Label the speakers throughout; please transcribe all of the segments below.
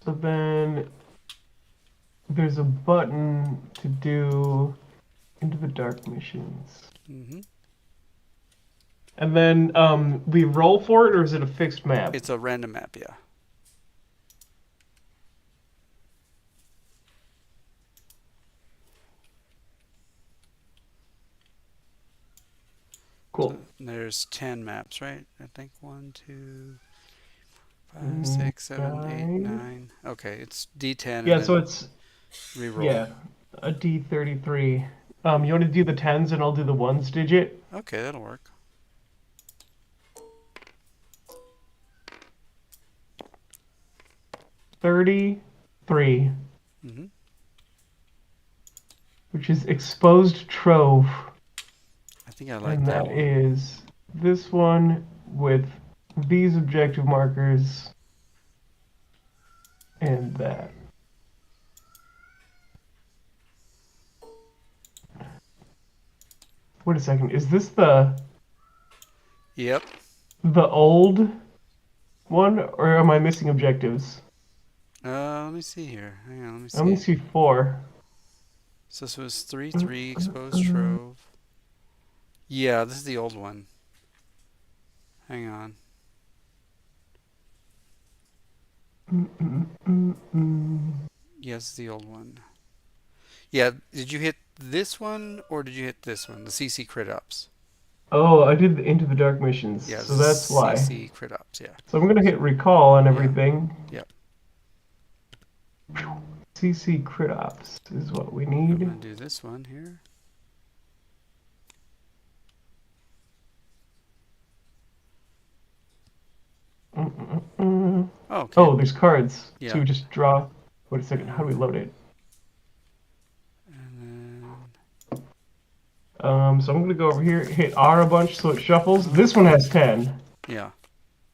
Speaker 1: So then there's a button to do Into the Dark missions.
Speaker 2: Mm-hmm.
Speaker 1: And then we roll for it, or is it a fixed map?
Speaker 2: It's a random map, yeah. So
Speaker 1: Cool.
Speaker 2: there's 10 maps, right? I think 1, 2, 5, 6, 7, 8,
Speaker 1: 9.
Speaker 2: 9. Okay, it's D10 and
Speaker 1: Yeah, so
Speaker 2: then
Speaker 1: it's
Speaker 2: re-roll.
Speaker 1: yeah, a D33. You want to do the tens and I'll do the ones digit?
Speaker 2: Okay, that'll work.
Speaker 1: 33,
Speaker 2: Mm-hmm.
Speaker 1: which is exposed trove.
Speaker 2: I think I like
Speaker 1: And
Speaker 2: that
Speaker 1: that
Speaker 2: one.
Speaker 1: is this one with these objective markers and that. Wait a second. Is this
Speaker 2: Yep.
Speaker 1: the old one, or am I missing objectives?
Speaker 2: Let me see here. Hang on, let me
Speaker 1: I only
Speaker 2: see.
Speaker 1: see four.
Speaker 2: So this was 3, 3, exposed trove. Yeah, this is the old one. Hang on. Yes, the old one. Yeah, did you hit this one or did you hit this one? The CC crit ups.
Speaker 1: Oh, I did the Into the Dark missions,
Speaker 2: Yeah, this
Speaker 1: so
Speaker 2: is
Speaker 1: that's why.
Speaker 2: CC crit ups. Yeah.
Speaker 1: So I'm gonna hit recall on
Speaker 2: Yeah.
Speaker 1: everything.
Speaker 2: Yep.
Speaker 1: CC crit ops is what we
Speaker 2: I'm
Speaker 1: need.
Speaker 2: gonna do this one here. Oh, okay.
Speaker 1: Oh, there's cards
Speaker 2: Yeah.
Speaker 1: to just draw. Wait a second, how do we
Speaker 2: And
Speaker 1: load it?
Speaker 2: then
Speaker 1: So I'm gonna go over here, hit R a bunch so it shuffles. This one has 10,
Speaker 2: yeah.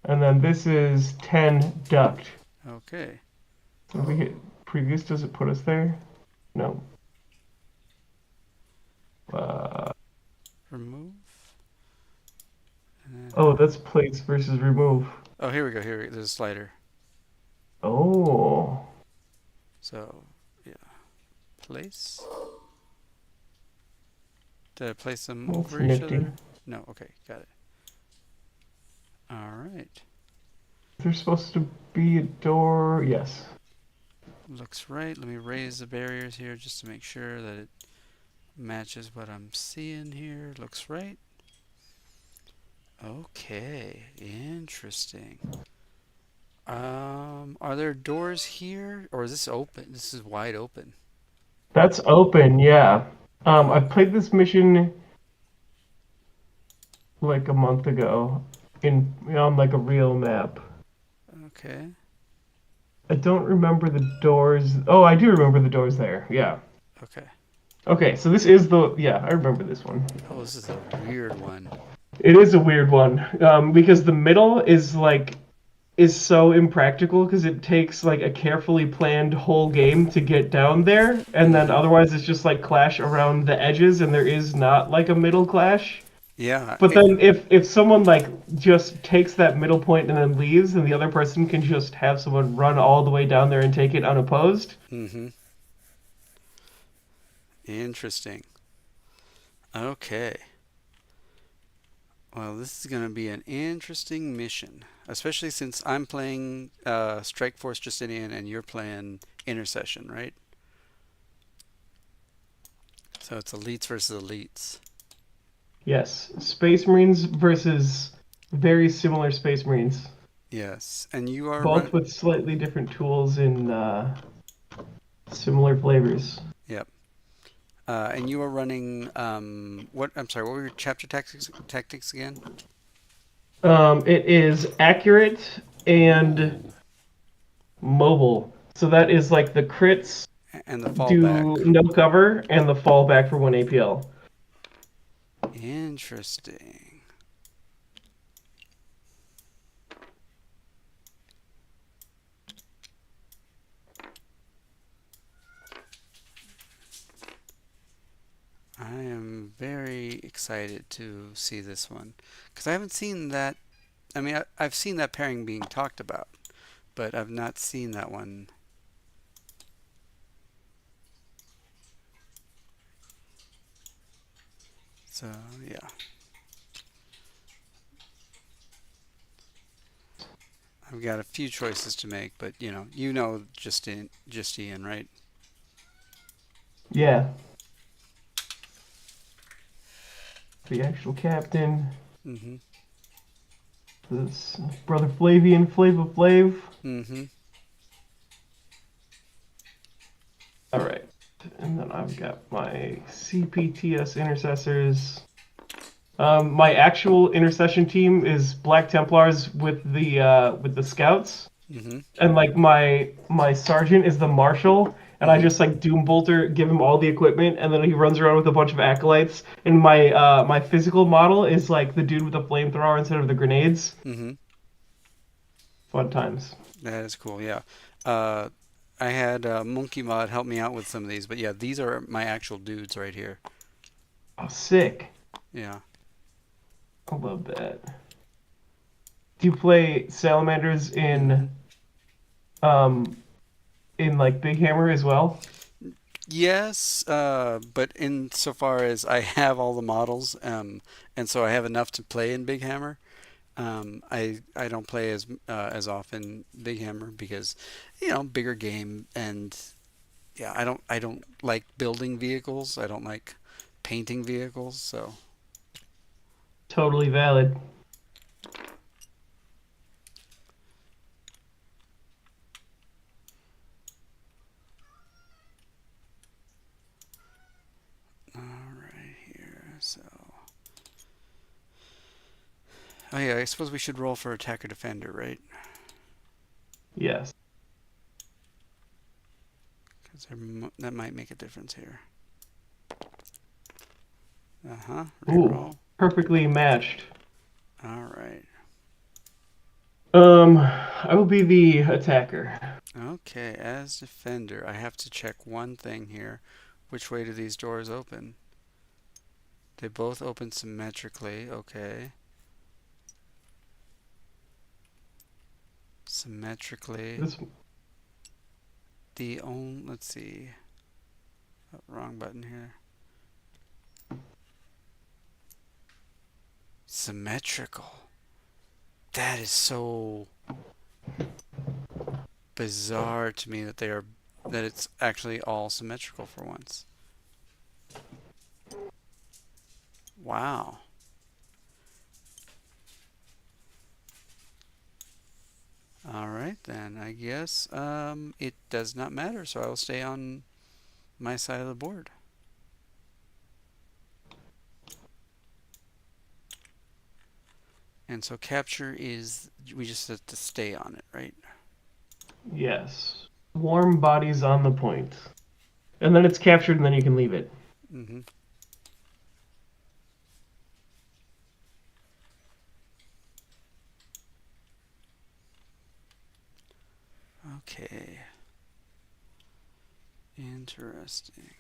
Speaker 1: and then this is 10 ducked.
Speaker 2: Okay.
Speaker 1: If we hit previous, does it put us there? No. Uh,
Speaker 2: Remove. And then
Speaker 1: oh, that's place versus remove.
Speaker 2: oh, here we go. Here, there's a slider.
Speaker 1: Oh,
Speaker 2: So yeah, place. Did I place them
Speaker 1: that's
Speaker 2: over each
Speaker 1: nifty.
Speaker 2: other? No. Okay, got it. All right.
Speaker 1: There's supposed to be a door. Yes.
Speaker 2: Looks right. Let me raise the barriers here just to make sure that it matches what I'm seeing here. Looks right. Okay, interesting. Are there doors here, or is this open? This is wide open.
Speaker 1: That's open, yeah. I
Speaker 2: Oh,
Speaker 1: played this mission like a month ago in on like a real map.
Speaker 2: okay,
Speaker 1: I don't remember the doors. Oh, I do remember the doors there. Yeah.
Speaker 2: okay.
Speaker 1: Okay, so this is the yeah, I remember this one.
Speaker 2: Oh, this is a weird one.
Speaker 1: It is a weird one because the middle is so impractical because it takes like a carefully planned whole game to get down there, and then
Speaker 2: Mm-hmm.
Speaker 1: otherwise it's just like clash around the edges, and there is not like a middle clash.
Speaker 2: Yeah,
Speaker 1: But then if someone like just takes that middle point and then leaves, and the other person can just have someone run all the way down there and take it unopposed.
Speaker 2: mm-hmm. Interesting. Okay. Well, this is going to be an interesting mission, especially since I'm playing Strike Force Justian and you're playing Intercession, right? So it's elites versus elites.
Speaker 1: Yes, Space Marines versus very similar Space Marines,
Speaker 2: Yes, and you are
Speaker 1: both
Speaker 2: run.
Speaker 1: with slightly different tools in similar flavors.
Speaker 2: Yep. And you are running. What? I'm sorry. What were your chapter tactics again?
Speaker 1: It is accurate and
Speaker 2: Ooh,
Speaker 1: mobile. So that is like the crits
Speaker 2: and the fallback.
Speaker 1: do no cover and the fallback for one APL.
Speaker 2: Interesting. I am very excited to see this one because I haven't seen that. I mean, I've seen that pairing being talked about, but I've not seen that one So yeah, I've got a few choices to make, but Justian, right?
Speaker 1: Yeah, the actual captain.
Speaker 2: Mm-hmm.
Speaker 1: This brother Flavian, Flava Flav.
Speaker 2: Mm-hmm.
Speaker 1: All right, and then I've got my CPTS intercessors. My actual intercession team is Black Templars with the scouts,
Speaker 2: Mm-hmm.
Speaker 1: and like my sergeant is the marshal, and I
Speaker 2: Mm-hmm.
Speaker 1: just like Doom Bolter, give him all the equipment, and then he runs around with a bunch of acolytes. And my physical model is like the dude with the flamethrower instead of the grenades.
Speaker 2: Mm-hmm.
Speaker 1: Fun times.
Speaker 2: That is cool. Yeah. Uh, I had Monkey Mod help me out with some of these, but yeah, these are my actual dudes right here.
Speaker 1: Oh, sick!
Speaker 2: Yeah.
Speaker 1: I love that. Do you play salamanders
Speaker 2: Mm-hmm.
Speaker 1: um in like Big Hammer as well?
Speaker 2: Yes, but insofar as I have all the models, and so I have enough to play in Big Hammer, I don't play as often Big Hammer because, bigger game, and yeah, I don't like building vehicles. I don't like painting vehicles. So
Speaker 1: Totally valid.
Speaker 2: all right here. So oh yeah, I suppose we should roll for attacker defender, right?
Speaker 1: Yes.
Speaker 2: Because that might make a difference here. Uh-huh.
Speaker 1: Ooh,
Speaker 2: Reroll.
Speaker 1: perfectly matched.
Speaker 2: All right.
Speaker 1: I will be the attacker.
Speaker 2: Okay, as defender, I have to check one thing here. Which way do these doors open? They both open symmetrically. Okay. Symmetrically.
Speaker 1: This
Speaker 2: Let's see. Oh, wrong button here. Symmetrical. That is so bizarre to me that it's actually all symmetrical for once. Wow. All right then. I guess it does not matter, so I will stay on my side of the board. And so capture is we just have to stay on it, right?
Speaker 1: yes. Warm bodies on the point. And then it's captured and then you can leave it.
Speaker 2: Mm-hmm. Okay. Interesting.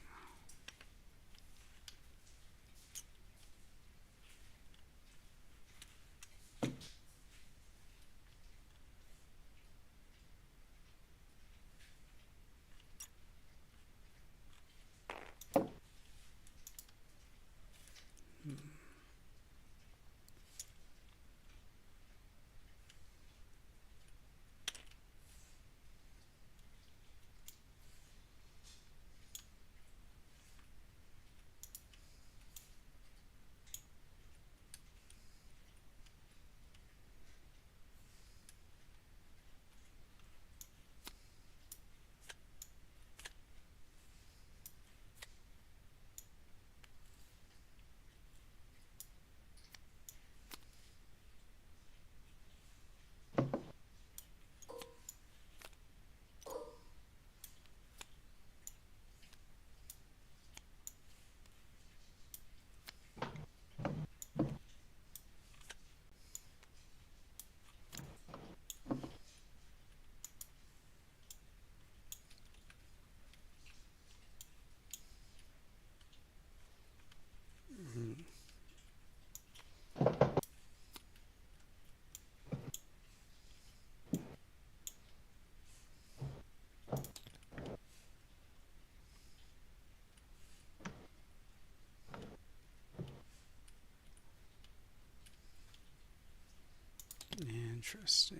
Speaker 2: Interesting.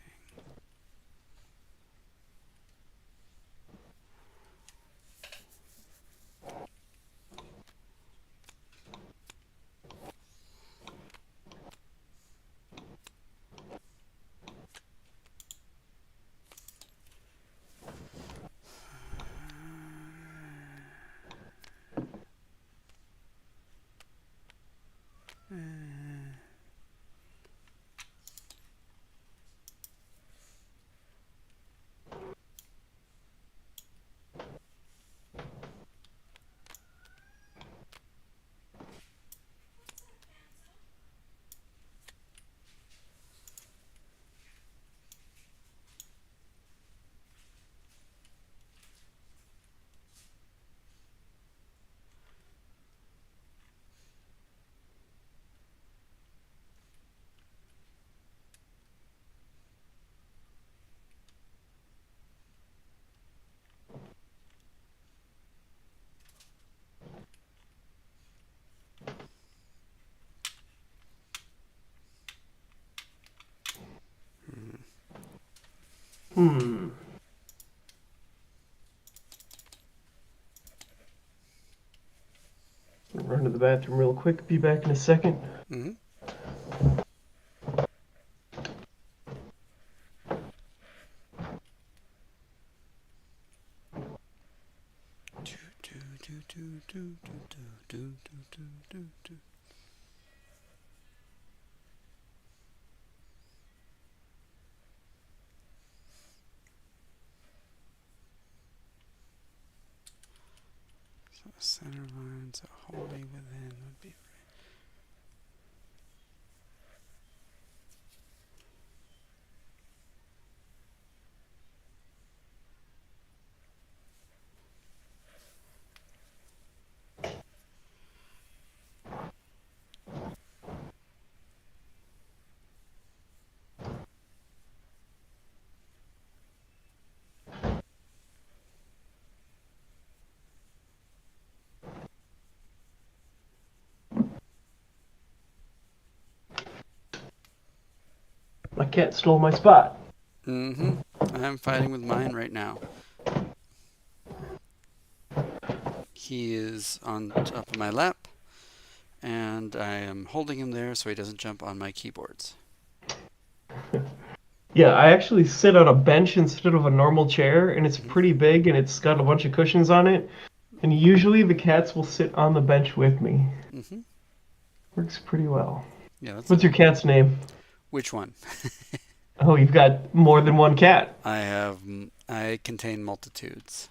Speaker 1: Hmm. Run to the bathroom real quick. Be back in a second.
Speaker 2: Mm-hmm. So center lines wholly within would be.
Speaker 1: My cat stole my spot.
Speaker 2: Mm-hmm. I'm fighting with mine right now. He is on top of my lap, and I am holding him there so he doesn't jump on my keyboards.
Speaker 1: Yeah, I actually sit on a bench instead of a normal chair, and it's
Speaker 2: Mm-hmm.
Speaker 1: pretty big and it's got a bunch of cushions on it. And usually the cats will sit on the bench with me.
Speaker 2: Mm-hmm.
Speaker 1: Works pretty well.
Speaker 2: Yeah, that's
Speaker 1: What's your cat's name?
Speaker 2: which one?
Speaker 1: Oh, you've got more than one cat.
Speaker 2: I contain multitudes.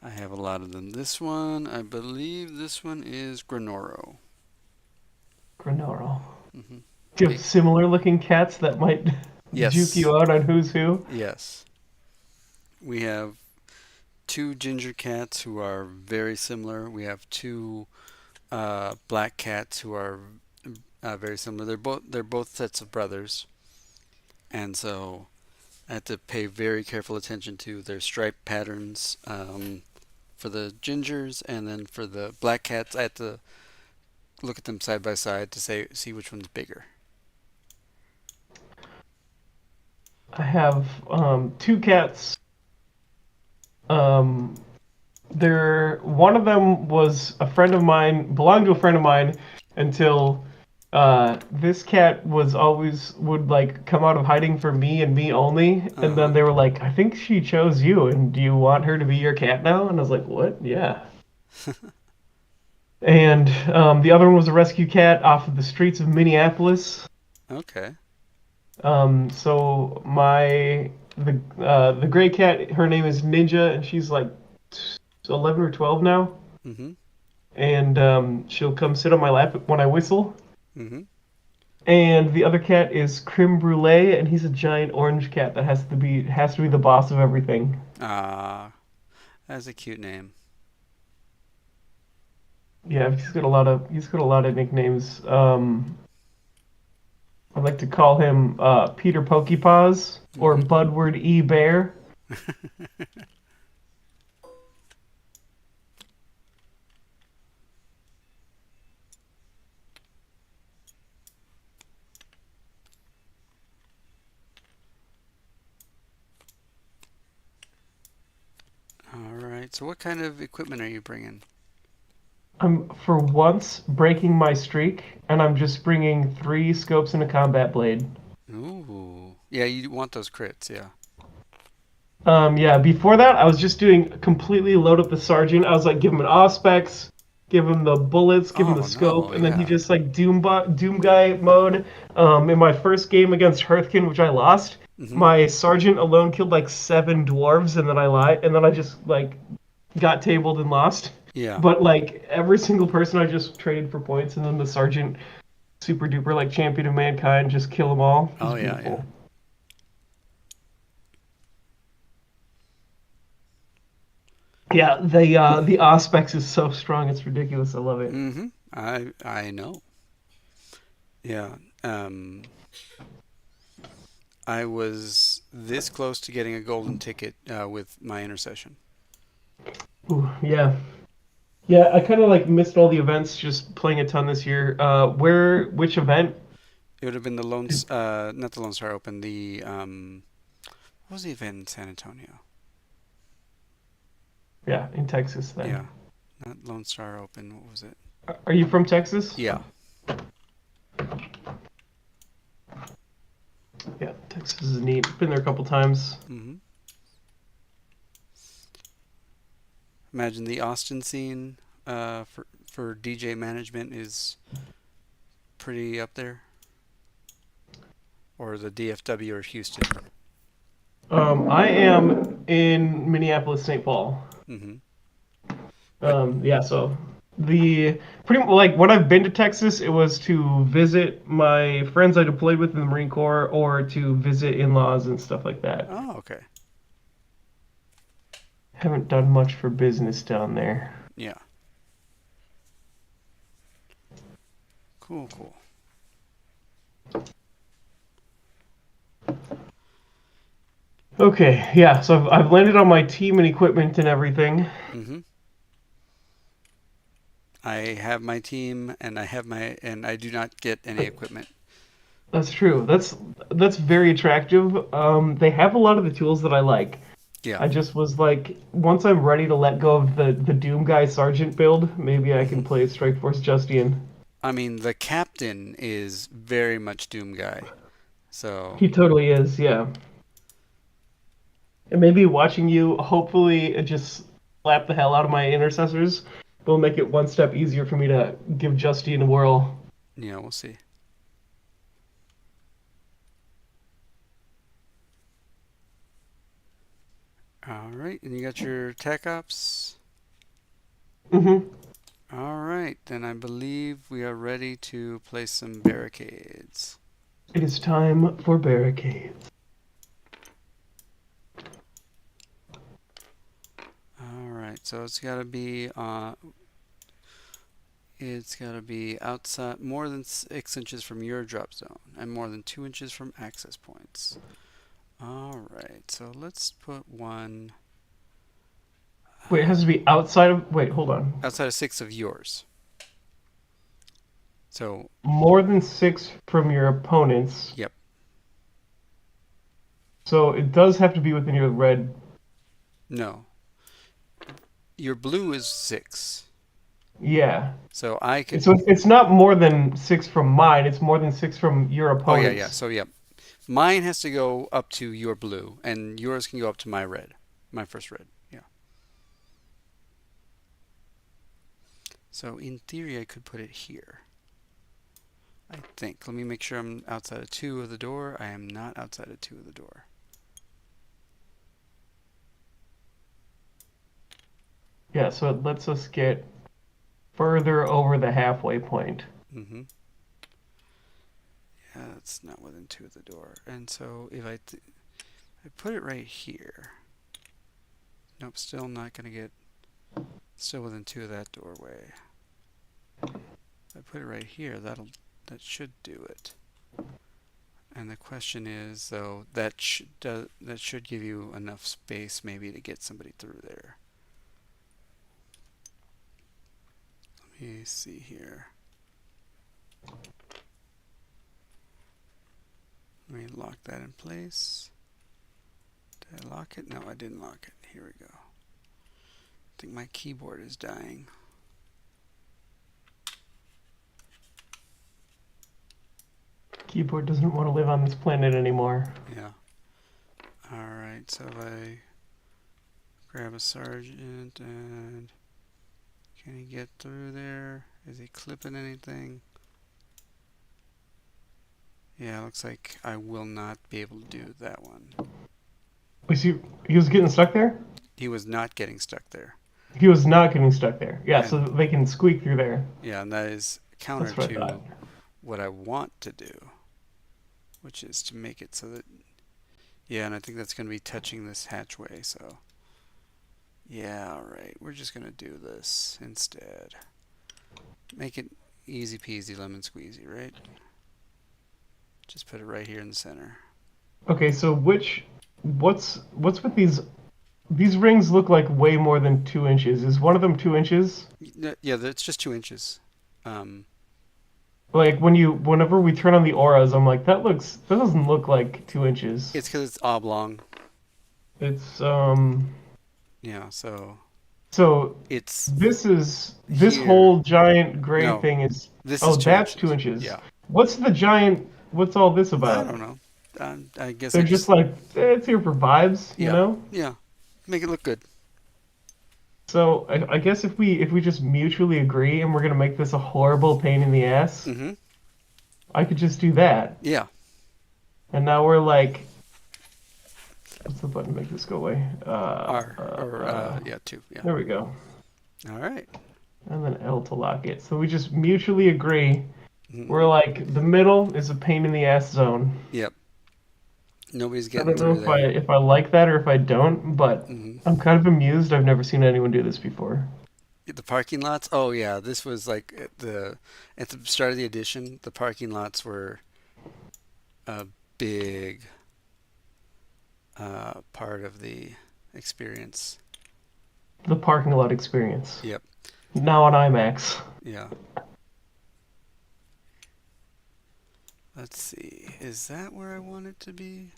Speaker 2: I have a lot of them. This one, I believe this one is Granoro.
Speaker 1: Granoro.
Speaker 2: Mm-hmm.
Speaker 1: Do you have
Speaker 2: Big.
Speaker 1: similar looking cats that might juke
Speaker 2: Yes.
Speaker 1: you out on who's who?
Speaker 2: Yes. We have two ginger cats who are very similar. We have two black cats who are very similar. They're both sets of brothers, and so I had to pay very careful attention to their stripe patterns for the gingers, and then for the black cats, I had to look at them side by side to see which one's bigger.
Speaker 1: I have two cats. Um, they're one of them was a friend of mine, belonged to a friend of mine until this cat was always would like come out of hiding for me and me only,
Speaker 2: Uh
Speaker 1: and then
Speaker 2: huh.
Speaker 1: they were like, I think she chose you, and do you want her to be your cat now? And I was like, what? Yeah. And the other one was a rescue cat off of the streets of Minneapolis.
Speaker 2: Okay.
Speaker 1: So the gray cat, her name is Ninja, and she's like 11 or 12 now,
Speaker 2: Mhm.
Speaker 1: and she'll come sit on my lap when I whistle.
Speaker 2: Mhm.
Speaker 1: And the other cat is Creme Brulee, and he's a giant orange cat that has to be the boss of everything.
Speaker 2: Ah, that's a cute name.
Speaker 1: Yeah, he's got a lot of nicknames. I like to call him Peter Pokepaws or
Speaker 2: Mhm.
Speaker 1: Budward E. Bear.
Speaker 2: right. So what kind of equipment are you bringing?
Speaker 1: I'm for once breaking my streak, and I'm just bringing 3 scopes and a combat blade.
Speaker 2: Ooh. Yeah, you want those crits, yeah.
Speaker 1: Yeah, before that, I was just doing completely load up the sergeant. I was like, give him an auspex, give him the bullets, give him the
Speaker 2: Oh
Speaker 1: scope,
Speaker 2: no,
Speaker 1: and then he
Speaker 2: yeah.
Speaker 1: just like Doom guy mode. In my first game against Hearthkin, which I lost,
Speaker 2: Mm-hmm.
Speaker 1: my sergeant alone killed like 7 dwarves, and then I lied, and then I just like got tabled and lost.
Speaker 2: Yeah.
Speaker 1: But like every single person, I just traded for points, and then the sergeant, super duper like champion of mankind, just kill them all. It was
Speaker 2: Oh yeah, yeah.
Speaker 1: beautiful. Yeah, the Auspex is so strong, it's ridiculous. I love it.
Speaker 2: Mm-hmm. I know. Yeah. Um, I was this close to getting a golden ticket with my intercession.
Speaker 1: Ooh, yeah, yeah. I kind of like missed all the events, just playing a ton this year. Which event?
Speaker 2: It would have been the Lone,
Speaker 1: Did,
Speaker 2: not the Lone Star Open. What was the event in San Antonio?
Speaker 1: yeah, in Texas then.
Speaker 2: Yeah, not Lone Star Open. What was it?
Speaker 1: Are you from Texas?
Speaker 2: Yeah.
Speaker 1: Yeah, Texas is neat. Been there a couple times.
Speaker 2: Mm-hmm. Imagine the Austin scene for DJ management is pretty up there, or the DFW or Houston.
Speaker 1: I am in Minneapolis, St. Paul.
Speaker 2: Mm-hmm. But
Speaker 1: Yeah, so the pretty like when I've been to Texas, it was to visit my friends I deployed with in the Marine Corps or to visit in-laws and stuff like that.
Speaker 2: oh, okay.
Speaker 1: Haven't done much for business down there.
Speaker 2: Yeah. Cool, cool.
Speaker 1: Okay, yeah, so I've landed on my team and equipment and everything.
Speaker 2: Mm-hmm. I have my team and I do not get any equipment.
Speaker 1: That's true. That's very attractive. They have a lot of the tools that I like.
Speaker 2: Yeah.
Speaker 1: I just was like, once I'm ready to let go of the Doom Guy Sergeant build, maybe I
Speaker 2: Mm-hmm.
Speaker 1: can play Strike Force Justian.
Speaker 2: I mean, the captain is very much Doom guy. So,
Speaker 1: He totally is, yeah. And maybe watching you, hopefully, it just slap the hell out of my intercessors will make it one step easier for me to give Justian a whirl.
Speaker 2: yeah, we'll see. All right, and you got your tech ops.
Speaker 1: Hmm.
Speaker 2: All right, then I believe we are ready to place some barricades.
Speaker 1: It is time for barricades.
Speaker 2: All right, so it's got to be outside more than 6 inches from your drop zone and more than 2 inches from access points. All right, so let's put one
Speaker 1: Wait, it has to be outside of. Wait, hold on.
Speaker 2: outside of 6 of yours. So,
Speaker 1: More than 6 from your opponents.
Speaker 2: yep.
Speaker 1: So it does have to be within your red.
Speaker 2: No. Your blue is 6.
Speaker 1: Yeah.
Speaker 2: So I could.
Speaker 1: So it's not more than 6 from mine. It's more than 6 from your
Speaker 2: Oh yeah, yeah.
Speaker 1: opponents.
Speaker 2: So yeah, mine has to go up to your blue, and yours can go up to my red, my first red. Yeah. So in theory, I could put it here. I think. Let me make sure I'm outside of 2 of the door. I am not outside of 2 of the door.
Speaker 1: Yeah, so it lets us get further over the halfway point.
Speaker 2: Mm-hmm. Yeah, that's not within 2 of the door. And so if I put it right here. Nope, still not gonna get. Still within 2 of that doorway. If I put it right here, that should do it. And the question is, though, that should give you enough space maybe to get somebody through there. Let me see here. Let me lock that in place. Did I lock it? No, I didn't lock it. Here we go. think my keyboard is dying.
Speaker 1: Keyboard doesn't want to live on this planet anymore.
Speaker 2: Yeah. Alright, so if I grab a sergeant and can he get through there? Is he clipping anything? Yeah, looks like I will not be able to do that one.
Speaker 1: He was getting stuck there?
Speaker 2: He was not getting stuck there.
Speaker 1: He was not getting stuck there. Yeah, so
Speaker 2: And
Speaker 1: they can squeak through there.
Speaker 2: yeah, and that is counter
Speaker 1: That's what I thought.
Speaker 2: to what I want to do, which is to make it so that, yeah, and I think that's going to be touching this hatchway, so yeah, alright, we're just going to do this instead. Make it easy peasy lemon squeezy, right? Just put it right here in the center.
Speaker 1: Okay, so what's with these? These rings look like way more than 2 inches. Is one of them 2 inches?
Speaker 2: Yeah, it's just 2 inches. Um,
Speaker 1: Like whenever we turn on the auras, I'm like, that doesn't look like 2 inches.
Speaker 2: it's because it's oblong.
Speaker 1: It's
Speaker 2: Yeah,
Speaker 1: so
Speaker 2: it's
Speaker 1: this
Speaker 2: here.
Speaker 1: whole giant gray
Speaker 2: No,
Speaker 1: thing is,
Speaker 2: this
Speaker 1: oh,
Speaker 2: is two
Speaker 1: that's
Speaker 2: inches.
Speaker 1: 2 inches.
Speaker 2: Yeah,
Speaker 1: What's all this
Speaker 2: I
Speaker 1: about?
Speaker 2: don't know. I guess I
Speaker 1: They're just
Speaker 2: just,
Speaker 1: like, it's here for vibes, you
Speaker 2: yeah,
Speaker 1: know?
Speaker 2: yeah. Make it look good.
Speaker 1: So I guess if we just mutually agree and we're gonna make this a horrible pain in the ass,
Speaker 2: Mm-hmm.
Speaker 1: I could just do that.
Speaker 2: Yeah.
Speaker 1: And now we're like, what's the button to make this go away?
Speaker 2: Yeah, two. Yeah.
Speaker 1: There we go.
Speaker 2: All right.
Speaker 1: And then L to lock it. So we just mutually agree.
Speaker 2: Mm-hmm.
Speaker 1: We're like, the middle is a pain in the ass zone.
Speaker 2: Yep. Nobody's
Speaker 1: I
Speaker 2: getting
Speaker 1: don't know
Speaker 2: through there.
Speaker 1: if I like that or if I don't, but
Speaker 2: Mm-hmm.
Speaker 1: I'm kind of amused. I've never seen anyone do this before.
Speaker 2: The parking lots. Oh yeah, this was like at the start of the edition. The parking lots were a big part of the experience.
Speaker 1: The parking lot experience.
Speaker 2: Yep.
Speaker 1: Now on IMAX.
Speaker 2: Yeah. Let's see. Is that where I want it to be?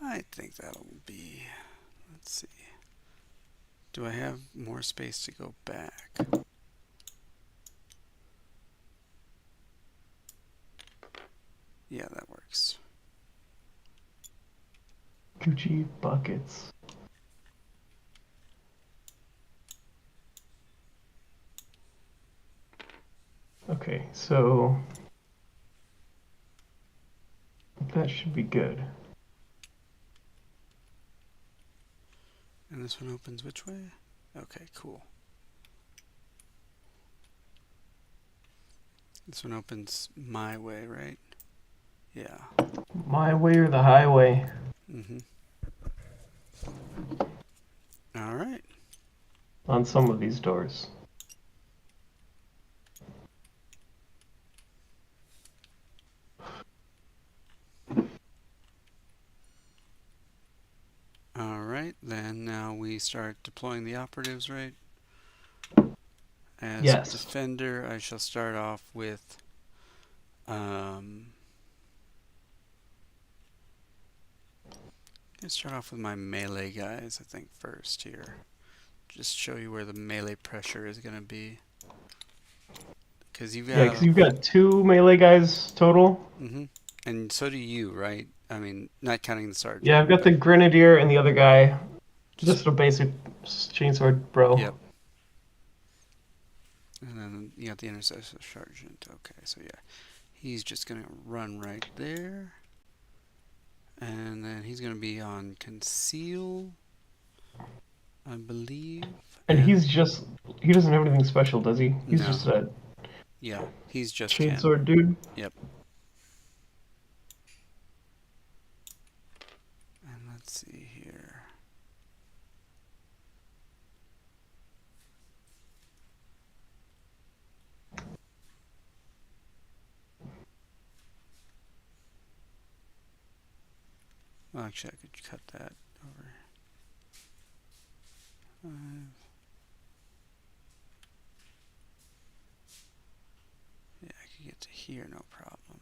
Speaker 2: I think that'll be. Let's see. Do I have more space to go back? Yeah, that works.
Speaker 1: Gucci buckets. Okay, so that should be good.
Speaker 2: And this one opens which way? Okay, cool. This one opens my way, right? Yeah.
Speaker 1: My way or the highway.
Speaker 2: Mm-hmm. All right.
Speaker 1: On some of these doors.
Speaker 2: All right. Then now we start deploying the operatives, right? As
Speaker 1: Yes.
Speaker 2: defender, I shall start off with let's start off with my melee guys, I think, first here. Just show you where the melee pressure is going to be. Because you've
Speaker 1: Yeah,
Speaker 2: got...
Speaker 1: because you've got 2 melee guys total.
Speaker 2: Mm-hmm. And so do you, right? I mean, not counting the sergeant.
Speaker 1: Yeah, I've got the grenadier and the other guy. Just a basic chainsword bro.
Speaker 2: Yep. And then you got the intercession sergeant. Okay, so yeah. He's just going to run right there. And then he's going to be on conceal, I believe.
Speaker 1: And he doesn't have anything special, does he? He's
Speaker 2: No.
Speaker 1: just a
Speaker 2: Yeah, he's just
Speaker 1: chainsword dude.
Speaker 2: Yep. And let's see here. Well, actually, I could cut that over. 5. Yeah, I could get to here, no problem.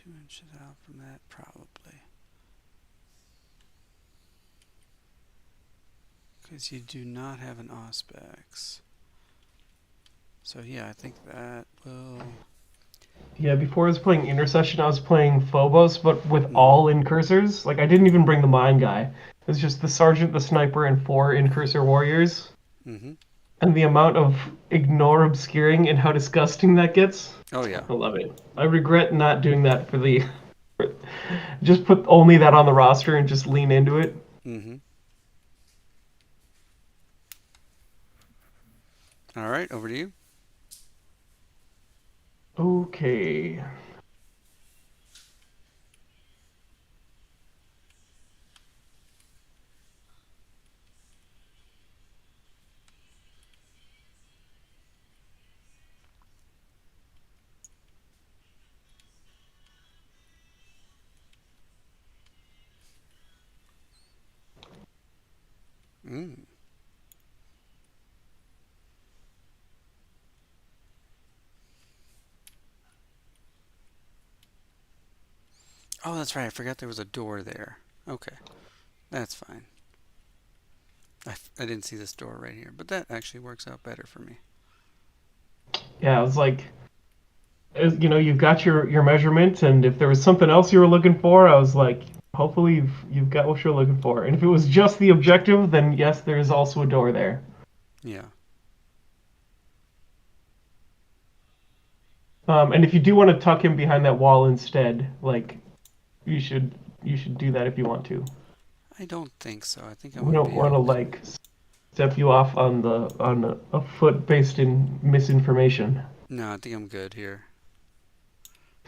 Speaker 2: 2 inches out from that, probably. Because you do not have an Auspex. So yeah, I think that will...
Speaker 1: Yeah, before I was playing Intercession, I was playing Phobos, but with
Speaker 2: Mm-hmm.
Speaker 1: all incursors. Like, I didn't even bring the Mine guy. It was just the Sergeant, the Sniper, and 4 incursor warriors.
Speaker 2: Mm-hmm.
Speaker 1: And the amount of ignore obscuring and how disgusting that gets.
Speaker 2: Oh yeah.
Speaker 1: I love it. I regret not doing that for the... just put only that on the roster and just lean into it.
Speaker 2: Mm-hmm. All right, over to you.
Speaker 1: Okay.
Speaker 2: Mm. Oh, that's right. I forgot there was a door there. Okay, that's fine. I didn't see this door right here, but that actually works out better for me.
Speaker 1: Yeah, I was like, you know, you've got your measurement, and if there was something else you were looking for, I was like, hopefully you've got what you're looking for. And if it was just the objective, then yes, there is also a door there.
Speaker 2: Yeah.
Speaker 1: And if you do want to tuck him behind that wall instead, like you should you should do that if you want to.
Speaker 2: I don't think so. I think I'm
Speaker 1: We
Speaker 2: gonna
Speaker 1: don't
Speaker 2: be
Speaker 1: want to
Speaker 2: okay.
Speaker 1: like step you off on a foot based in misinformation.
Speaker 2: No, I think I'm good here.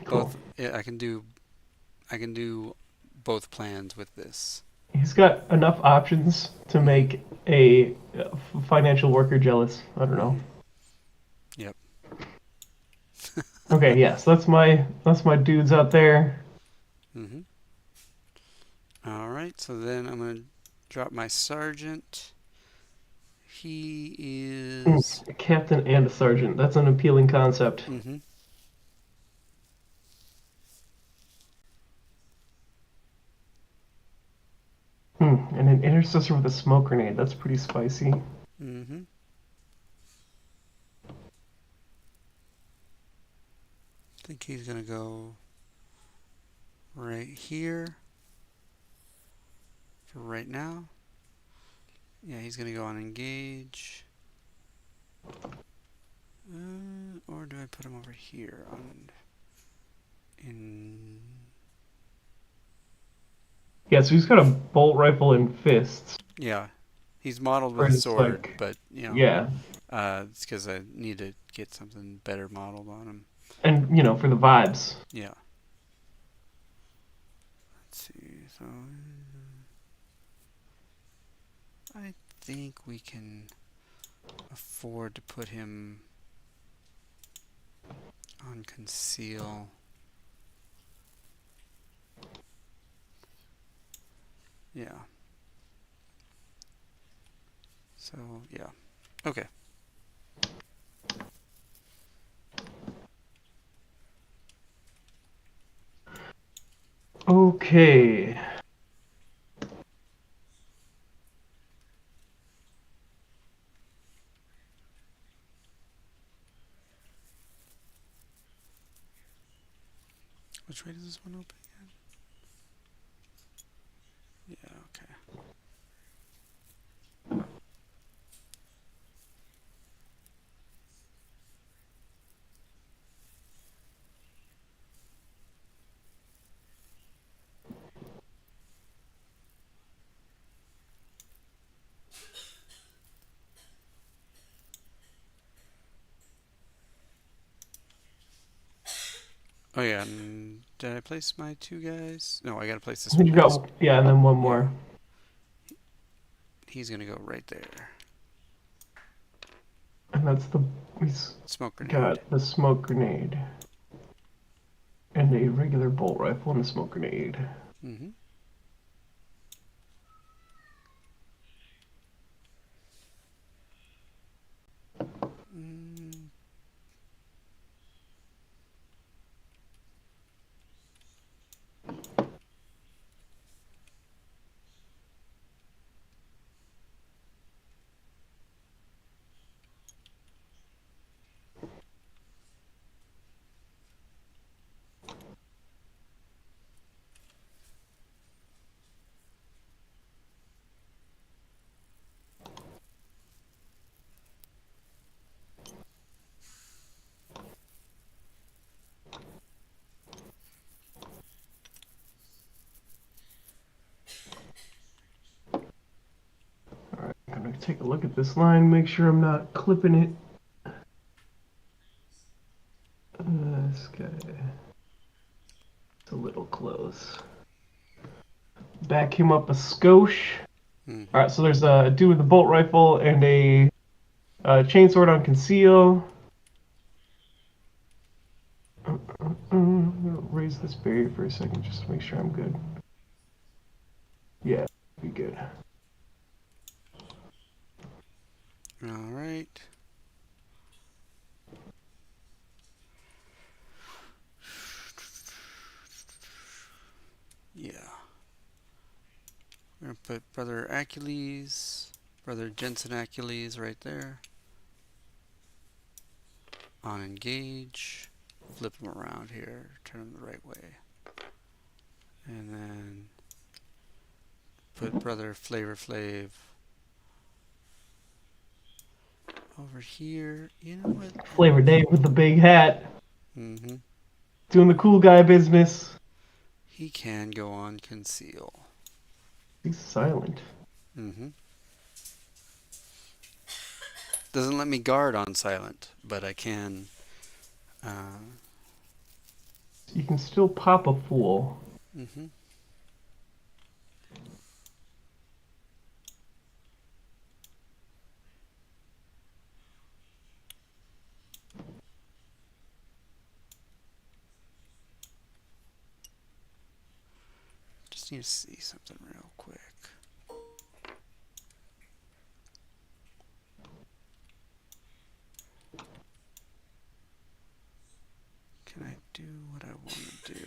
Speaker 1: Cool.
Speaker 2: Both. Yeah, I can do both plans with this.
Speaker 1: He's got enough options to
Speaker 2: Mm-hmm.
Speaker 1: make a financial worker jealous. I don't know.
Speaker 2: Mm-hmm. Yep.
Speaker 1: Okay, yes, that's my dudes out there.
Speaker 2: Mm-hmm. All right. So then I'm gonna drop my sergeant. He is.
Speaker 1: A captain and a sergeant. That's an appealing concept.
Speaker 2: Mm-hmm.
Speaker 1: And an intercessor with a smoke grenade. That's pretty spicy.
Speaker 2: Mm-hmm. I think he's gonna go right here for right now. Yeah, he's gonna go on engage. Or do I put him over here on in?
Speaker 1: Yeah, so he's got a bolt rifle and fists.
Speaker 2: Yeah, he's modeled
Speaker 1: For
Speaker 2: with a
Speaker 1: his
Speaker 2: sword,
Speaker 1: like,
Speaker 2: but you know,
Speaker 1: yeah,
Speaker 2: it's because I need to get something better modeled on him.
Speaker 1: and you know for the vibes.
Speaker 2: Yeah. Let's see. So I think we can afford to put him on conceal. Yeah. So yeah. Okay.
Speaker 1: Okay.
Speaker 2: Which way does this one open again? Yeah. Okay. Oh yeah, and did I place my two guys? No, I gotta place this one
Speaker 1: You
Speaker 2: next.
Speaker 1: got yeah, and then one
Speaker 2: Yeah,
Speaker 1: more.
Speaker 2: he's gonna go right there.
Speaker 1: And that's the he's
Speaker 2: Smoke grenade.
Speaker 1: got the smoke grenade and a regular bolt rifle and a smoke grenade.
Speaker 2: Mm-hmm. Mm,
Speaker 1: trying to take a look at this line, make sure I'm not clipping it. This guy. It's a little close. Back him up a skosh.
Speaker 2: Mm-hmm.
Speaker 1: Alright, so there's a dude with a bolt rifle and a chainsword on conceal. I'm gonna raise this barrier for a second just to make sure I'm good. Yeah, be good.
Speaker 2: All right. Yeah. We're going to put Brother Achilles, Brother Jensen Achilles right there. On engage. Flip him around here. Turn him the right way. And then put Brother Flavor Flav over here. You know what?
Speaker 1: Flavor Dave with the big hat.
Speaker 2: Mm-hmm.
Speaker 1: Doing the cool guy business.
Speaker 2: He can go on conceal.
Speaker 1: He's silent.
Speaker 2: Mm-hmm. Doesn't let me guard on silent, but I can.
Speaker 1: You can still pop a fool.
Speaker 2: Mm-hmm. Just need to see something real quick. Can I do what I want to do?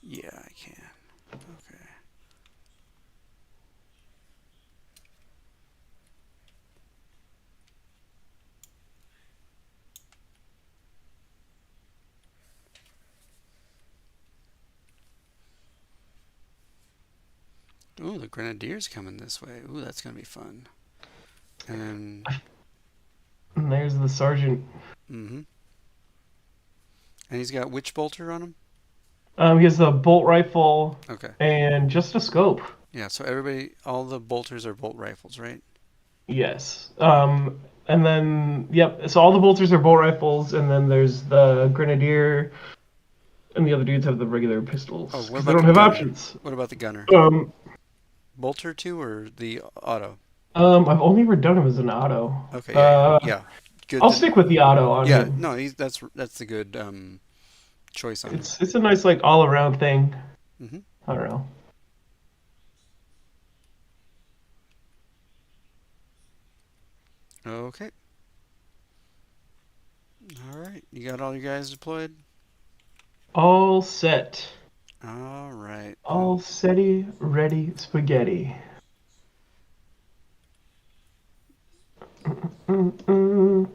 Speaker 2: Yeah, I can. Okay. Ooh, the Grenadier's coming this way. Ooh, that's going to be fun. And then...
Speaker 1: And there's the sergeant.
Speaker 2: Mm-hmm. And he's got which bolter on him?
Speaker 1: He has a bolt rifle
Speaker 2: Okay.
Speaker 1: and just a scope.
Speaker 2: Yeah, so everybody, all the bolters are bolt rifles, right?
Speaker 1: Yes. And then, yep, so all the bolters are bolt rifles, and then there's the grenadier, and the other dudes have the regular pistols,
Speaker 2: Oh, what
Speaker 1: because they
Speaker 2: about
Speaker 1: don't
Speaker 2: the
Speaker 1: have
Speaker 2: gunner?
Speaker 1: options.
Speaker 2: What about the gunner?
Speaker 1: Um,
Speaker 2: Bolter too, or the auto?
Speaker 1: I've only ever done him as an auto.
Speaker 2: Okay, yeah. Good.
Speaker 1: I'll stick with the auto on
Speaker 2: Yeah,
Speaker 1: him.
Speaker 2: no, that's the good choice on him.
Speaker 1: It's a nice, like, all-around thing.
Speaker 2: Mm-hmm.
Speaker 1: I don't know.
Speaker 2: Okay. All right. You got all you guys deployed?
Speaker 1: All set.
Speaker 2: All right.
Speaker 1: All setty, ready, spaghetti. I'm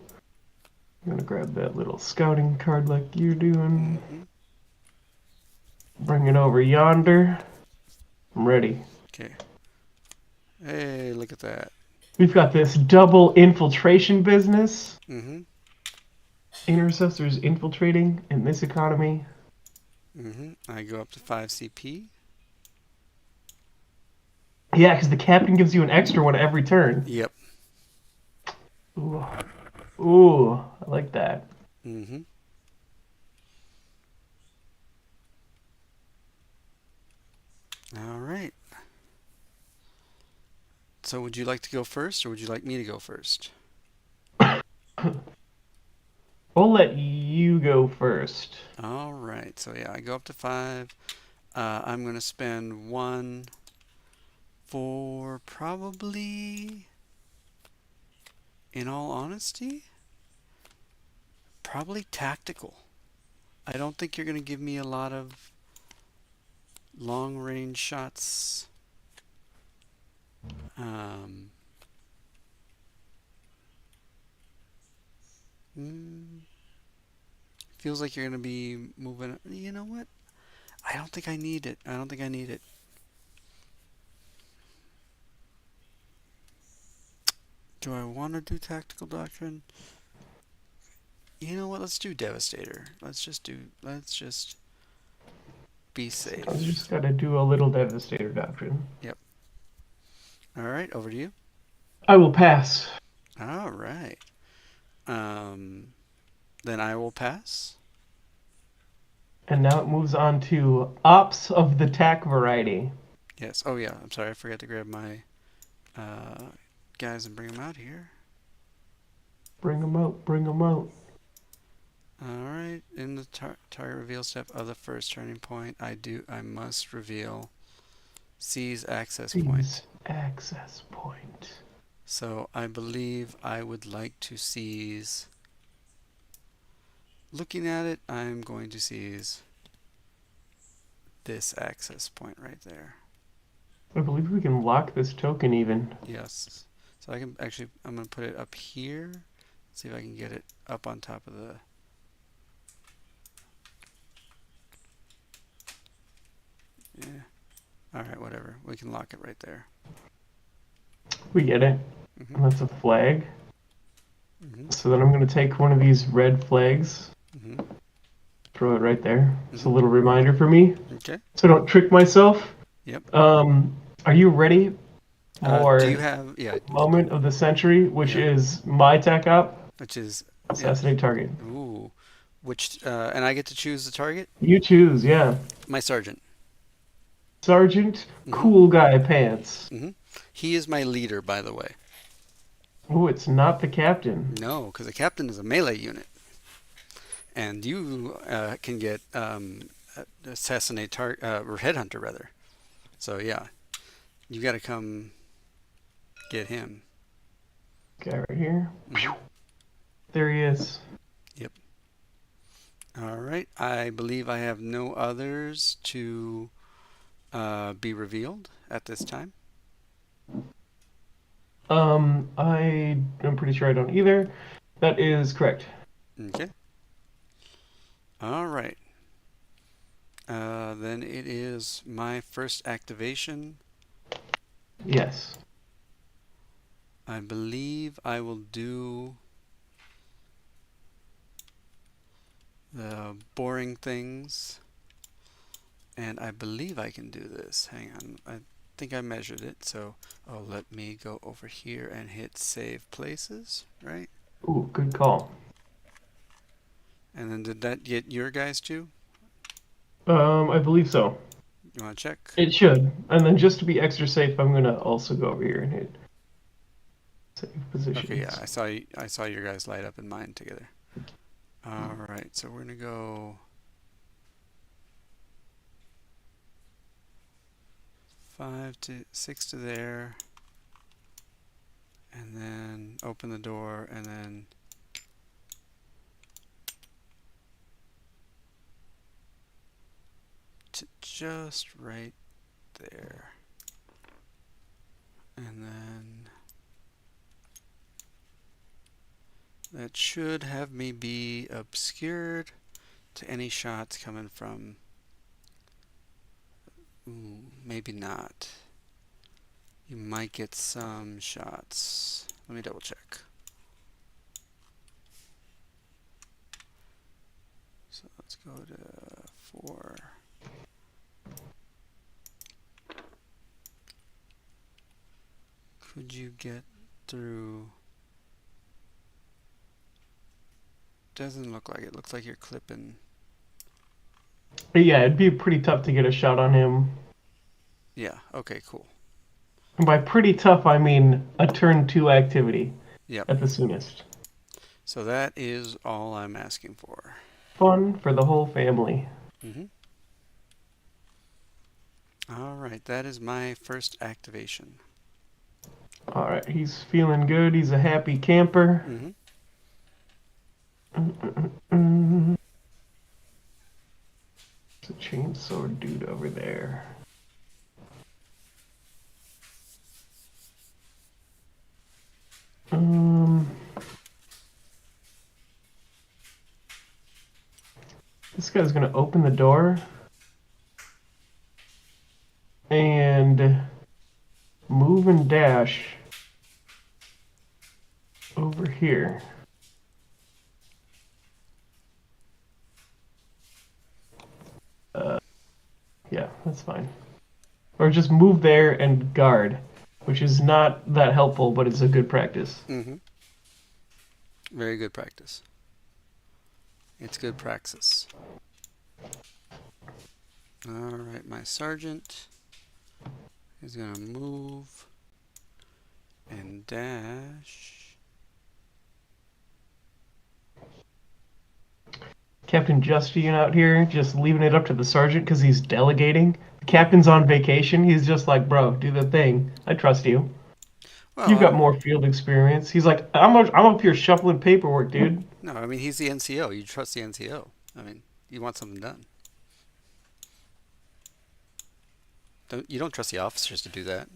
Speaker 1: gonna grab that little scouting card like you're doing.
Speaker 2: Mm-hmm.
Speaker 1: Bring it over yonder. I'm ready.
Speaker 2: Okay. Hey, look at that.
Speaker 1: We've got this double infiltration business.
Speaker 2: Mm-hmm.
Speaker 1: Intercessors infiltrating in this economy.
Speaker 2: Mm-hmm. I go up to 5 CP.
Speaker 1: Yeah, because the captain gives you an extra one every turn.
Speaker 2: Yep.
Speaker 1: Ooh, ooh, I like that.
Speaker 2: Mm-hmm. All right. So would you like to go first, or would you like me to go first?
Speaker 1: We'll let you go first.
Speaker 2: All right. So yeah, I go up to 5. I'm going to spend 1 for probably, in all honesty, probably tactical. I don't think you're going to give me a lot of long range shots. Feels like you're gonna be moving. You know what? I don't think I need it. I don't think I need it. Do I want to do tactical doctrine? You know what? Let's do devastator. Let's just be
Speaker 1: Sometimes you
Speaker 2: safe.
Speaker 1: just gotta do a little Devastator Doctrine.
Speaker 2: Yep. All right, over to you.
Speaker 1: I will pass.
Speaker 2: All right. Um, then I will pass.
Speaker 1: And now it moves on to Ops of the TAC variety.
Speaker 2: Yes. Oh yeah. I'm sorry. I forgot to grab my uh, guys and bring them out here.
Speaker 1: Bring them out, bring them out.
Speaker 2: All right. In the target reveal step of the first turning point, I must reveal C's access point.
Speaker 1: Seize access point.
Speaker 2: So I believe I would like to seize. Looking at it, I'm going to seize this access point right there.
Speaker 1: I believe we can lock this token even.
Speaker 2: Yes. So I can actually, I'm going to put it up here. See if I can get it up on top of the. Yeah. All right, whatever. We can lock it right there.
Speaker 1: We get it.
Speaker 2: Mm-hmm.
Speaker 1: And that's a flag.
Speaker 2: Mm-hmm.
Speaker 1: So then I'm going to take one of these red flags,
Speaker 2: Mm-hmm.
Speaker 1: throw it right there. It's a
Speaker 2: Mm-hmm.
Speaker 1: little reminder for me,
Speaker 2: Okay.
Speaker 1: so I don't trick myself.
Speaker 2: Yep.
Speaker 1: Are you ready
Speaker 2: Do you
Speaker 1: for
Speaker 2: have, yeah,
Speaker 1: moment of the century, which
Speaker 2: yeah,
Speaker 1: is my tech op?
Speaker 2: which is, yeah,
Speaker 1: Assassinate target.
Speaker 2: ooh, and I get to choose the target?
Speaker 1: You choose, yeah.
Speaker 2: My sergeant.
Speaker 1: Sergeant,
Speaker 2: Mm-hmm.
Speaker 1: cool guy pants.
Speaker 2: Mm-hmm. He is my leader, by the way.
Speaker 1: Oh, it's not the captain.
Speaker 2: No, because the captain is a melee unit. And you can get assassinate or headhunter rather. So yeah, you got to come get him.
Speaker 1: Guy right here.
Speaker 2: Mm-hmm.
Speaker 1: There he is.
Speaker 2: Yep. All right. I believe I have no others to be revealed at this time.
Speaker 1: I'm pretty sure I don't either. That is correct.
Speaker 2: Okay. All right. Then it is my first activation.
Speaker 1: Yes.
Speaker 2: I believe I will do the boring things. And I believe I can do this. Hang on. I think I measured it. So, oh, let me go over here and hit save places, right?
Speaker 1: Ooh, good call.
Speaker 2: And then did that get your guys too?
Speaker 1: I believe so.
Speaker 2: You want to check?
Speaker 1: It should. And then just to be extra safe, I'm gonna also go over here and hit save
Speaker 2: Okay, yeah,
Speaker 1: positions.
Speaker 2: I saw your guys light up in mine together. All right, so we're gonna go 5 to 6 to there, and then open the door, and then to just right there, and then that should have me be obscured to any shots coming from. Ooh, maybe not. You might get some shots. Let me double check. So let's go to 4. Could you get through? Doesn't look like it. Looks like you're clipping.
Speaker 1: But yeah, it'd be pretty tough to get a shot on him.
Speaker 2: Yeah, okay, cool.
Speaker 1: And by pretty tough, I mean a turn 2 activity
Speaker 2: Yep.
Speaker 1: at the soonest.
Speaker 2: So that is all I'm asking for.
Speaker 1: Fun for the whole family.
Speaker 2: Mm-hmm. All right, that is my first activation.
Speaker 1: All right, he's feeling good. He's a happy camper.
Speaker 2: Mm-hmm.
Speaker 1: There's a chainsaw dude over there. This guy's gonna open the door and move and dash over here. Yeah, that's fine. Or just move there and guard, which is not that helpful, but it's a good practice.
Speaker 2: Mm-hmm. Very good practice. It's good praxis. Alright, my sergeant is going to move and dash.
Speaker 1: Captain Justian out here just leaving it up to the sergeant because he's delegating. The captain's on vacation. He's just like, bro, do the thing. I trust you. You've got
Speaker 2: Well,
Speaker 1: more field experience. He's like, I'm up here shuffling paperwork, dude.
Speaker 2: no, I mean, he's the NCO. You trust the NCO. I mean, you want something done. You don't trust the officers to do that.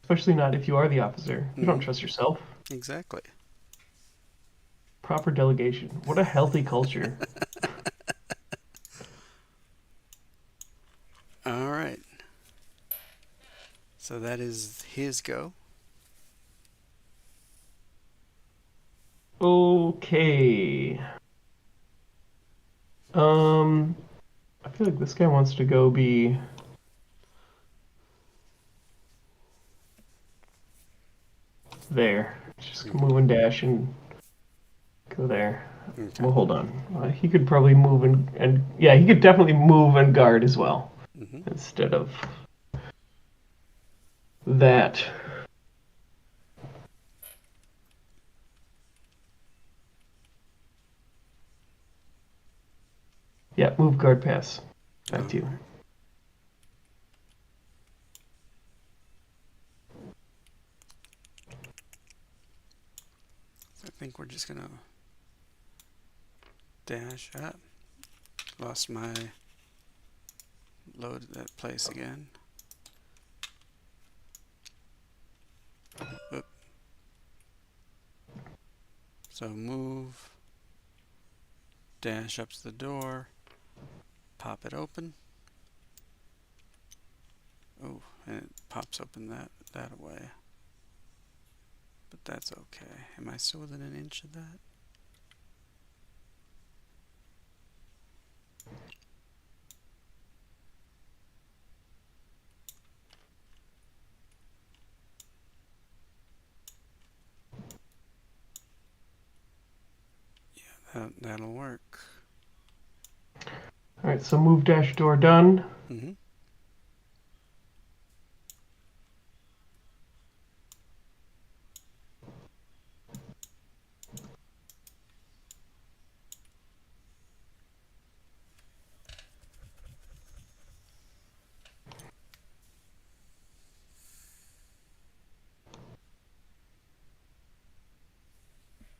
Speaker 1: Especially not if you are the officer. You don't
Speaker 2: Mm-hmm.
Speaker 1: trust yourself.
Speaker 2: Exactly.
Speaker 1: Proper delegation. What a healthy culture.
Speaker 2: All right. So that is his go.
Speaker 1: Okay. I feel like this guy wants to go be there. Just move and dash and go there.
Speaker 2: Okay.
Speaker 1: Well, hold on. He could probably move and yeah, he could definitely move and guard as well
Speaker 2: Mm-hmm.
Speaker 1: instead of that. Yeah, move guard pass. Back to you.
Speaker 2: I think we're just gonna dash up. Lost my load at that place again. Oop. So move, dash up to the door, pop it open. Oh, and it pops open that way. But that's okay. Am I still within an inch of that? Yeah, that'll work.
Speaker 1: All right, so move dash door done.
Speaker 2: Mm-hmm.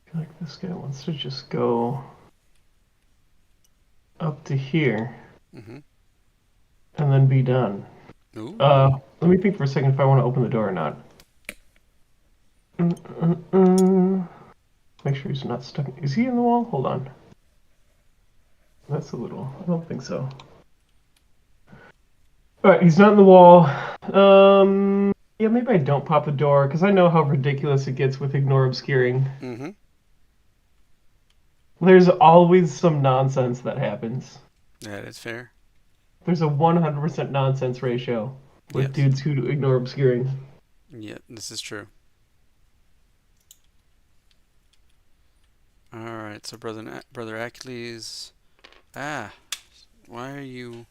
Speaker 1: I feel like this guy wants to just go up to here
Speaker 2: Mm-hmm.
Speaker 1: and then be done.
Speaker 2: Ooh.
Speaker 1: Let me think for a second if I want to open the door or not. Make sure he's not stuck. Is he in the wall? Hold on. That's a little. I don't think so. All right, he's not in the wall. Yeah, maybe I don't pop the door because I know how ridiculous it gets with ignore obscuring.
Speaker 2: Mm-hmm.
Speaker 1: There's always some nonsense that happens.
Speaker 2: That is fair.
Speaker 1: There's a 100% nonsense ratio with
Speaker 2: Yes.
Speaker 1: dudes who ignore obscuring.
Speaker 2: Yeah, this is true. All right, so brother Achilles. Ah, why are you?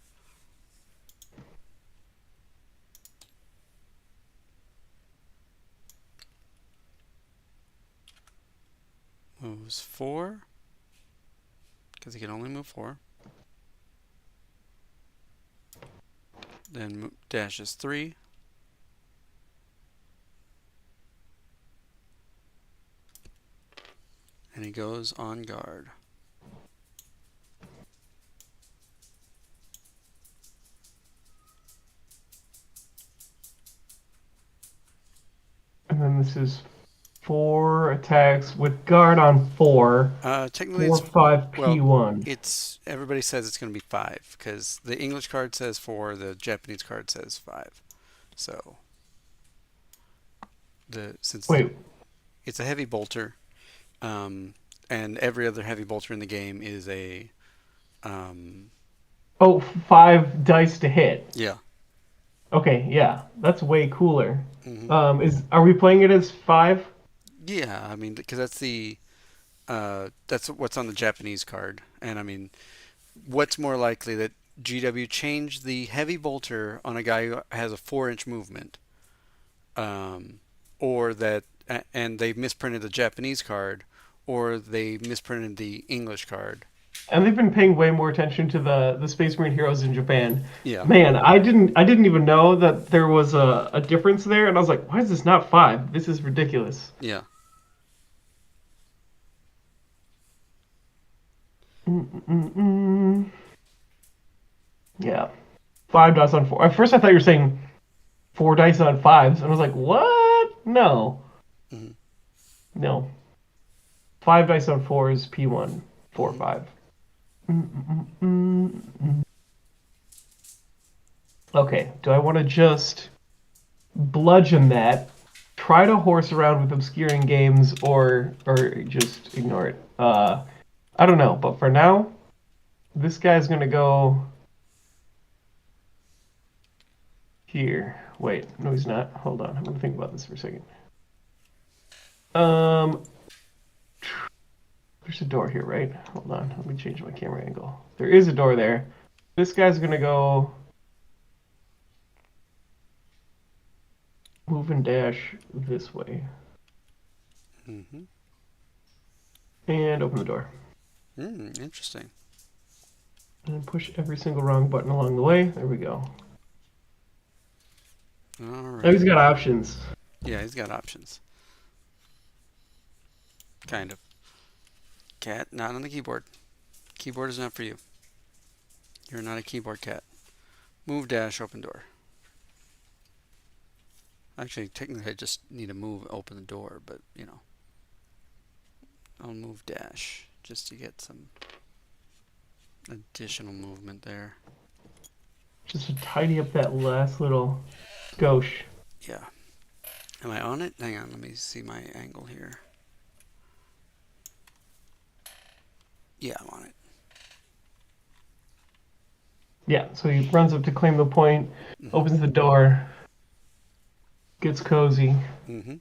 Speaker 2: Moves 4 because he can only move 4. Then dashes 3. And he goes on guard.
Speaker 1: And then this is 4 attacks with guard on 4.
Speaker 2: Technically,
Speaker 1: 4,
Speaker 2: it's
Speaker 1: 5,
Speaker 2: well,
Speaker 1: P1.
Speaker 2: it's everybody says it's going to be five because the English card says four, the Japanese card says five. So the since
Speaker 1: Wait,
Speaker 2: it's a heavy bolter, um, and every other heavy bolter in the game is a um,
Speaker 1: oh, 5 dice to hit.
Speaker 2: yeah.
Speaker 1: Okay, yeah, that's way cooler.
Speaker 2: Hmm.
Speaker 1: Are we playing it as 5?
Speaker 2: Yeah, I mean, because that's what's on the Japanese card, and I mean, what's more likely that GW changed the heavy bolter on a guy who has a 4-inch movement, um, or that and they misprinted the Japanese card, or they misprinted the English card.
Speaker 1: And they've been paying way more attention to the Space Marine heroes in Japan.
Speaker 2: Yeah,
Speaker 1: Man, I didn't even know that there was a difference there, and I was like, why is this not 5? This is ridiculous.
Speaker 2: yeah.
Speaker 1: Mm-mm-mm. Yeah, 5 dice on 4. At first, I thought you were saying 4 dice on 5s, and I was like, what? No,
Speaker 2: Hmm.
Speaker 1: no. 5 dice on 4 is P1, 4,
Speaker 2: Hmm.
Speaker 1: 5. Mm-mm-mm-mm. Okay, do I want to just bludgeon that, try to horse around with obscuring games, or just ignore it? I don't know, but for now, this guy's gonna go here. Wait, no, he's not. Hold on, I'm gonna think about this for a second. Um, there's a door here, right? Hold on, let me change my camera angle. There is a door there. This guy's gonna go move and dash this way
Speaker 2: Hmm.
Speaker 1: and open the door.
Speaker 2: Interesting.
Speaker 1: And push every single wrong button along the way. There we go.
Speaker 2: All
Speaker 1: Now he's
Speaker 2: right.
Speaker 1: got options.
Speaker 2: Yeah, he's got options. Kind of. Cat, not on the keyboard. Keyboard is not for you. You're not a keyboard cat. Move, dash, open door. Actually, technically, I just need to move, open the door, but I'll move dash just to get some additional movement there.
Speaker 1: Just to tidy up that last little gauche.
Speaker 2: Yeah. Am I on it? Hang on, let me see my angle here. Yeah, I'm on it.
Speaker 1: Yeah, so he runs up to claim the point,
Speaker 2: Mm-hmm.
Speaker 1: opens the door, gets cozy.
Speaker 2: Mm-hmm.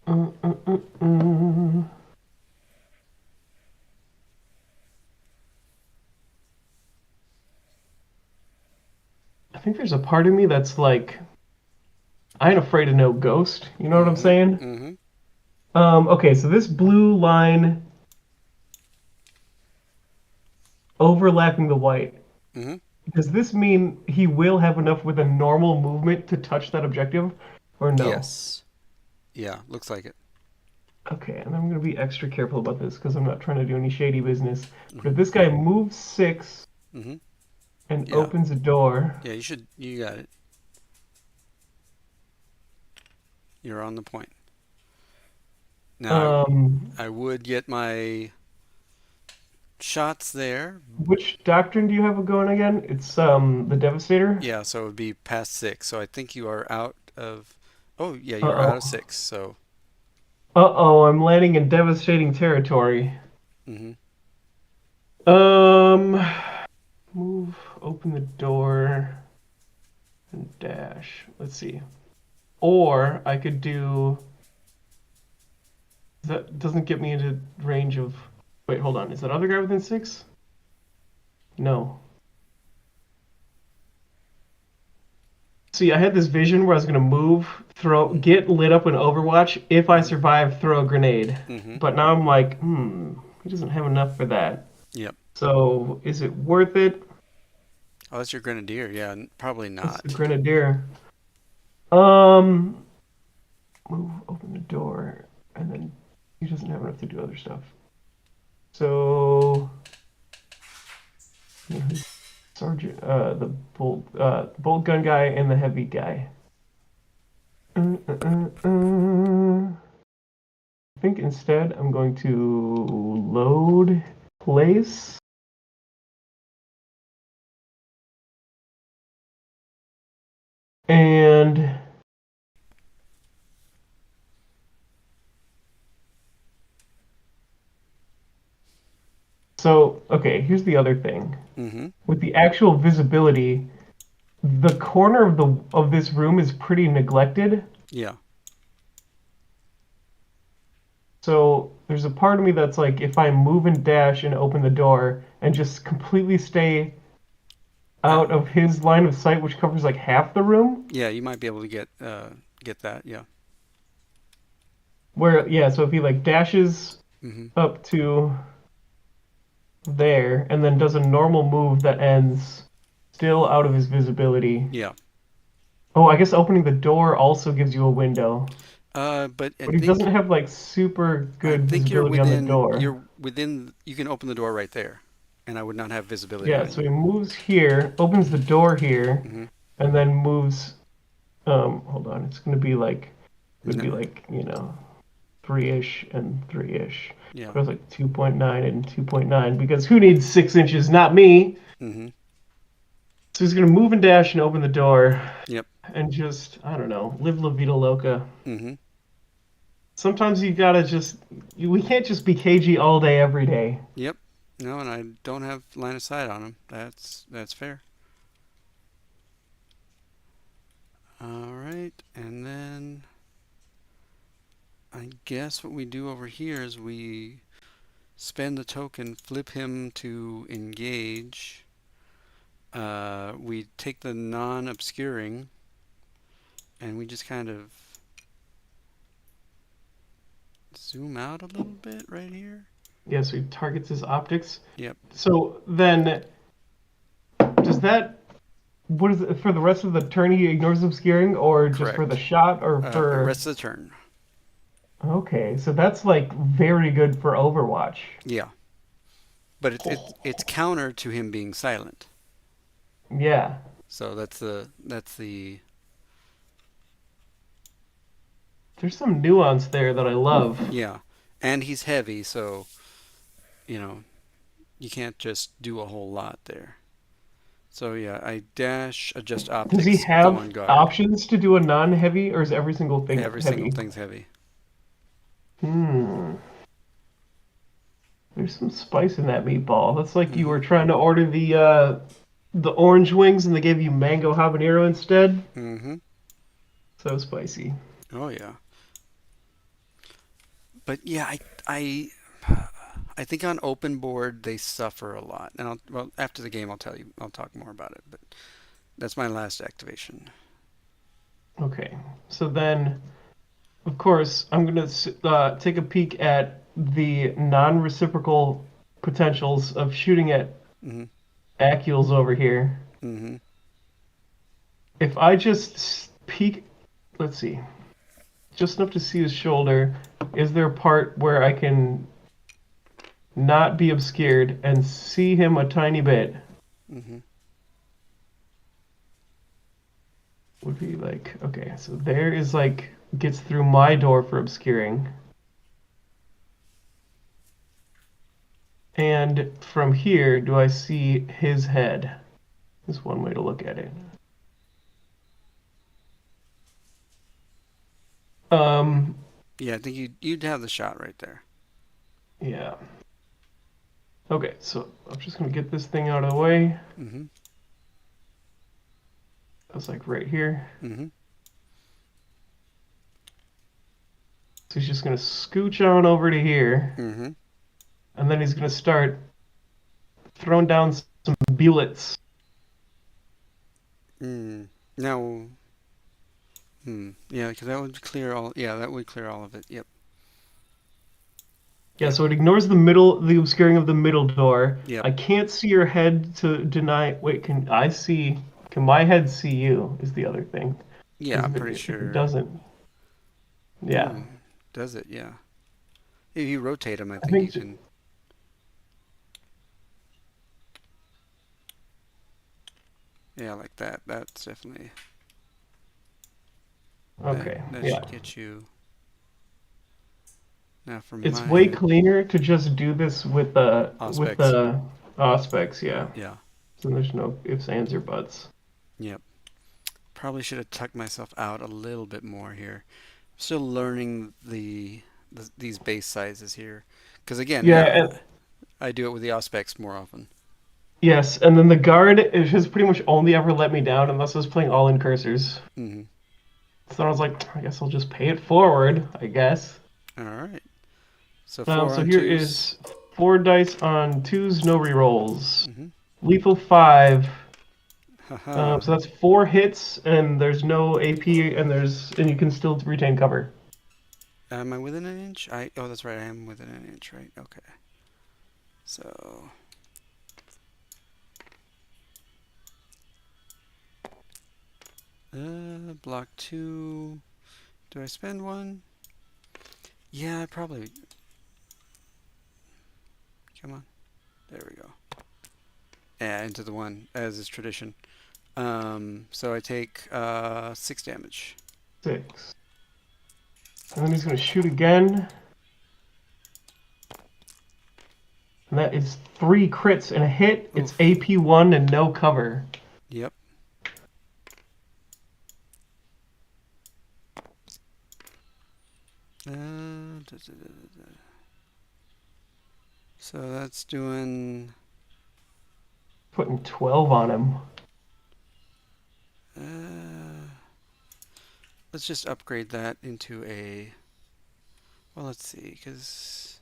Speaker 1: Uh, uh, uh, uh. I think there's a part of me that's like, I ain't afraid of no ghost. You know what I'm
Speaker 2: Mm-hmm.
Speaker 1: saying?
Speaker 2: Mm-hmm.
Speaker 1: Okay, so this blue line overlapping the white.
Speaker 2: Mm-hmm.
Speaker 1: Does this mean he will have enough with a normal movement to touch that objective, or no?
Speaker 2: Yes. Yeah, looks like it.
Speaker 1: Okay, and I'm gonna be extra careful about this because I'm not trying to do any shady business. But if
Speaker 2: Mm-hmm.
Speaker 1: this guy moves 6
Speaker 2: Mm-hmm.
Speaker 1: and
Speaker 2: Yeah.
Speaker 1: opens a door,
Speaker 2: Yeah, you got it. You're on the point. Now,
Speaker 1: um,
Speaker 2: I would get my shots there.
Speaker 1: which doctrine do you have going again? It's the Devastator.
Speaker 2: Yeah, so it would be past six. So I think you are out of. Oh, yeah, you are out of
Speaker 1: Uh-oh.
Speaker 2: six. So.
Speaker 1: Uh-oh, I'm landing in devastating territory.
Speaker 2: Mm-hmm.
Speaker 1: Um, move, open the door, and dash. Let's see. Or I could do. That doesn't get me into range of. Wait, hold on. Is that other guy within 6? No. See, I had this vision where I was gonna move, get lit up in Overwatch. If I
Speaker 2: Mm-hmm.
Speaker 1: survive, throw a grenade.
Speaker 2: Mm-hmm.
Speaker 1: But now I'm like, he doesn't have enough for that.
Speaker 2: Yep.
Speaker 1: So is it worth it?
Speaker 2: Oh, that's your grenadier. Yeah, probably
Speaker 1: It's the
Speaker 2: not.
Speaker 1: grenadier. Um, move, open the door, and then he doesn't have enough to do other stuff. So, who's Sergeant, the bolt gun guy and the heavy guy. I think instead I'm going to load place. And so, okay, here's the other thing.
Speaker 2: Mm-hmm.
Speaker 1: With the actual visibility, the corner of this room is pretty neglected.
Speaker 2: Yeah.
Speaker 1: So there's a part of me that's like, if I move and dash and open the door and just completely stay
Speaker 2: Uh,
Speaker 1: out of his line of sight, which covers like half the room,
Speaker 2: yeah, you might be able to get that. Yeah.
Speaker 1: where yeah, so if he like dashes
Speaker 2: Mm-hmm.
Speaker 1: up to there and then does a normal move that ends still out of his visibility.
Speaker 2: Yeah.
Speaker 1: Oh, I guess opening the door also gives you a window.
Speaker 2: But
Speaker 1: But he doesn't have like super
Speaker 2: I
Speaker 1: good
Speaker 2: think
Speaker 1: visibility on the door.
Speaker 2: you're within. You can open the door right there, and I would not have visibility
Speaker 1: Yeah,
Speaker 2: on
Speaker 1: so
Speaker 2: you.
Speaker 1: he moves here, opens the door here,
Speaker 2: Mm-hmm.
Speaker 1: and then moves hold on, it would
Speaker 2: No.
Speaker 1: be like, 3-ish and 3-ish.
Speaker 2: Yeah.
Speaker 1: But it was like 2.9 and 2.9 because who needs 6 inches? Not me.
Speaker 2: Mm-hmm.
Speaker 1: So he's gonna move and dash and open the door
Speaker 2: Yep.
Speaker 1: and just, I don't know, live La Vida Loca.
Speaker 2: Mm-hmm.
Speaker 1: Sometimes you gotta we can't just be cagey all day, every day.
Speaker 2: Yep. No, and I don't have line of sight on him. That's fair. All right, and then I guess what we do over here is we spend the token, flip him to engage. We take the non-obscuring, and we just kind of zoom out a little bit right here.
Speaker 1: Yeah, so he targets his optics.
Speaker 2: Yep,
Speaker 1: So then, does that, what is it, for the rest of the turn he ignores obscuring, or just for the
Speaker 2: correct.
Speaker 1: shot, or
Speaker 2: Rest of the turn.
Speaker 1: okay, so that's like very good for Overwatch.
Speaker 2: Yeah, but it's counter to him being silent.
Speaker 1: Yeah,
Speaker 2: So that's the
Speaker 1: there's some nuance there that I love.
Speaker 2: yeah, and he's heavy, so you know you can't just do a whole lot there. So yeah, I dash, adjust
Speaker 1: Does he
Speaker 2: optics, go
Speaker 1: have
Speaker 2: on guard.
Speaker 1: options to do a non-heavy, or is every single thing
Speaker 2: Every single
Speaker 1: heavy?
Speaker 2: thing's heavy.
Speaker 1: Hmm. There's some spice in that meatball. That's like you
Speaker 2: Mm-hmm.
Speaker 1: were trying to order the orange wings and they gave you mango habanero instead.
Speaker 2: Mm-hmm.
Speaker 1: So spicy.
Speaker 2: Oh yeah. But yeah, I think on open board they suffer a lot. And well, after the game I'll talk more about it. But that's my last activation.
Speaker 1: Okay. So then, of course, I'm gonna take a peek at the non-reciprocal potentials of shooting at
Speaker 2: Mm-hmm.
Speaker 1: acules over here.
Speaker 2: Mm-hmm.
Speaker 1: If I just peek, let's see, just enough to see his shoulder, is there a part where I can not be obscured and see him a tiny bit?
Speaker 2: Mm-hmm.
Speaker 1: Would be like, okay, so there is like, gets through my door for obscuring. And from here, do I see his head? Is one way to look at it. Um,
Speaker 2: Yeah, I think you'd have the shot right there.
Speaker 1: yeah. Okay, so I'm just gonna get this thing out of the way.
Speaker 2: Mm-hmm.
Speaker 1: That's like right here.
Speaker 2: Mm-hmm.
Speaker 1: So he's just gonna scooch on over to here,
Speaker 2: Mm-hmm.
Speaker 1: and then he's gonna start throwing down some bullets.
Speaker 2: Mm. Now, yeah, because that would clear all. Yeah, that would clear all of it. Yep.
Speaker 1: Yeah,
Speaker 2: Yep.
Speaker 1: so it ignores the obscuring of the middle door.
Speaker 2: Yep.
Speaker 1: I can't see your head to deny. Wait, can my head see you? Is the other thing.
Speaker 2: Yeah,
Speaker 1: Because
Speaker 2: I'm
Speaker 1: if
Speaker 2: pretty
Speaker 1: it
Speaker 2: sure.
Speaker 1: doesn't, yeah.
Speaker 2: Ooh, does it? Yeah. If you rotate him, I
Speaker 1: I
Speaker 2: think you
Speaker 1: think.
Speaker 2: can. Yeah, like that. That's definitely that.
Speaker 1: Okay,
Speaker 2: That
Speaker 1: yeah.
Speaker 2: should get you. Now for
Speaker 1: It's way
Speaker 2: mine,
Speaker 1: cleaner to just do this with
Speaker 2: Auspex.
Speaker 1: the Auspex, yeah.
Speaker 2: Yeah.
Speaker 1: So there's no ifs, ands, or buts.
Speaker 2: Yep. Probably should have tucked myself out a little bit more here. Still learning these base sizes here, because again,
Speaker 1: Yeah,
Speaker 2: yeah,
Speaker 1: and
Speaker 2: I do it with the Auspex more often.
Speaker 1: yes, and then the guard it has pretty much only ever let me down unless I was playing all in cursors.
Speaker 2: Hmm.
Speaker 1: So I was like, I guess I'll just pay it forward, I guess.
Speaker 2: All right. So four
Speaker 1: So
Speaker 2: on
Speaker 1: here
Speaker 2: twos.
Speaker 1: is 4 dice on twos, no rerolls.
Speaker 2: Mm-hmm.
Speaker 1: Lethal 5.
Speaker 2: Haha.
Speaker 1: So that's 4 hits, and there's no AP, and you can still retain cover.
Speaker 2: Am I within an inch? Oh, that's right. I am within an inch, right? Okay. So block 2. Do I spend 1? Yeah, I probably. Come on. There we go. Yeah, into the 1, as is tradition. So I take 6 damage.
Speaker 1: 6. And then he's going to shoot again. And that is 3 crits and a hit. It's
Speaker 2: Oof.
Speaker 1: AP 1 and no cover.
Speaker 2: Yep. So that's doing.
Speaker 1: Putting 12 on him.
Speaker 2: Let's just upgrade that into a. Well, let's see, because.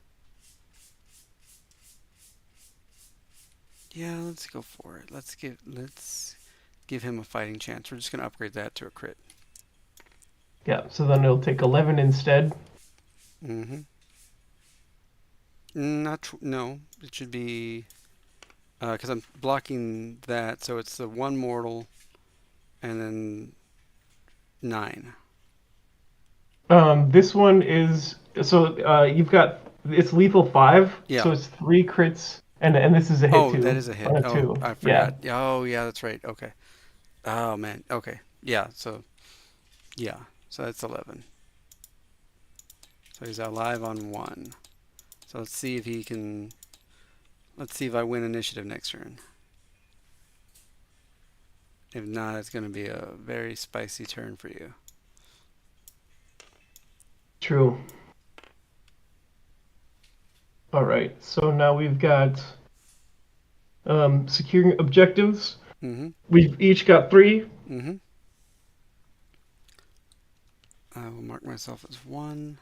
Speaker 2: Yeah, let's go for it. Let's give him a fighting chance. We're just gonna upgrade that to a crit.
Speaker 1: Yeah, so then it'll take 11 instead.
Speaker 2: Mm-hmm. No. It should be because I'm blocking that, so it's the 1 mortal, and then 9.
Speaker 1: This one is so you've got it's lethal 5,
Speaker 2: Yeah.
Speaker 1: so it's 3 crits, and this is a hit
Speaker 2: Oh, that
Speaker 1: too
Speaker 2: is a hit.
Speaker 1: on a
Speaker 2: Oh,
Speaker 1: 2.
Speaker 2: I
Speaker 1: Yeah,
Speaker 2: forgot. Oh, yeah, that's right. Okay. Oh man. Okay. Yeah. So yeah. So that's 11. So he's alive on 1. So let's see if he can. Let's see if I win initiative next turn. If not, it's going to be a very spicy turn for you.
Speaker 1: true. All right, so now we've got securing objectives.
Speaker 2: Mm-hmm.
Speaker 1: We've each got 3.
Speaker 2: Mm-hmm. I will mark myself as 1.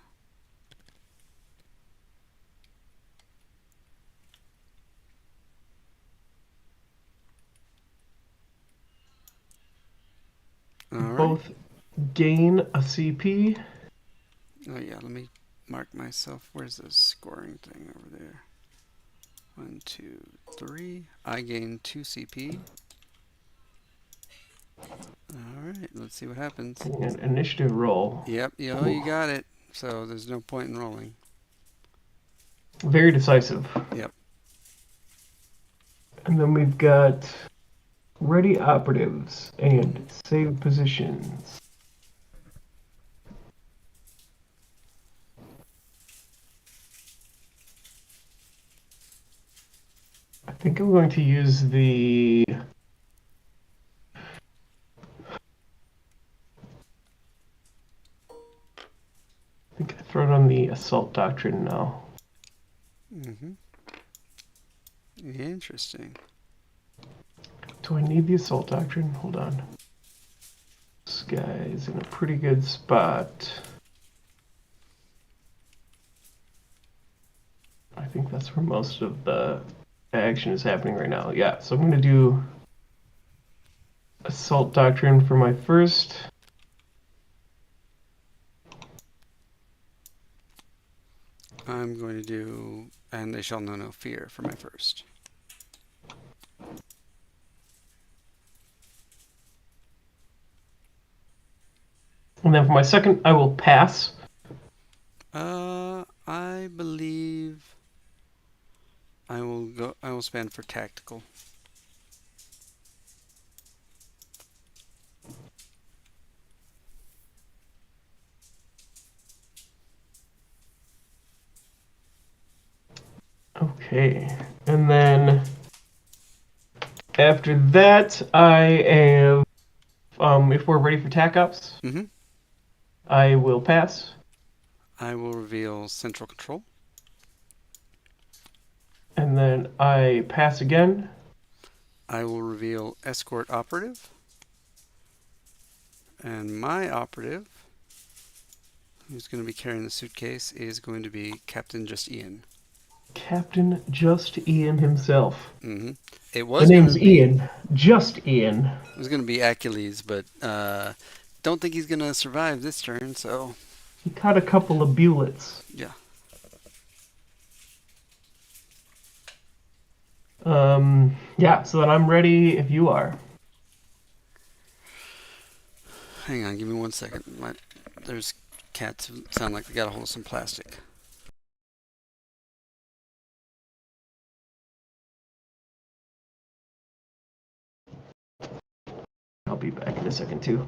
Speaker 2: All right.
Speaker 1: Both gain a CP.
Speaker 2: Oh yeah, let me mark myself. Where's the scoring thing over there? 1, 2, 3. I gain 2 CP. All right, let's see what happens.
Speaker 1: An initiative roll.
Speaker 2: Yep, you got it. So there's no point in rolling.
Speaker 1: Very decisive.
Speaker 2: Yep.
Speaker 1: And then we've got ready operatives and save positions. I think I'm going to use the I think I throw it on the assault doctrine now.
Speaker 2: Mm-hmm. Interesting.
Speaker 1: Do I need the assault doctrine? Hold on. This guy's in a pretty good spot. I think that's where most of the action is happening right now. Yeah, so I'm going to do assault doctrine for my first.
Speaker 2: I'm going to do, and they shall know no fear for my first.
Speaker 1: And then for my second, I will pass.
Speaker 2: I believe I will go. I will spend for tactical.
Speaker 1: Okay, and then after that, I am. If we're ready for tac ups,
Speaker 2: Mm-hmm.
Speaker 1: I will pass,
Speaker 2: I will reveal central control.
Speaker 1: and then I pass again.
Speaker 2: I will reveal escort operative. And my operative, who's going to be carrying the suitcase, is going to be Captain Justian.
Speaker 1: Captain Just Ian himself.
Speaker 2: Mm-hmm. It
Speaker 1: The
Speaker 2: was going to
Speaker 1: name's
Speaker 2: be
Speaker 1: Ian. Just Ian.
Speaker 2: it was going to be Achilles, but don't think he's going to survive this turn. So
Speaker 1: He caught a couple of bullets.
Speaker 2: yeah.
Speaker 1: Yeah, so then I'm ready if you are.
Speaker 2: Hang on, give me 1 second. There's cats who sound like they got a hold of some plastic.
Speaker 1: I'll be back in a second, too.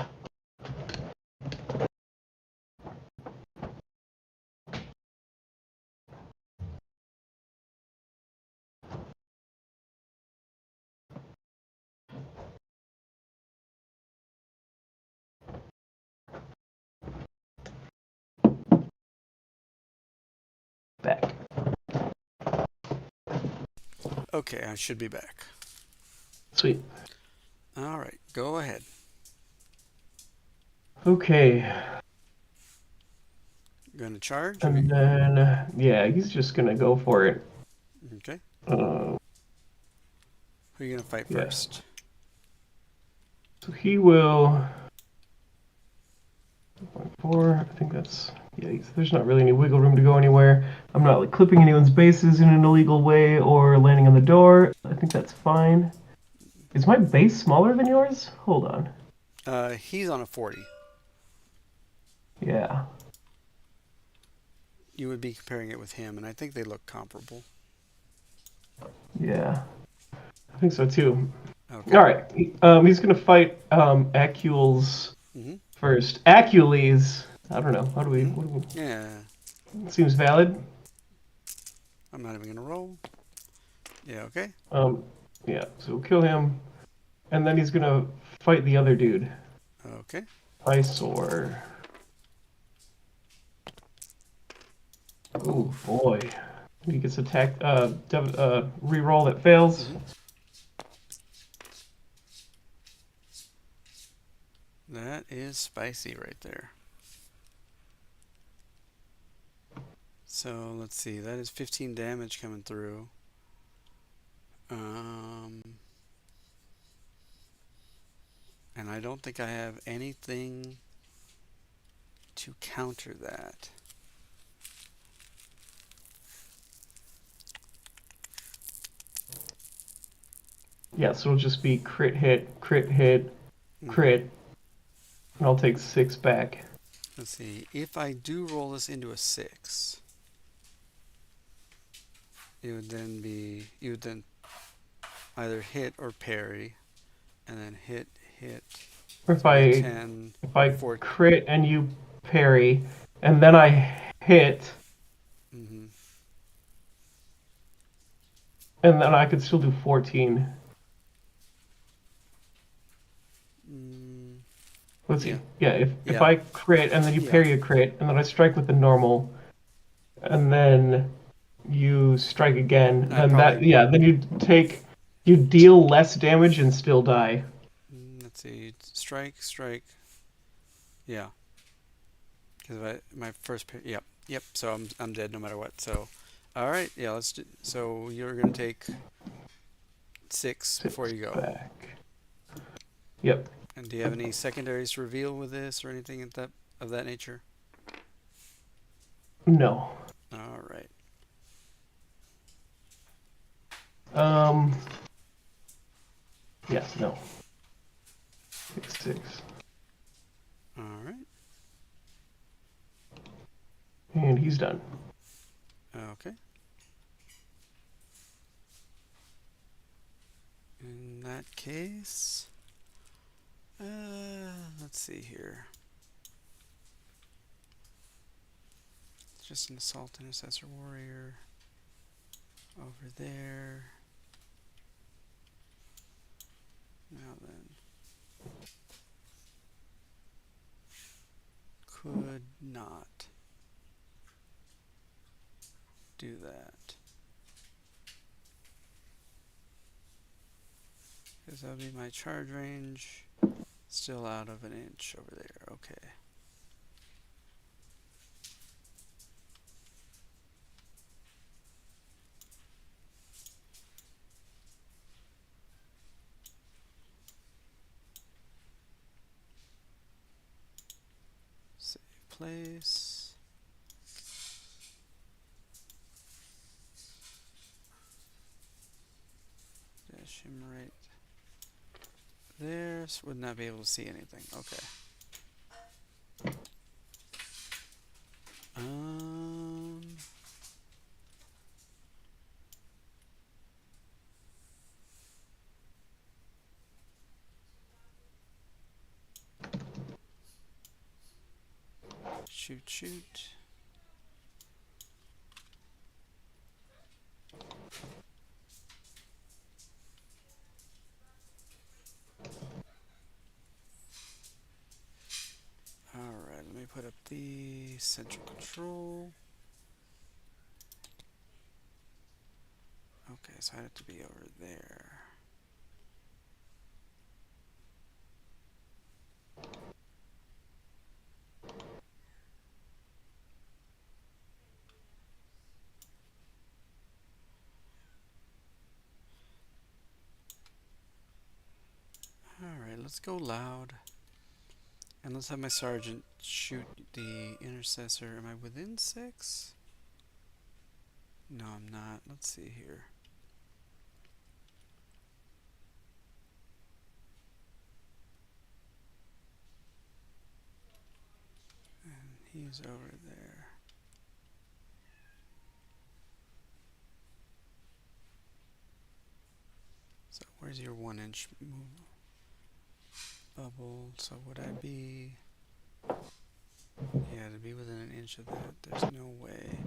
Speaker 1: Back.
Speaker 2: Okay, I should be back.
Speaker 1: Sweet.
Speaker 2: All right, go ahead.
Speaker 1: Okay.
Speaker 2: Going to charge?
Speaker 1: And then, yeah, he's just gonna go for it.
Speaker 2: Okay.
Speaker 1: Uh,
Speaker 2: Who are you going to fight
Speaker 1: yeah.
Speaker 2: first?
Speaker 1: So he will. 4. I think that's. Yeah, there's not really any wiggle room to go anywhere. I'm not like clipping anyone's bases in an illegal way or landing on the door. I think that's fine. Is my base smaller than yours? Hold on.
Speaker 2: He's on a 40.
Speaker 1: Yeah.
Speaker 2: You would be comparing it with him, and I think they look comparable.
Speaker 1: Yeah. I think so too.
Speaker 2: Okay.
Speaker 1: All right. He's gonna fight Acules
Speaker 2: Mm-hmm.
Speaker 1: first. Acules. I don't know. How do we?
Speaker 2: Mm-hmm.
Speaker 1: What do
Speaker 2: Yeah.
Speaker 1: we? Seems valid.
Speaker 2: I'm not even going to roll. Yeah, okay.
Speaker 1: Yeah. So we'll kill him, and then he's gonna fight the other dude.
Speaker 2: Okay.
Speaker 1: Eyesore. Oh boy. He gets attacked. Reroll that fails.
Speaker 2: Mm-hmm. That is spicy right there. So let's see. That is 15 damage coming through. And I don't think I have anything to counter that.
Speaker 1: Yeah, so it'll just be crit hit, crit, crit, and I'll take 6 back.
Speaker 2: Let's see. If I do roll this into a 6, it would then be, you would then either hit or parry, and then hit,
Speaker 1: Or if I
Speaker 2: 10,
Speaker 1: if I
Speaker 2: 4.
Speaker 1: crit and you parry, and then I hit,
Speaker 2: Mm-hmm.
Speaker 1: and then I could still do 14. Let's see. Yeah, if I crit and then you parry a crit, and then I strike with the normal, and then you strike again, then then you deal less damage and still die.
Speaker 2: Let's see. Strike. Yeah. Because my first yep. So I'm dead no matter what. So, all right. Yeah. Let's do. So you're gonna take 6 before you go.
Speaker 1: Back. Yep.
Speaker 2: And do you have any secondaries to reveal with this or anything of that nature?
Speaker 1: No.
Speaker 2: All right.
Speaker 1: Yes. No. 6.
Speaker 2: All right.
Speaker 1: And he's done.
Speaker 2: Okay. In that case, let's see here. Just an assault intercessor warrior over there. Now then, could not do that. Because that would be my charge range. Still out of an inch over there. Okay. Save place. Dash him right there. So would not be able to see anything. Okay. Shoot. Alright, let me put up the central control. Okay, so I have to be over there. Alright, let's go loud. And let's have my sergeant shoot the intercessor. Am I within 6? No, I'm not. Let's see here. And he's over there. So where's your 1-inch move? Bubble, so would I be... Yeah, to be within an inch of that, there's no way.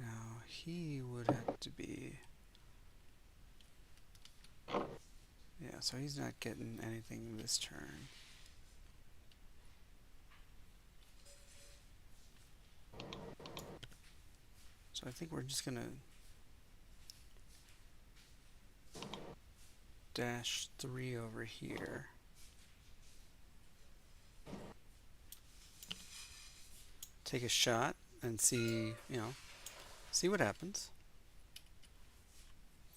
Speaker 2: Now, he would have to be... Yeah, so he's not getting anything this turn. So I think we're just gonna... dash 3 over here. Take a shot and see, see what happens.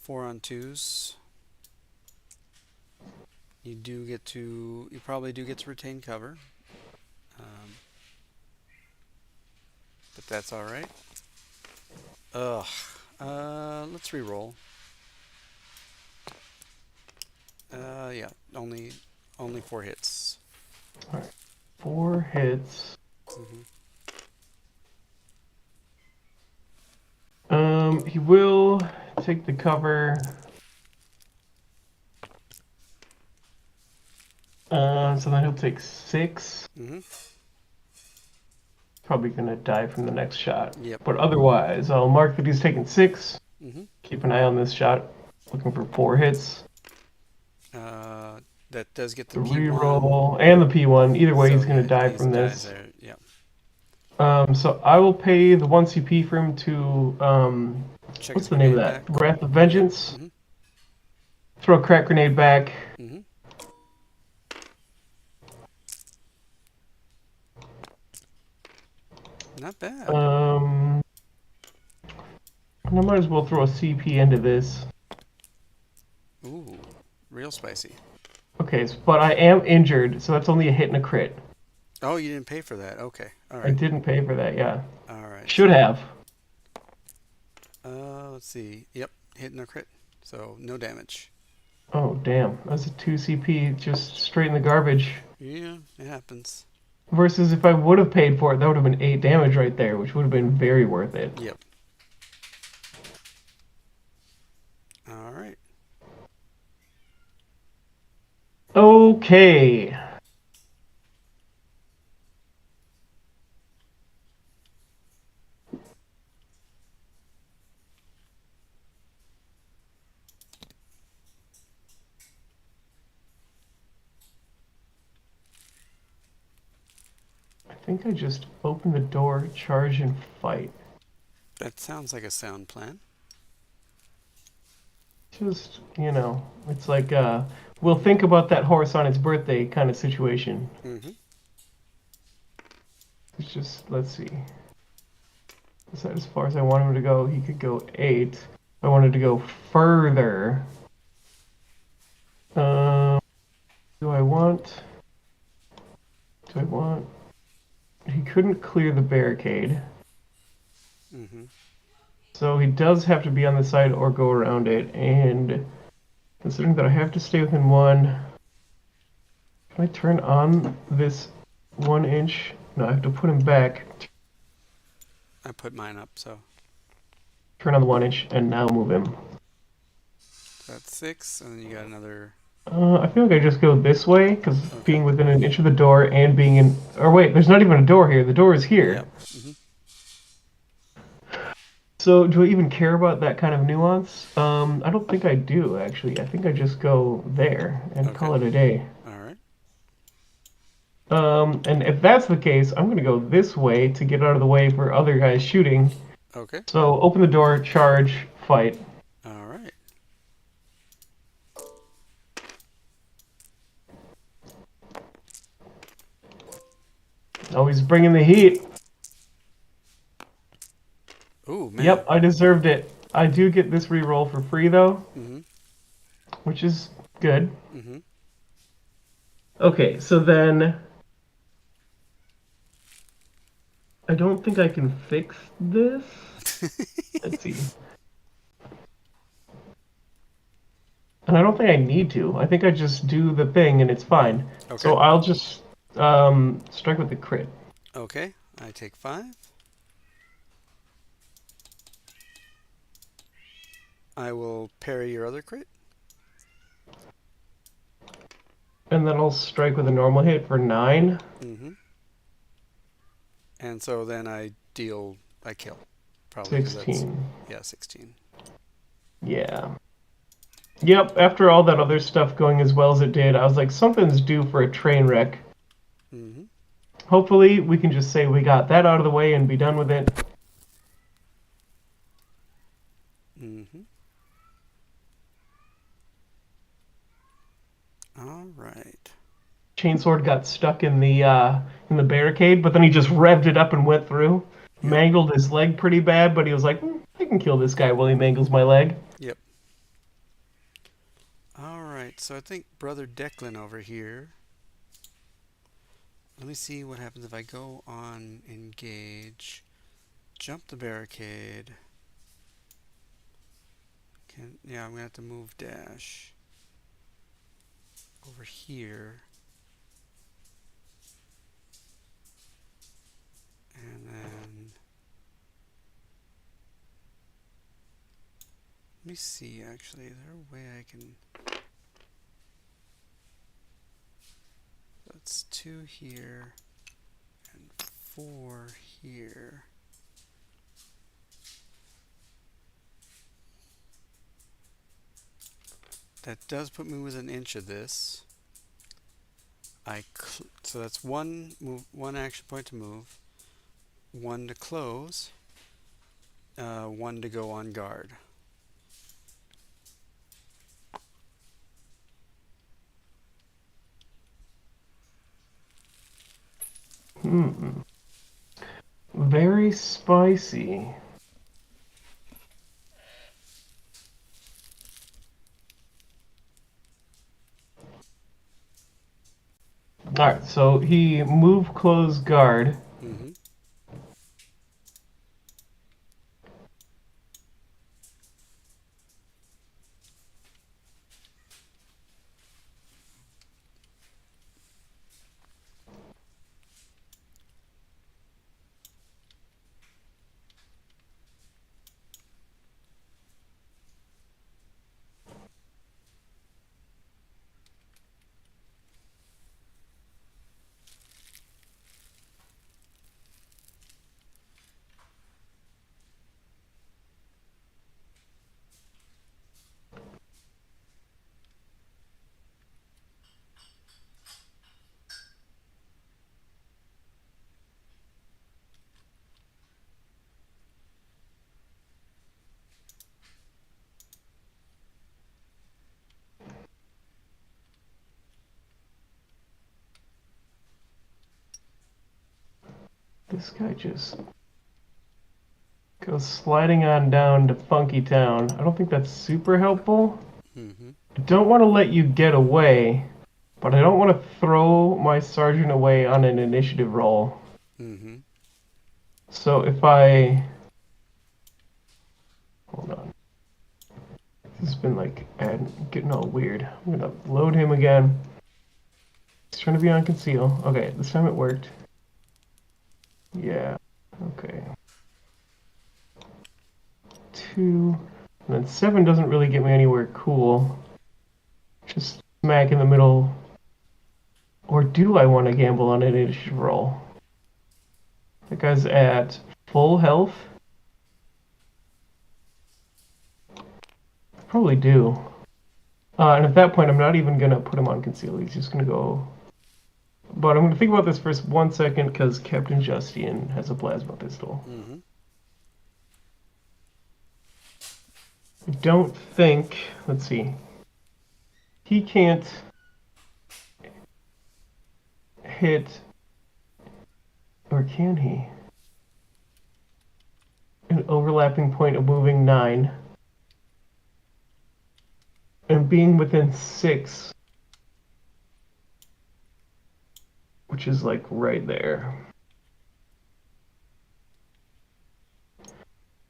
Speaker 2: 4 on 2s. You probably do get to retain cover. But that's alright. Let's re-roll. Yeah, only 4 hits.
Speaker 1: Alright, 4 hits. He will take the cover. So then he'll take 6. Probably gonna die from the next shot.
Speaker 2: Yep.
Speaker 1: But otherwise, I'll mark that he's taking 6.
Speaker 2: Mm-hmm.
Speaker 1: Keep an eye on this shot. Looking for 4 hits.
Speaker 2: That does get the
Speaker 1: reroll and the P1. Either way, so he's gonna die from this.
Speaker 2: Yeah.
Speaker 1: So I will pay the 1 CP for him to what's the name of that? Back. Wrath of Vengeance.
Speaker 2: Mm-hmm.
Speaker 1: Throw a crack grenade back.
Speaker 2: Mm-hmm. Not bad.
Speaker 1: I might as well throw a CP into this.
Speaker 2: Ooh, real spicy.
Speaker 1: Okay, but I am injured, so that's only a hit and a crit.
Speaker 2: Oh, you didn't pay for that. Okay, all right.
Speaker 1: I didn't pay for that, yeah.
Speaker 2: All right.
Speaker 1: Should have.
Speaker 2: Let's see. Yep, hit and a crit, so no damage.
Speaker 1: Oh, damn. That's a 2 CP just straight in the garbage.
Speaker 2: Yeah, it happens.
Speaker 1: Versus if I would have paid for it, that would have been 8 damage right there, which would have been very worth it.
Speaker 2: Yep.
Speaker 1: Okay. I think I just open the door, charge, and fight.
Speaker 2: That sounds like a sound plan.
Speaker 1: Just, it's like, we'll think about that horse on its birthday kind of situation.
Speaker 2: Mm-hmm.
Speaker 1: It's just, let's see. Is that as far as I want him to go? He could go 8. I wanted to go further. Um, do I want? Do I want? He couldn't clear the barricade.
Speaker 2: Mm-hmm.
Speaker 1: So he does have to be on the side or go around it. And considering that I have to stay within 1, can I turn on this 1 inch? No, I have to put him back.
Speaker 2: I put mine up, so
Speaker 1: Turn on the 1 inch and now move him.
Speaker 2: that's 6, and then you got another.
Speaker 1: I feel like I just go this way because
Speaker 2: Okay.
Speaker 1: being within an inch of the door and being in. Or wait, there's not even a door here. The door is here.
Speaker 2: Yep. Mm-hmm.
Speaker 1: So do I even care about that kind of nuance? I don't think I do actually. I think I just go there and
Speaker 2: Okay.
Speaker 1: call it a day.
Speaker 2: All right.
Speaker 1: And if that's the case, I'm gonna go this way to get out of the way for other guys shooting.
Speaker 2: Okay.
Speaker 1: So open the door, charge, fight.
Speaker 2: All right.
Speaker 1: Always bringing the heat.
Speaker 2: Ooh, man.
Speaker 1: Yep, I deserved it. I do get this reroll for free though,
Speaker 2: Mm-hmm.
Speaker 1: which is good.
Speaker 2: Mm-hmm.
Speaker 1: Okay, so then I don't think I can fix this. Let's see. And I don't think I need to. I think I just do the thing and it's fine.
Speaker 2: Okay.
Speaker 1: So I'll just strike with the crit.
Speaker 2: Okay. I take 5. I will parry your other crit.
Speaker 1: And then I'll strike with a normal hit for 9.
Speaker 2: Mm-hmm. And so then I kill. Probably because that's,
Speaker 1: 16.
Speaker 2: yeah, 16.
Speaker 1: Yeah. Yep, after all that other stuff going as well as it did, I was like, something's due for a train wreck.
Speaker 2: Mm-hmm.
Speaker 1: Hopefully, we can just say we got that out of the way and be done with it.
Speaker 2: Mm-hmm. All right.
Speaker 1: Chainsword got stuck in the barricade, but then he just revved it up and went through.
Speaker 2: Yep.
Speaker 1: Mangled his leg pretty bad, but he was like, I can kill this guy while he mangles my leg.
Speaker 2: Yep. All right. So I think Brother Declan over here. Let me see what happens if I go on engage, jump the barricade. Yeah, I'm gonna have to move dash over here, and then let me see. Actually, is there a way I can? That's 2 here and 4 here. That does put me within an inch of this. So that's one action point to move, 1 to close, 1 to go on guard.
Speaker 1: Very spicy. Alright, so he move, close, guard.
Speaker 2: Mm-hmm.
Speaker 1: This guy just goes sliding on down to Funky Town. I don't think that's super helpful.
Speaker 2: Mm-hmm.
Speaker 1: I don't want to let you get away, but I don't want to throw my sergeant away on an initiative roll.
Speaker 2: Mm-hmm.
Speaker 1: So if I... Hold on. This has been like getting all weird. I'm gonna load him again. He's trying to be on conceal. Okay, this time it worked. Yeah. Okay. 2. And then 7 doesn't really get me anywhere cool. Just smack in the middle. Or do I want to gamble on an initiative roll? That guy's at full health. Probably do. And at that point, I'm not even going to put him on conceal. He's just going to go. But I'm going to think about this for 1 second because Captain Justian has a plasma pistol.
Speaker 2: Mm-hmm.
Speaker 1: I don't think. Let's see. He can't hit. Or can he? An overlapping point of moving 9. And being within 6. Which is like right there.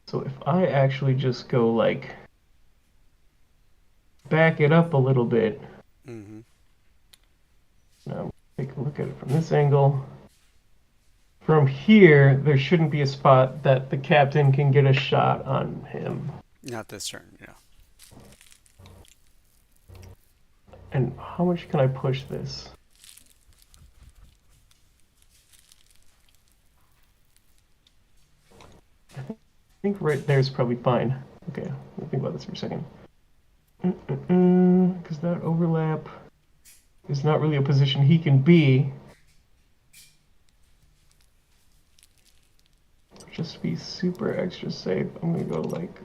Speaker 1: So if I actually just go like back it up a little bit.
Speaker 2: Mm-hmm.
Speaker 1: Now take a look at it from this angle. From here, there shouldn't be a spot that the captain can get a shot on him.
Speaker 2: Not this turn, yeah.
Speaker 1: And how much can I push this? I think right there is probably fine. Okay, let me think about this for a second. Because that overlap is not really a position he can be. Just to be super extra safe, I'm gonna go like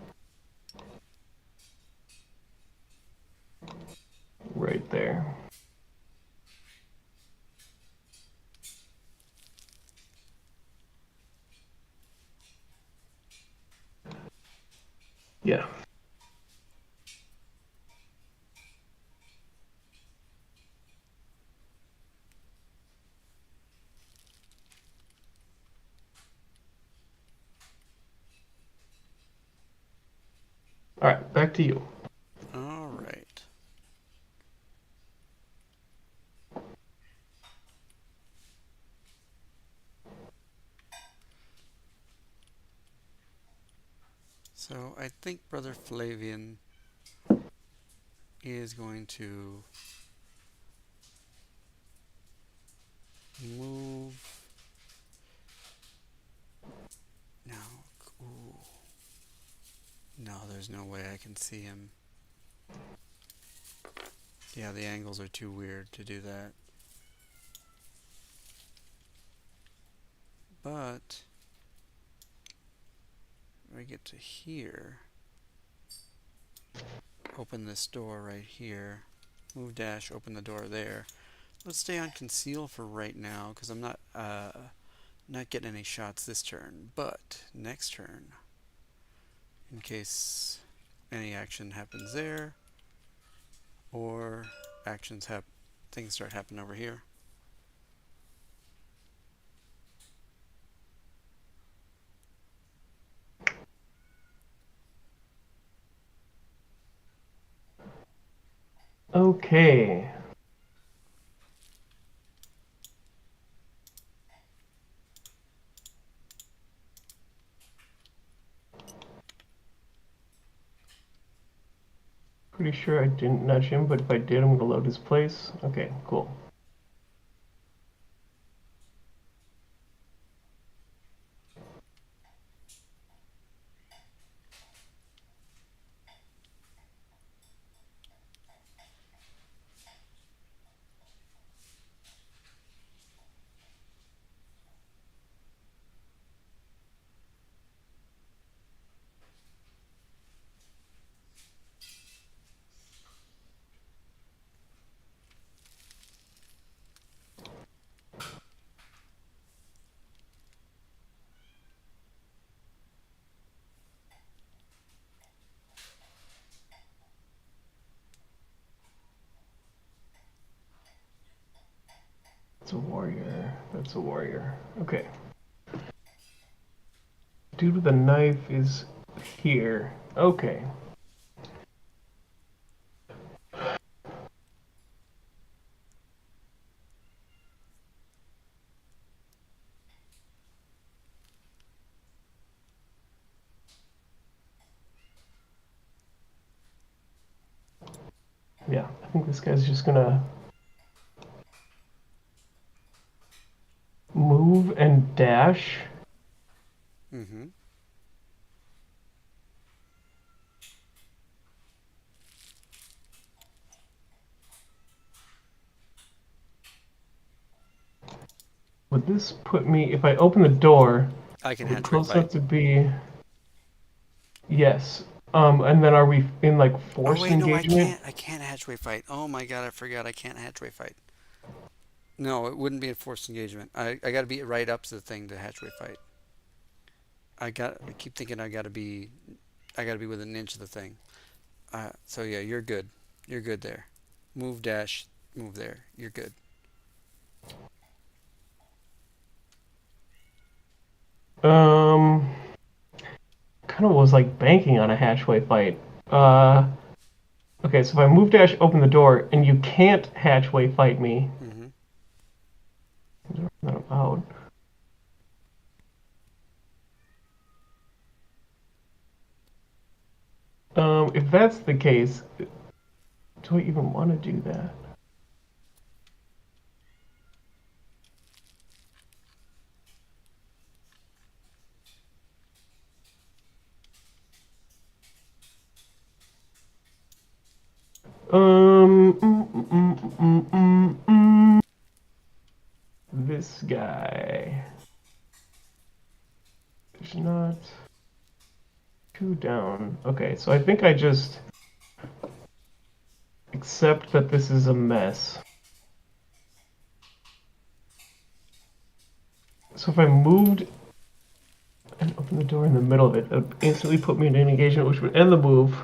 Speaker 1: right there. Yeah. All right, back to you.
Speaker 2: All right. So I think Brother Flavian is going to move. No. Ooh. No, there's no way I can see him. Yeah, the angles are too weird to do that. But when we get to here, open this door right here, move dash, open the door there. Let's stay on conceal for right now because I'm not getting any shots this turn. But next turn, in case any action happens there, or things start happening over here.
Speaker 1: Okay. Pretty sure I didn't nudge him, but if I did, I'm gonna load his place. Okay, cool. That's a warrior. That's a warrior. Okay. Dude with the knife is here. Okay. Yeah, I think this guy's just gonna move and dash.
Speaker 2: Mm-hmm.
Speaker 1: Would this put me, if I open the door,
Speaker 2: I can
Speaker 1: are we
Speaker 2: hatchway
Speaker 1: close enough
Speaker 2: fight.
Speaker 1: to be... Yes. And then are we in like
Speaker 2: Oh
Speaker 1: forced
Speaker 2: wait, no, I
Speaker 1: engagement?
Speaker 2: can't. I can't hatchway fight. Oh my god, I forgot. I can't hatchway fight. No, it wouldn't be a forced engagement. I got to be right up to the thing to hatchway fight. I keep thinking I got to be within an inch of the thing. So yeah, you're good. You're good there. Move dash, move there. You're good.
Speaker 1: Um, kind of was like banking on a hatchway fight. Uh, okay, so if I move dash, open the door, and you can't hatchway fight me,
Speaker 2: Mm-hmm.
Speaker 1: then I'm out. If that's the case, do I even want to do that? Mm. This guy. There's not two down. Okay, so I think I just accept that this is a mess. So if I moved and opened the door in the middle of it, it would instantly put me in an engagement, which would end the move.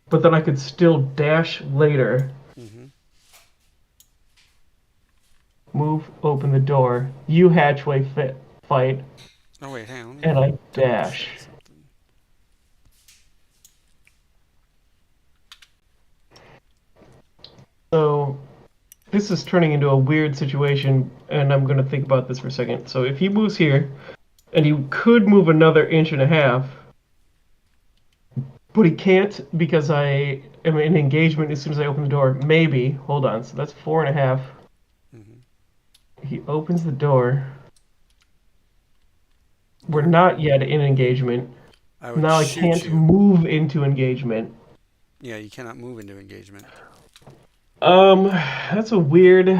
Speaker 1: But then I could still dash later,
Speaker 2: Mm-hmm.
Speaker 1: move, open the door, you hatchway fight,
Speaker 2: Oh wait, hang on. Let me
Speaker 1: and I
Speaker 2: double
Speaker 1: dash.
Speaker 2: check something.
Speaker 1: So this is turning into a weird situation, and I'm going to think about this for a second. So if he moves here, and he could move another inch and a half, but he can't because I am in engagement as soon as I open the door. Maybe. Hold on. So that's 4.5.
Speaker 2: Mm-hmm.
Speaker 1: He opens the door. We're not yet in engagement.
Speaker 2: I would
Speaker 1: Now I
Speaker 2: shoot
Speaker 1: can't
Speaker 2: you.
Speaker 1: move into engagement.
Speaker 2: Yeah, you cannot move into engagement.
Speaker 1: That's a weird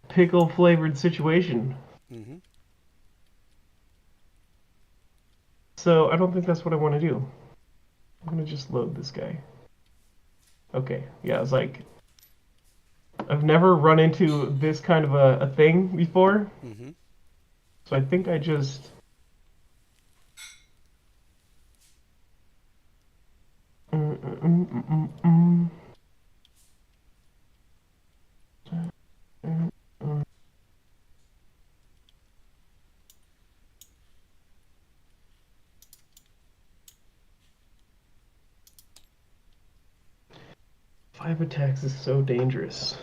Speaker 1: pickle flavored situation.
Speaker 2: Mm-hmm.
Speaker 1: So I don't think that's what I want to do. I'm gonna just load this guy. Okay, yeah, I was like, I've never run into this kind of a thing before,
Speaker 2: Mm-hmm.
Speaker 1: so I think I just mm, mm, mm, mm, mm, mm, mm. Five attacks is so dangerous.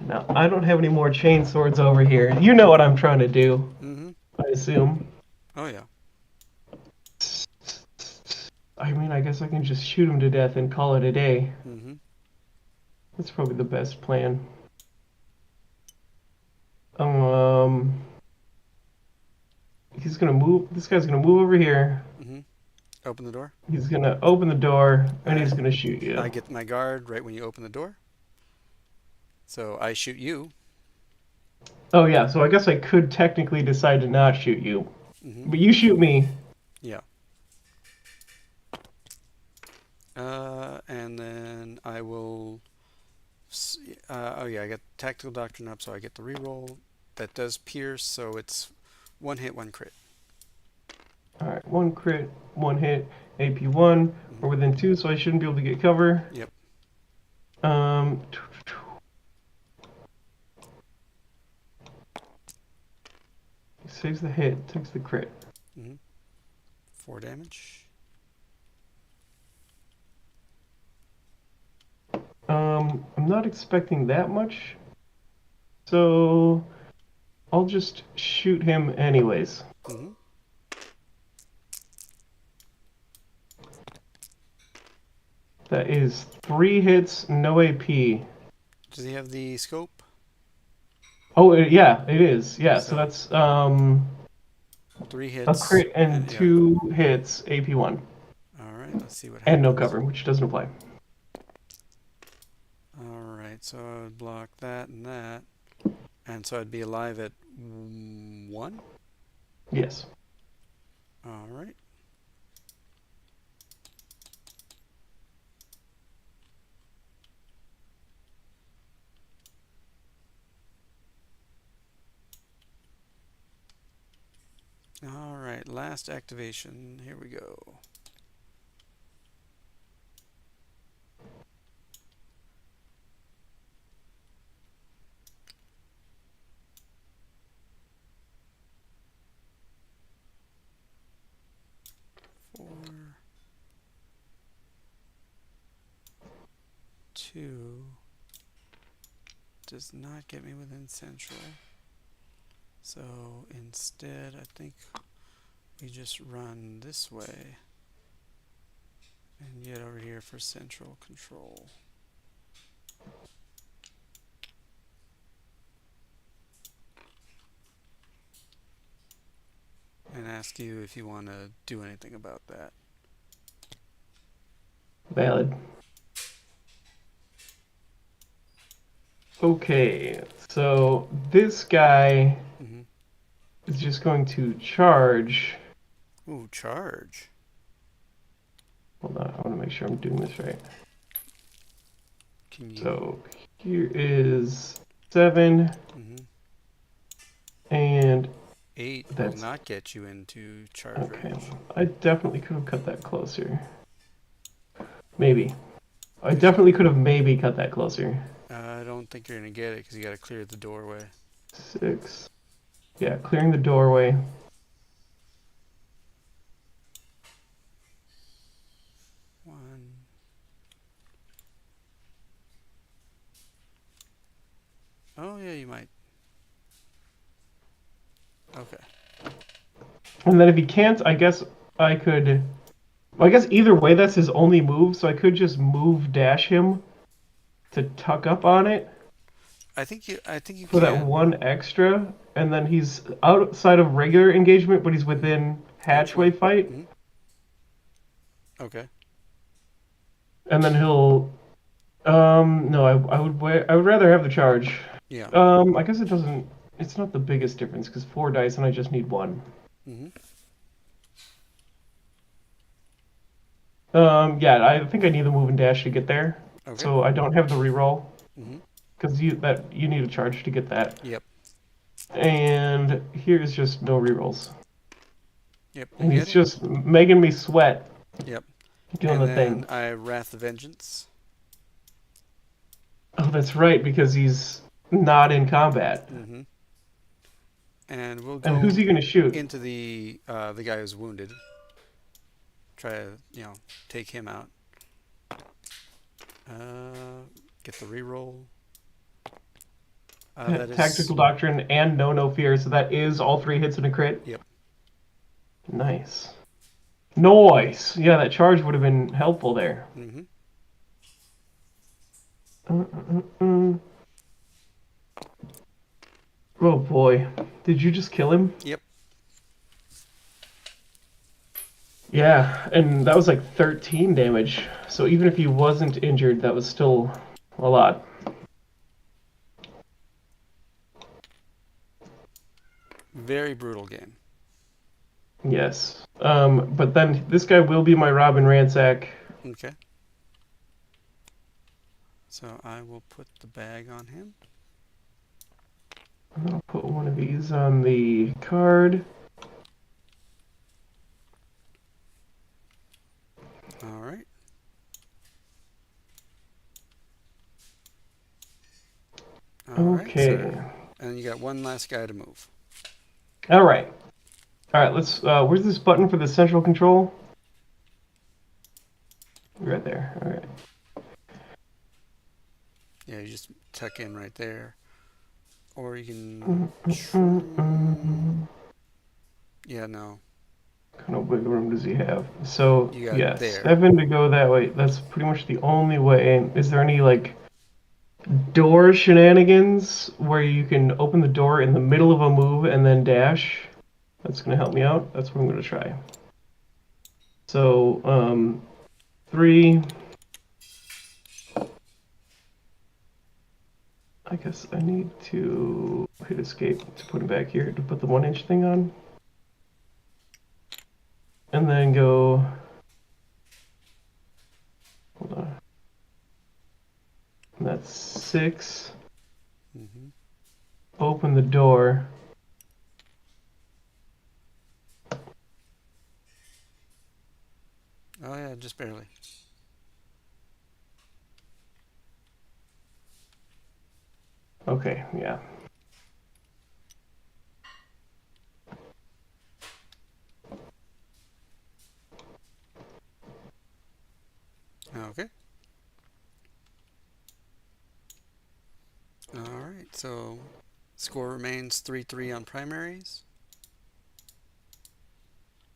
Speaker 1: Now I don't have any more chain swords over here. You know what I'm trying to do,
Speaker 2: Mm-hmm.
Speaker 1: I assume.
Speaker 2: Oh yeah.
Speaker 1: I mean, I guess I can just shoot him to death and call it a day.
Speaker 2: Mm-hmm.
Speaker 1: That's probably the best plan. Um, he's gonna move. This guy's gonna move over here.
Speaker 2: Mm-hmm. Open the door.
Speaker 1: He's gonna open the door
Speaker 2: All
Speaker 1: and
Speaker 2: right.
Speaker 1: he's gonna shoot you.
Speaker 2: I get my guard right when you open the door. So I shoot you.
Speaker 1: Oh yeah, so I guess I could technically decide to not shoot you,
Speaker 2: Mm-hmm.
Speaker 1: but you shoot me.
Speaker 2: Yeah. And then I will. Oh yeah, I got tactical doctrine up, so I get the reroll. That does pierce, so it's one hit, one crit.
Speaker 1: All right, one crit, one hit, AP1.
Speaker 2: Mm-hmm.
Speaker 1: We're within two, so I shouldn't be able to get cover.
Speaker 2: Yep.
Speaker 1: Um, saves the hit, takes the crit.
Speaker 2: 4 damage.
Speaker 1: I'm not expecting that much, so I'll just shoot him anyways. That is 3 hits, no AP.
Speaker 2: Does he have the scope?
Speaker 1: Oh, yeah, it is. Yeah, so
Speaker 2: So
Speaker 1: that's
Speaker 2: 3
Speaker 1: a
Speaker 2: hits
Speaker 1: crit and
Speaker 2: yeah.
Speaker 1: 2 hits, AP1.
Speaker 2: All right, let's see what
Speaker 1: And no
Speaker 2: happens.
Speaker 1: cover, which doesn't apply.
Speaker 2: All right, so I would block that and that. And so I'd be alive at 1?
Speaker 1: Yes.
Speaker 2: All right. All right, last activation. Here we go. Four, 2 does not get me within central. So instead, I think we just run this way and get over here for central control. And ask you if you want to do anything about that.
Speaker 1: Valid. Okay, so this guy is just going to charge.
Speaker 2: Ooh, charge.
Speaker 1: Hold on, I want to make sure I'm doing this right.
Speaker 2: Can you?
Speaker 1: So here is 7, and
Speaker 2: 8 will
Speaker 1: that's
Speaker 2: not get you into charge
Speaker 1: okay.
Speaker 2: range.
Speaker 1: I definitely could have cut that closer. Maybe. I definitely could have maybe cut that closer.
Speaker 2: I don't think you're going to get it because you got to clear the doorway.
Speaker 1: 6. Yeah, clearing the doorway.
Speaker 2: One. Oh, yeah, you might. Okay.
Speaker 1: And then if he can't, I guess I could... Well, I guess either way, that's his only move, so I could just move dash him to tuck up on it.
Speaker 2: I think you
Speaker 1: For that
Speaker 2: can.
Speaker 1: 1 extra, and then he's outside of regular engagement, but he's within hatchway fight.
Speaker 2: Okay.
Speaker 1: And then he'll... no, I would rather have the charge.
Speaker 2: Yeah.
Speaker 1: I guess it doesn't... It's not the biggest difference, because 4 dice and I just need 1. Yeah, I think I need the move and dash to get there.
Speaker 2: Okay.
Speaker 1: So I don't have the reroll. Because you need a charge to get that.
Speaker 2: Yep.
Speaker 1: And here's just no rerolls.
Speaker 2: Yep.
Speaker 1: And he's just making me sweat.
Speaker 2: Yep.
Speaker 1: Doing
Speaker 2: and
Speaker 1: the
Speaker 2: then
Speaker 1: thing.
Speaker 2: I Wrath the Vengeance.
Speaker 1: Oh, that's right, because he's not in combat.
Speaker 2: And we'll go.
Speaker 1: And who's he going to shoot?
Speaker 2: Into the guy who's wounded. Try to take him out. Get the reroll. That is
Speaker 1: Tactical Doctrine and No Fear, so that is all 3 hits and a crit?
Speaker 2: Yep.
Speaker 1: Nice. Nice! Yeah, that charge would have been helpful there. Oh boy. Did you just kill him?
Speaker 2: Yep.
Speaker 1: Yeah, and that was like 13 damage. So even if he wasn't injured, that was still a lot.
Speaker 2: Very brutal game.
Speaker 1: Yes. But then this guy will be my Robin Ransack.
Speaker 2: Okay. So I will put the bag on him.
Speaker 1: I'll put one of these on the card.
Speaker 2: All right.
Speaker 1: Okay.
Speaker 2: Right, so, and you got one last guy to move.
Speaker 1: All right. All right. Let's. Where's this button for the central control? Right there. All right.
Speaker 2: Yeah, you just tuck in right there. Or you can.
Speaker 1: What
Speaker 2: Yeah, no.
Speaker 1: kind of wiggle room does he have? So
Speaker 2: You got
Speaker 1: yeah,
Speaker 2: there.
Speaker 1: 7 to go that way. That's pretty much the only way. Is there any like door shenanigans where you can open the door in the middle of a move and then dash? That's gonna help me out. That's what I'm gonna try. So 3. I guess I need to hit escape to put it back here to put the 1 inch thing on. And then go. Hold on. And that's 6.
Speaker 2: Hmm.
Speaker 1: Open the door.
Speaker 2: Oh, yeah, just barely.
Speaker 1: Okay, yeah.
Speaker 2: Okay. All right, so score remains 3-3 on primaries.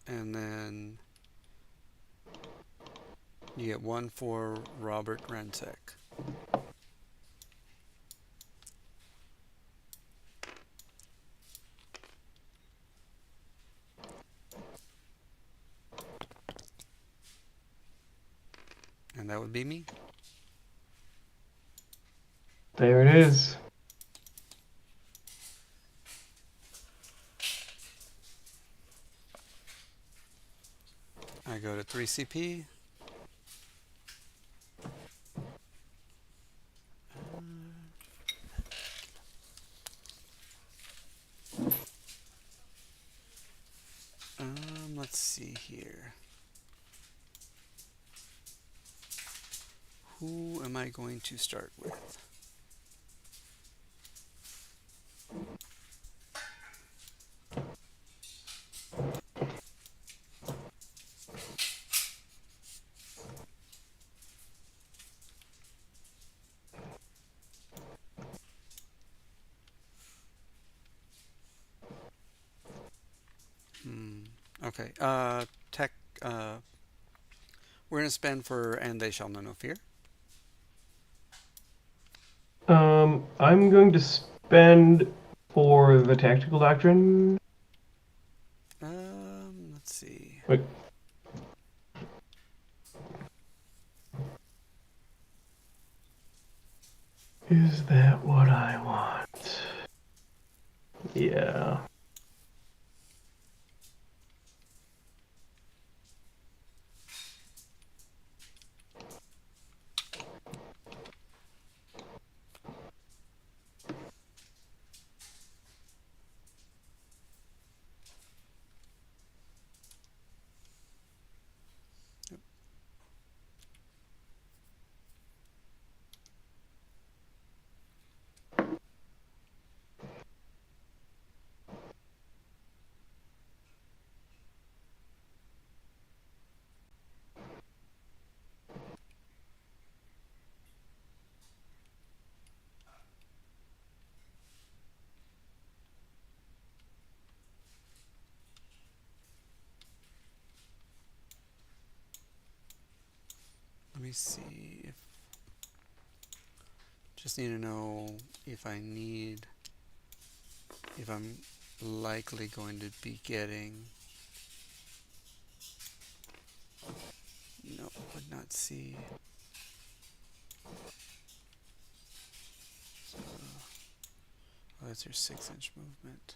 Speaker 2: And then you get 1 for Robert Rancek. And that would be me.
Speaker 1: There it is.
Speaker 2: I go to 3 CP. Let's see here. Who am I going to start with? Okay. Tech. We're gonna spend for "And They Shall Know No Fear."
Speaker 1: I'm going to spend for the tactical doctrine.
Speaker 2: Let's see.
Speaker 1: Wait. Is that what I want? Yeah.
Speaker 2: Let me see if. Just need to know if I need. If I'm likely going to be getting. No, would not see. So, oh, that's your 6-inch movement.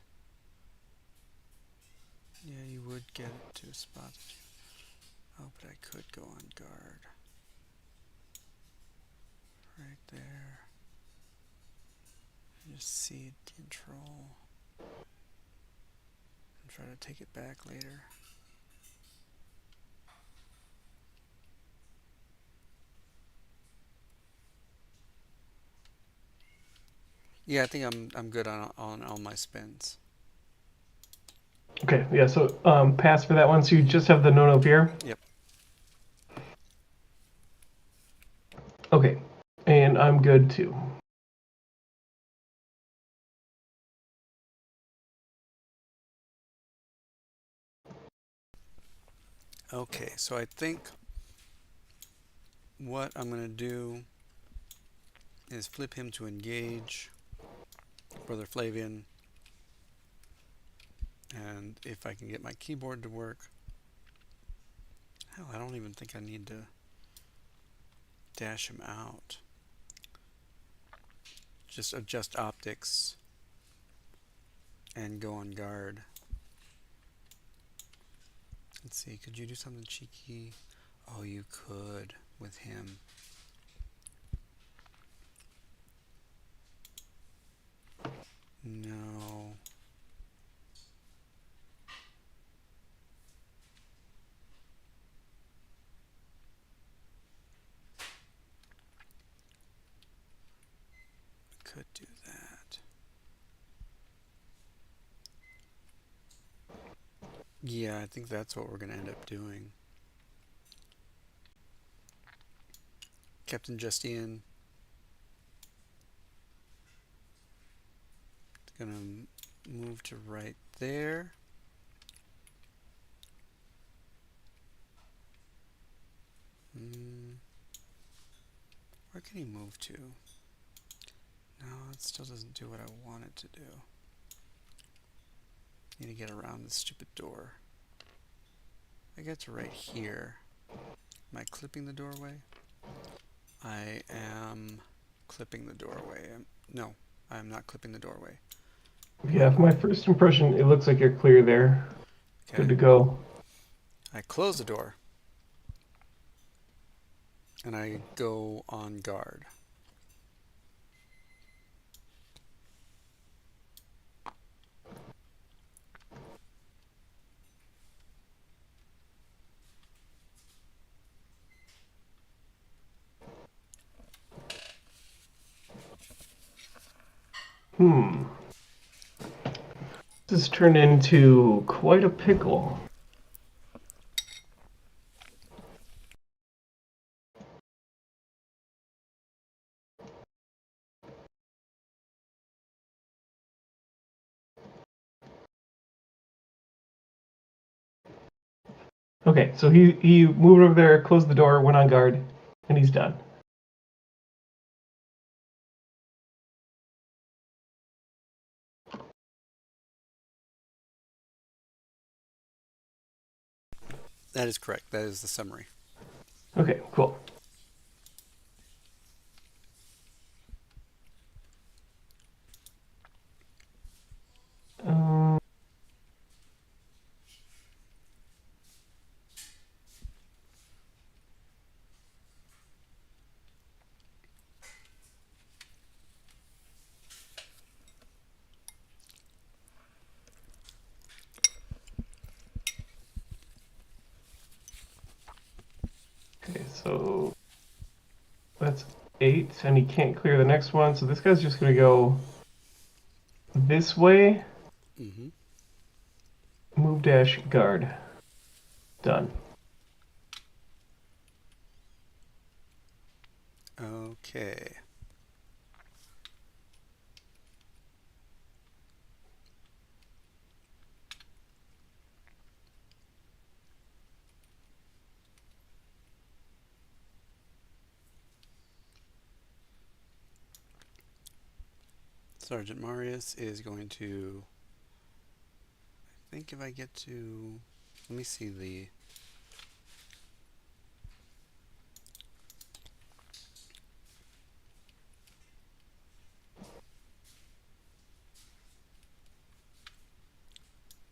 Speaker 2: Yeah, you would get it to a spot. Oh, but I could go on guard. Right there. Just seed control. And try to take it back later. Yeah, I think I'm good on all my spins.
Speaker 1: Okay, yeah, so pass for that one. So you just have the no fear?
Speaker 2: Yep.
Speaker 1: Okay, and I'm good too.
Speaker 2: Okay, so I think what I'm going to do is flip him to engage Brother Flavian. And if I can get my keyboard to work, hell, I don't even think I need to dash him out. Just adjust optics and go on guard. Let's see, could you do something cheeky? Oh, you could with him. No. Could do that. Yeah, I think that's what we're going to end up doing. Captain Justian. Gonna move to right there. Where can he move to? No, it still doesn't do what I want it to do. Need to get around this stupid door. I get to right here. Am I clipping the doorway? I am clipping the doorway. No, I'm not clipping the doorway.
Speaker 1: Yeah, for my first impression, it looks like you're clear there.
Speaker 2: Okay.
Speaker 1: Good to go.
Speaker 2: I close the door. And I go on guard.
Speaker 1: This has turned into quite a pickle. Okay, so he moved over there, closed the door, went on guard, and he's done.
Speaker 2: That is correct. That is the summary.
Speaker 1: Okay, cool. Um, okay, so that's 8, and he can't clear the next one, so this guy's just going to go this way. Move dash guard. Done.
Speaker 2: Okay. Sergeant Marius is going to, I think if I get to, let me see the,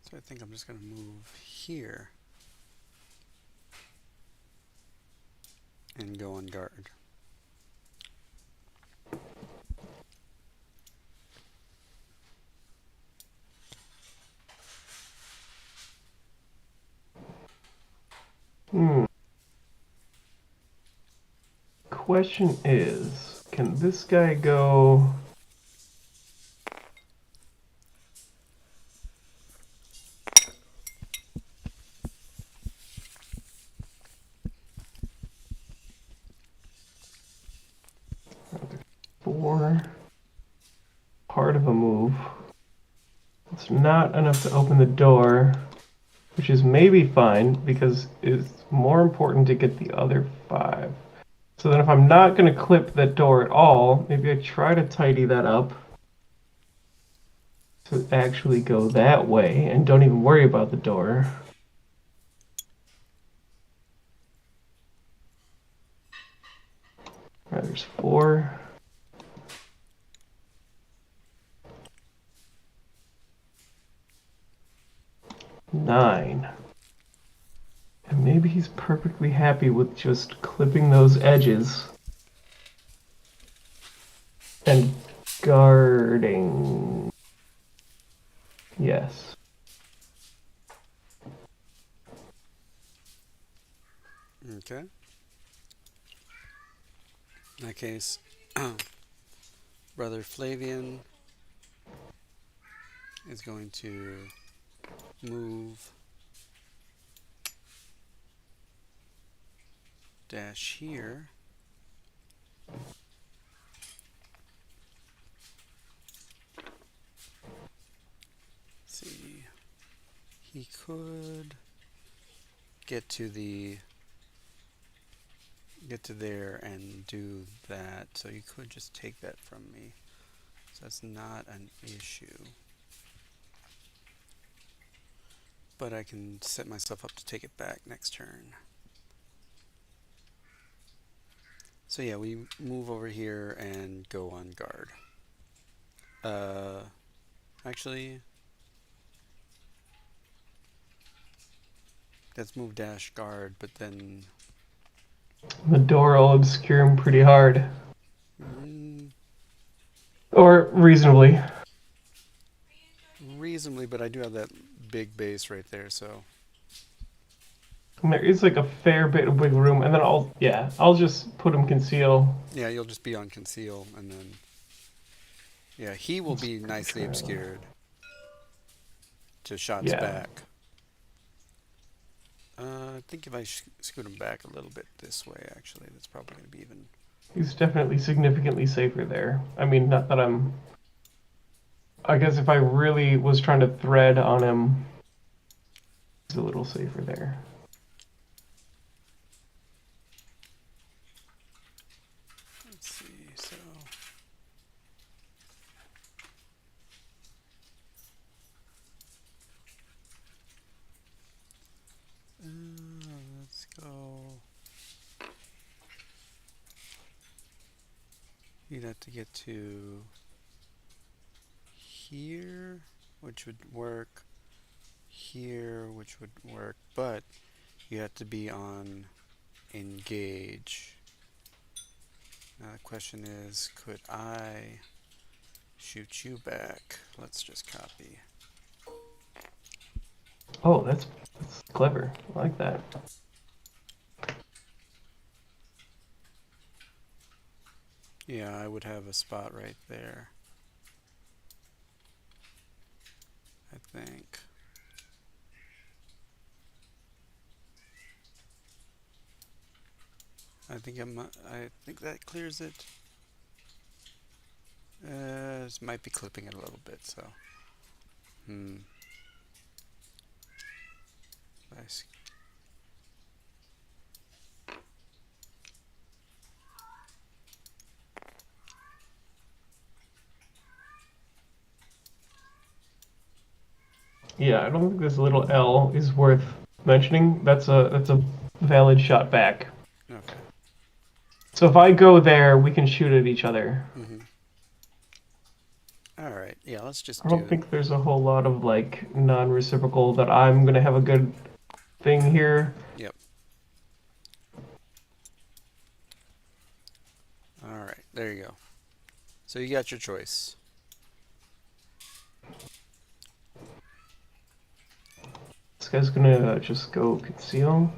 Speaker 2: so I think I'm just going to move here and go on guard.
Speaker 1: Question is, can this guy go... It's not enough to open the door, which is maybe fine because it's more important to get the other 5. So then if I'm not going to clip that door at all, maybe I try to tidy that up to actually go that way and don't even worry about the door. All right, there's 4. 9. And maybe he's perfectly happy with just clipping those edges and guarding. Yes.
Speaker 2: Okay. In that case, Brother Flavian is going to move dash here. Let's see. He could get to there and do that. So you could just take that from me. So that's not an issue. But I can set myself up to take it back next turn. So yeah, we move over here and go on guard. Actually, let's move dash guard, but then
Speaker 1: The door will obscure him pretty hard.
Speaker 2: mm,
Speaker 1: Or reasonably.
Speaker 2: reasonably, but I do have that big base right there, so
Speaker 1: And there is like a fair bit of wiggle room, and then I'll just put him conceal.
Speaker 2: yeah, you'll just be on conceal, and then yeah, he will be nicely obscured to shots back. I think if I scoot him back a little bit this way, actually, that's probably going to be even.
Speaker 1: He's definitely significantly safer there. I mean, not that I guess if I really was trying to thread on him, he's a little safer there.
Speaker 2: Let's see, so. Let's go. You'd have to get to here, which would work. Here, which would work, but you have to be on engage. Now the question is, could I shoot you back? Let's just copy.
Speaker 1: Oh, that's clever. I like that.
Speaker 2: Yeah, I would have a spot right there, I think. I think that clears it. This might be clipping it a little bit, so. Nice.
Speaker 1: Yeah, I don't think this little L is worth mentioning. That's a valid shot back.
Speaker 2: Okay.
Speaker 1: So if I go there, we can shoot at each other.
Speaker 2: All right. Yeah, let's just
Speaker 1: I don't think there's a whole lot of like non-reciprocal that I'm gonna have a good thing here.
Speaker 2: Yep. All right. There you go. So you got your choice.
Speaker 1: This guy's gonna just go conceal.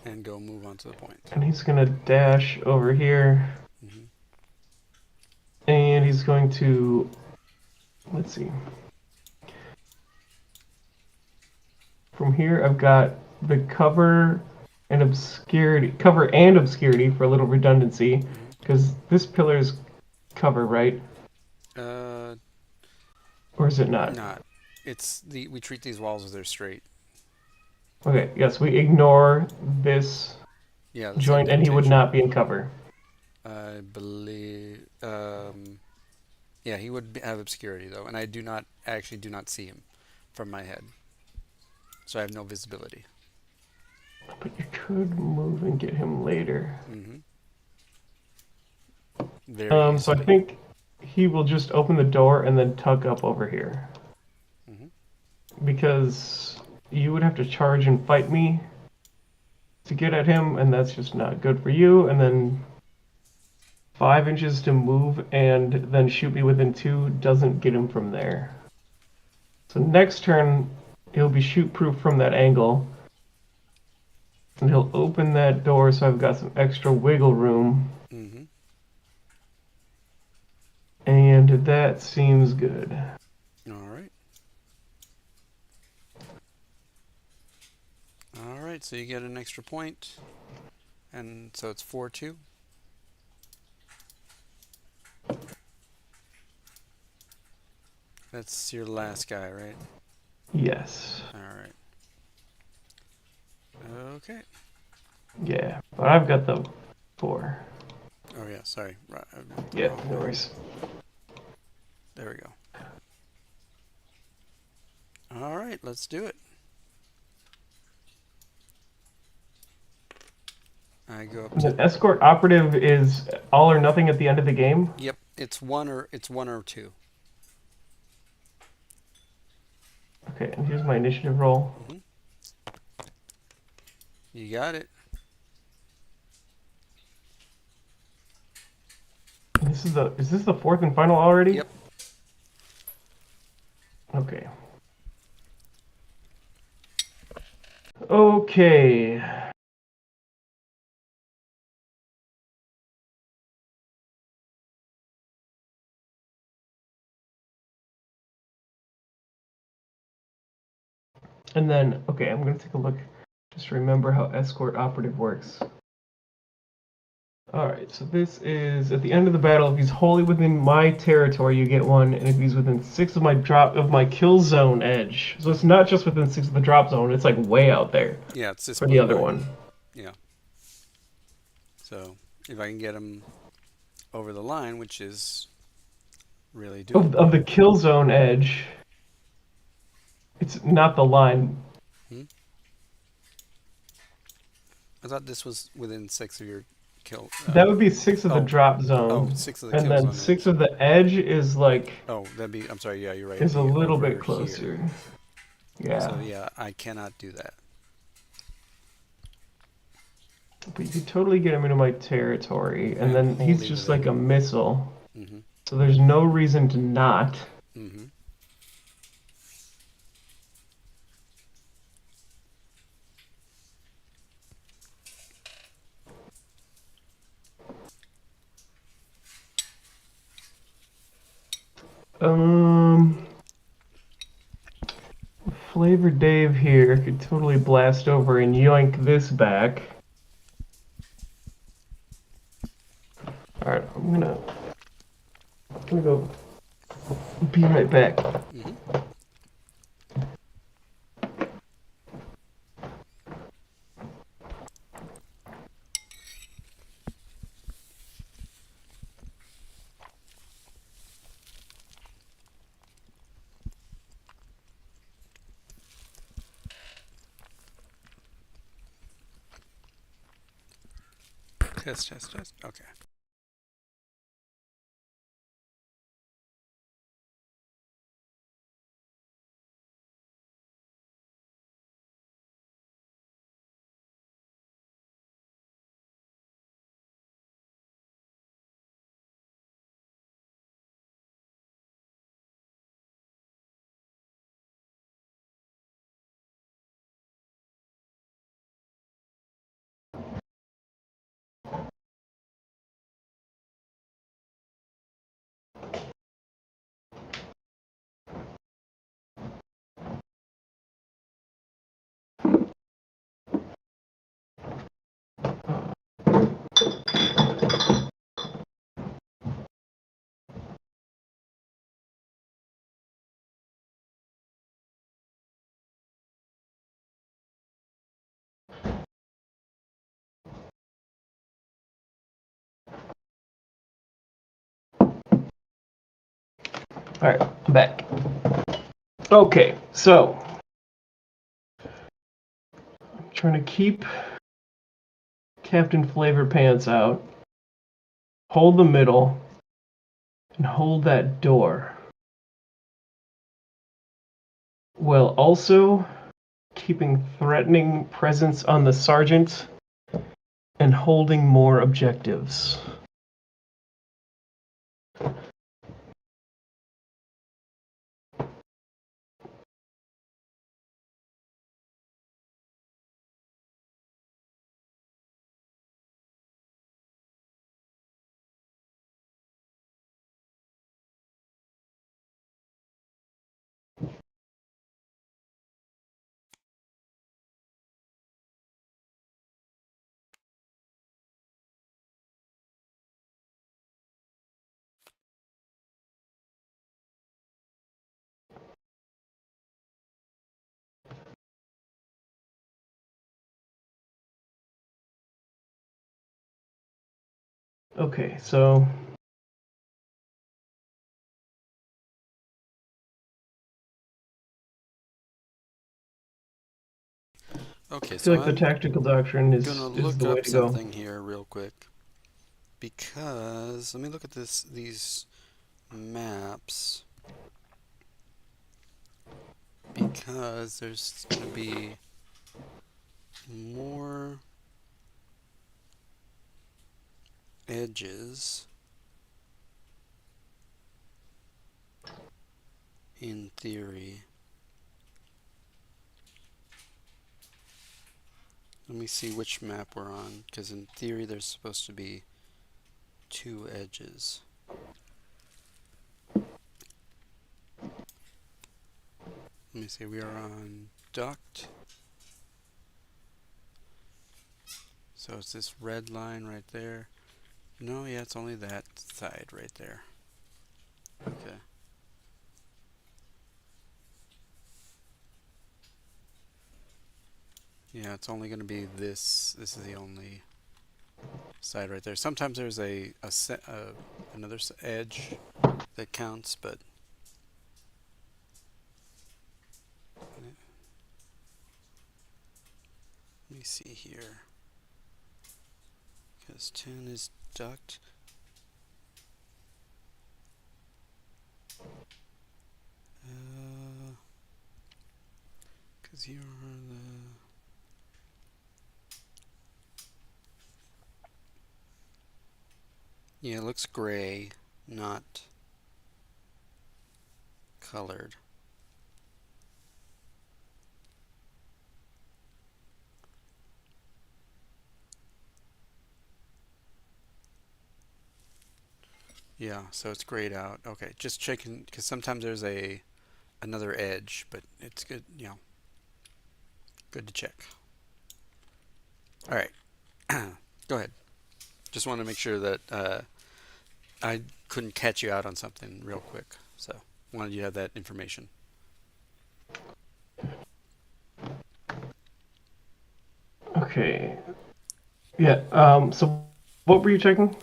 Speaker 2: And go move on to the point.
Speaker 1: And he's gonna dash over here. And he's going to, let's see. From here, I've got the cover and obscurity for a little redundancy, because this pillar is cover, right? Or is it not?
Speaker 2: Not. We treat these walls as they're straight.
Speaker 1: Okay, yes, we ignore this
Speaker 2: Yeah, this
Speaker 1: joint and he would
Speaker 2: indentation.
Speaker 1: not be in cover.
Speaker 2: I believe. Yeah, he would have obscurity though, and I do not see him from my head, so I have no visibility.
Speaker 1: But you could move and get him later.
Speaker 2: Mm-hmm. Very
Speaker 1: So I
Speaker 2: easily.
Speaker 1: think he will just open the door and then tug up over here.
Speaker 2: Mm-hmm.
Speaker 1: Because you would have to charge and fight me to get at him, and that's just not good for you. And then 5 inches to move and then shoot me within 2 doesn't get him from there. So next turn, he'll be shoot proof from that angle. And he'll open that door so I've got some extra wiggle room.
Speaker 2: Mm-hmm.
Speaker 1: And that seems good.
Speaker 2: All right. All right. So you get an extra point, and so it's 4-2. That's your last guy, right?
Speaker 1: Yes.
Speaker 2: All right. Okay.
Speaker 1: Yeah. But I've got the 4.
Speaker 2: Oh yeah. Sorry. Right.
Speaker 1: Yeah, no worries.
Speaker 2: There we go. All right. Let's do it. I go up to.
Speaker 1: The escort operative is all or nothing at the end of the game.
Speaker 2: Yep. It's one or two.
Speaker 1: Okay, and here's my initiative roll.
Speaker 2: Mm-hmm. You got it.
Speaker 1: And is this the 4th and final already?
Speaker 2: Yep.
Speaker 1: Okay. Okay. And then, okay, I'm going to take a look. Just remember how escort operative works. Alright, so this is at the end of the battle. If he's wholly within my territory, you get 1, and if he's within 6 of my kill zone edge. So it's not just within 6 of the drop zone, it's like way out there
Speaker 2: Yeah. It's this
Speaker 1: for the
Speaker 2: blue
Speaker 1: other
Speaker 2: line.
Speaker 1: one.
Speaker 2: Yeah. So if I can get him over the line, which is really doable.
Speaker 1: Of the kill zone edge, it's not the line.
Speaker 2: Hmm? I thought this was within 6 of your kill.
Speaker 1: That would be 6 of the
Speaker 2: Oh,
Speaker 1: drop
Speaker 2: oh,
Speaker 1: zone.
Speaker 2: 6 of the
Speaker 1: And
Speaker 2: kill
Speaker 1: then
Speaker 2: zone
Speaker 1: 6
Speaker 2: edge.
Speaker 1: of the edge is like
Speaker 2: Oh, that'd be. I'm sorry. Yeah, you're right. It'd
Speaker 1: is a
Speaker 2: be
Speaker 1: little
Speaker 2: over
Speaker 1: bit closer.
Speaker 2: here.
Speaker 1: Yeah.
Speaker 2: So yeah, I cannot do that.
Speaker 1: But you could totally get him into my territory, and
Speaker 2: I'm
Speaker 1: then he's
Speaker 2: wholly
Speaker 1: just
Speaker 2: within
Speaker 1: like a
Speaker 2: it.
Speaker 1: missile.
Speaker 2: Mm-hmm.
Speaker 1: So there's no reason to not.
Speaker 2: Mm-hmm.
Speaker 1: Um, Flavor Dave here could totally blast over and yoink this back. Alright, I'm gonna go be right back.
Speaker 2: Mm-hmm. Test, test, test. Okay.
Speaker 1: Alright, I'm back. Okay, so I'm trying to keep Captain Flavor Pants out, hold the middle, and hold that door. While also keeping threatening presence on the sergeant and holding more objectives. Okay, so
Speaker 2: Okay,
Speaker 1: I feel
Speaker 2: so
Speaker 1: like the
Speaker 2: I'm
Speaker 1: tactical doctrine
Speaker 2: gonna
Speaker 1: is
Speaker 2: look
Speaker 1: the way
Speaker 2: up
Speaker 1: to go.
Speaker 2: something here real quick because let me look at these maps because there's gonna be more edges in theory. Let me see which map we're on, because in theory there's supposed to be 2 edges. Let me see, we are on duct. So it's this red line right there. No, yeah, it's only that side right there. Okay. Yeah, it's only going to be this. This is the only side right there. Sometimes there's another edge that counts, but let me see here. Because 10 is duct. Because here are the... Yeah, it looks gray, not colored. Yeah, so it's grayed out. Okay, just checking, because sometimes there's another edge, but it's good, good to check. All right, go ahead. Just want to make sure that I couldn't catch you out on something real quick, so wanted you to have that information.
Speaker 1: Okay. Yeah, so what were you checking?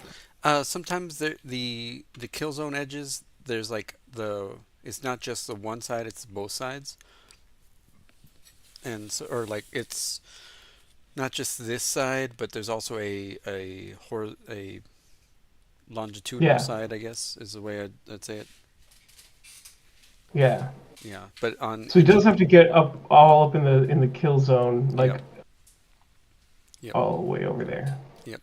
Speaker 2: Sometimes the kill zone edges, there's like it's not just the one side, it's both sides, and so, or like it's not just this side, but there's also a longitudinal
Speaker 1: Yeah,
Speaker 2: side, I guess is the way I'd say it.
Speaker 1: yeah.
Speaker 2: Yeah, but on
Speaker 1: So he does have to get up all up in the kill zone,
Speaker 2: yep,
Speaker 1: like
Speaker 2: yep,
Speaker 1: all the way over there.
Speaker 2: yep.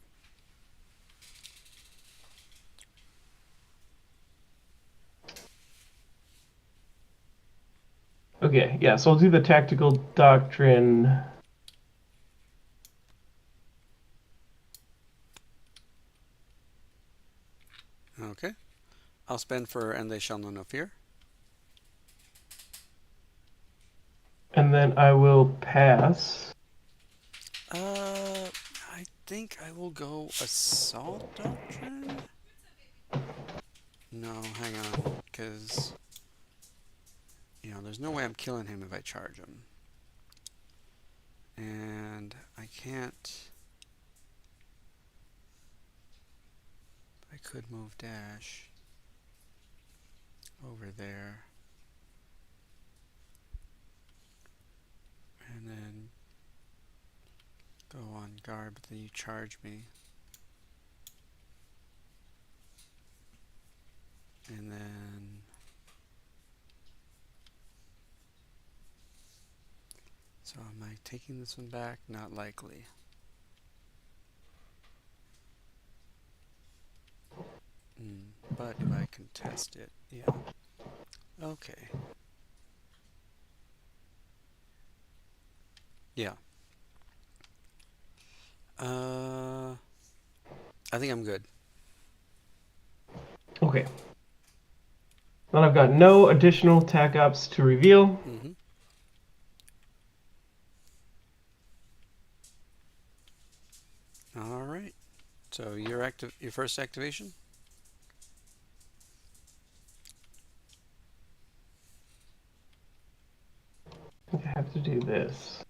Speaker 1: Okay, yeah, so I'll do the tactical doctrine.
Speaker 2: Okay, I'll spend for and they shall know no fear.
Speaker 1: And then I will pass.
Speaker 2: Uh, I think I will go assault doctrine. No, hang on, because there's no way I'm killing him if I charge him, and I can't. I could move dash. over there. And then go on guard, but then you charge me. And then so am I taking this one back? Not likely. But if I contest it, yeah. Okay. Yeah. I think I'm good.
Speaker 1: Okay. Then I've got no additional tac ops to reveal.
Speaker 2: Mm-hmm. All right. So your first activation?
Speaker 1: I have to do this.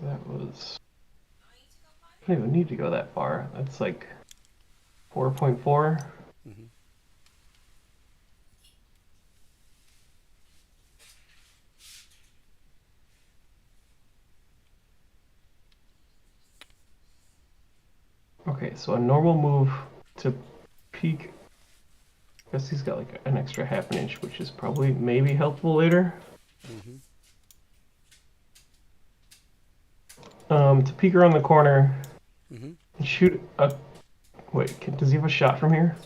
Speaker 1: That was... I don't even need to go that far. That's like 4.4.
Speaker 2: Mm-hmm.
Speaker 1: Okay, so a normal move to peek. I guess he's got like an extra half an inch, which is probably maybe helpful later.
Speaker 2: Mm-hmm.
Speaker 1: To peek around the corner
Speaker 2: Mm-hmm.
Speaker 1: and shoot a... Wait, does he have a shot from here?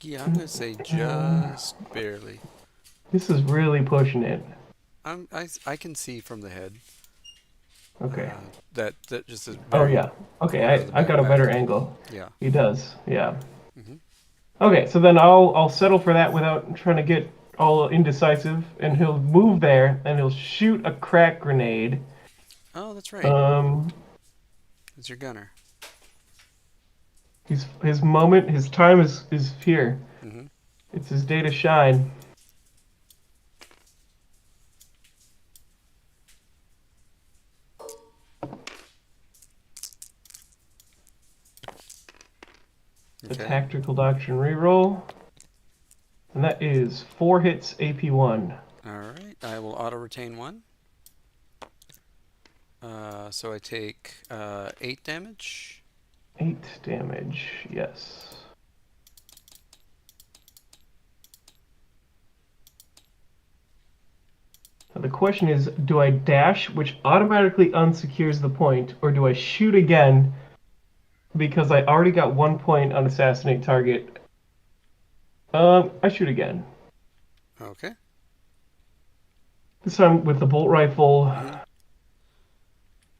Speaker 2: Yeah, I'm gonna say just barely.
Speaker 1: This is really pushing it.
Speaker 2: I can see from the head.
Speaker 1: Okay.
Speaker 2: That just a
Speaker 1: Oh
Speaker 2: very
Speaker 1: yeah. Okay,
Speaker 2: corner of the
Speaker 1: I got a
Speaker 2: back.
Speaker 1: better angle.
Speaker 2: Yeah.
Speaker 1: He does. Yeah.
Speaker 2: Mm-hmm.
Speaker 1: Okay, so then I'll settle for that without trying to get all indecisive, and he'll move there and he'll shoot a crack grenade.
Speaker 2: Oh, that's right. It's your gunner.
Speaker 1: His moment, his time is here.
Speaker 2: Mm-hmm.
Speaker 1: It's his day to shine. The
Speaker 2: Okay.
Speaker 1: tactical doctrine reroll, and that is 4 hits AP1.
Speaker 2: All right. I will auto retain 1. So I take 8 damage.
Speaker 1: 8 damage. Yes. Now the question is, do I dash, which automatically unsecures the point, or do I shoot again because I already got 1 point on assassinate target? I shoot again.
Speaker 2: Okay.
Speaker 1: This time with the bolt rifle.
Speaker 2: Mm-hmm.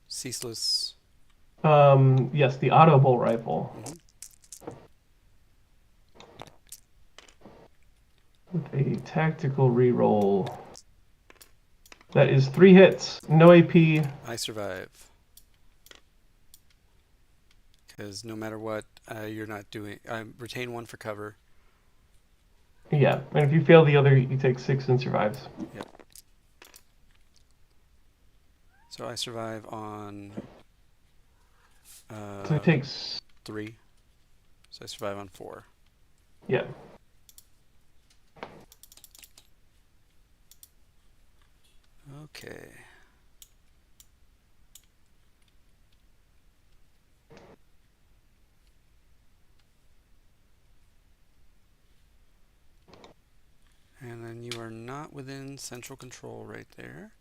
Speaker 2: Ceaseless.
Speaker 1: Yes, the auto bolt rifle.
Speaker 2: Mm-hmm.
Speaker 1: With a tactical reroll. That is 3 hits, no AP.
Speaker 2: I survive. Because no matter what, you're not doing. I retain 1 for cover.
Speaker 1: Yeah, and if you fail the other, you take 6 and survives.
Speaker 2: Yep. So I survive on.
Speaker 1: So it takes
Speaker 2: 3. So I survive on 4.
Speaker 1: Yeah.
Speaker 2: Okay. And then you are not within central control right there.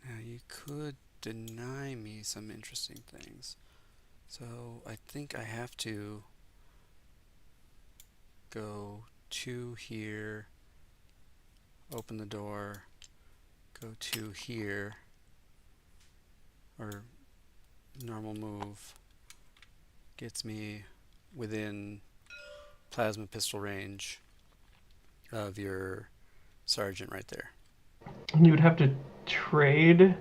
Speaker 2: Now you could deny me some interesting things. So I think I have to go 2 here, open the door, go 2 here, or normal move gets me within plasma pistol range of your sergeant right there.
Speaker 1: You would have to trade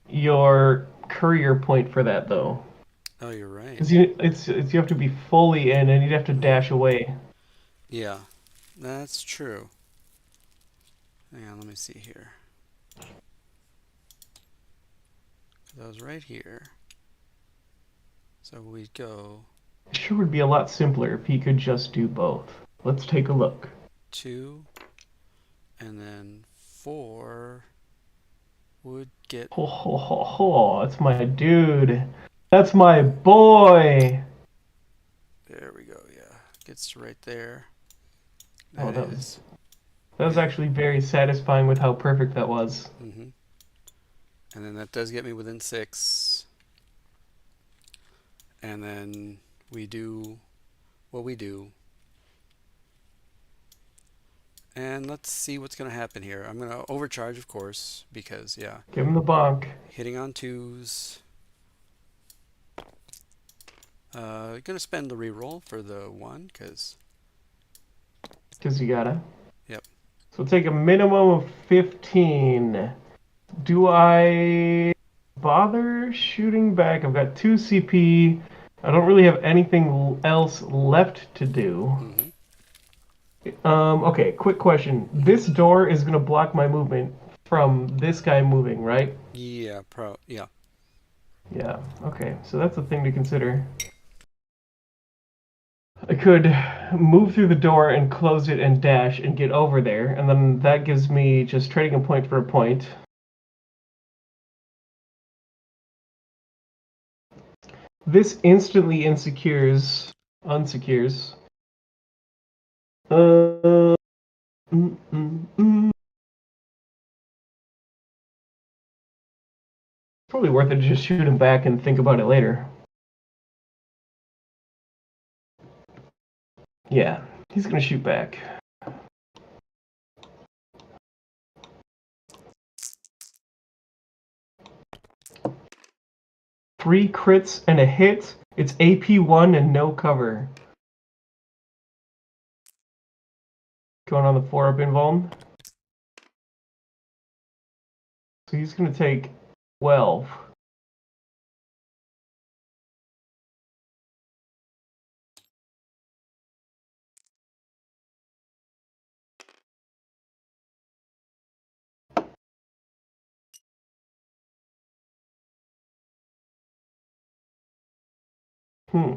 Speaker 1: your courier point for that, though.
Speaker 2: Oh, you're right.
Speaker 1: Because you have to be fully in, and you'd have to dash away.
Speaker 2: Yeah, that's true. Hang on, let me see here. those right here. So we go
Speaker 1: It sure would be a lot simpler if he could just do both. Let's take a look.
Speaker 2: 2, and then 4 would get.
Speaker 1: Ho ho ho ho! That's my dude. That's my boy.
Speaker 2: There we go. Yeah, gets right there.
Speaker 1: Oh,
Speaker 2: That is.
Speaker 1: that was
Speaker 2: Yeah.
Speaker 1: actually very satisfying with how perfect that was.
Speaker 2: Mm-hmm. And then that does get me within 6. And then we do what we do. And let's see what's going to happen here. I'm going to overcharge, of course, because, yeah,
Speaker 1: Give him the bonk.
Speaker 2: hitting on 2s. Going to spend the reroll for the 1, because,
Speaker 1: Because you gotta.
Speaker 2: yep.
Speaker 1: So take a minimum of 15. Do I bother shooting back? I've got 2 CP. I don't really have anything else left to do.
Speaker 2: Mm-hmm.
Speaker 1: Okay, quick question. This door is going to block my movement from this guy moving, right?
Speaker 2: Yeah, yeah.
Speaker 1: Yeah, okay. So that's a thing to consider. I could move through the door and close it and dash and get over there, and then that gives me just trading a point for a point. This instantly unsecures. Uh, mm, mm, mm. Probably worth it to just shoot him back and think about it later. Yeah, he's gonna shoot back. Three crits and a hit. It's AP1 and no cover. Going on the 4-up invuln. So he's gonna take 12. Hmm.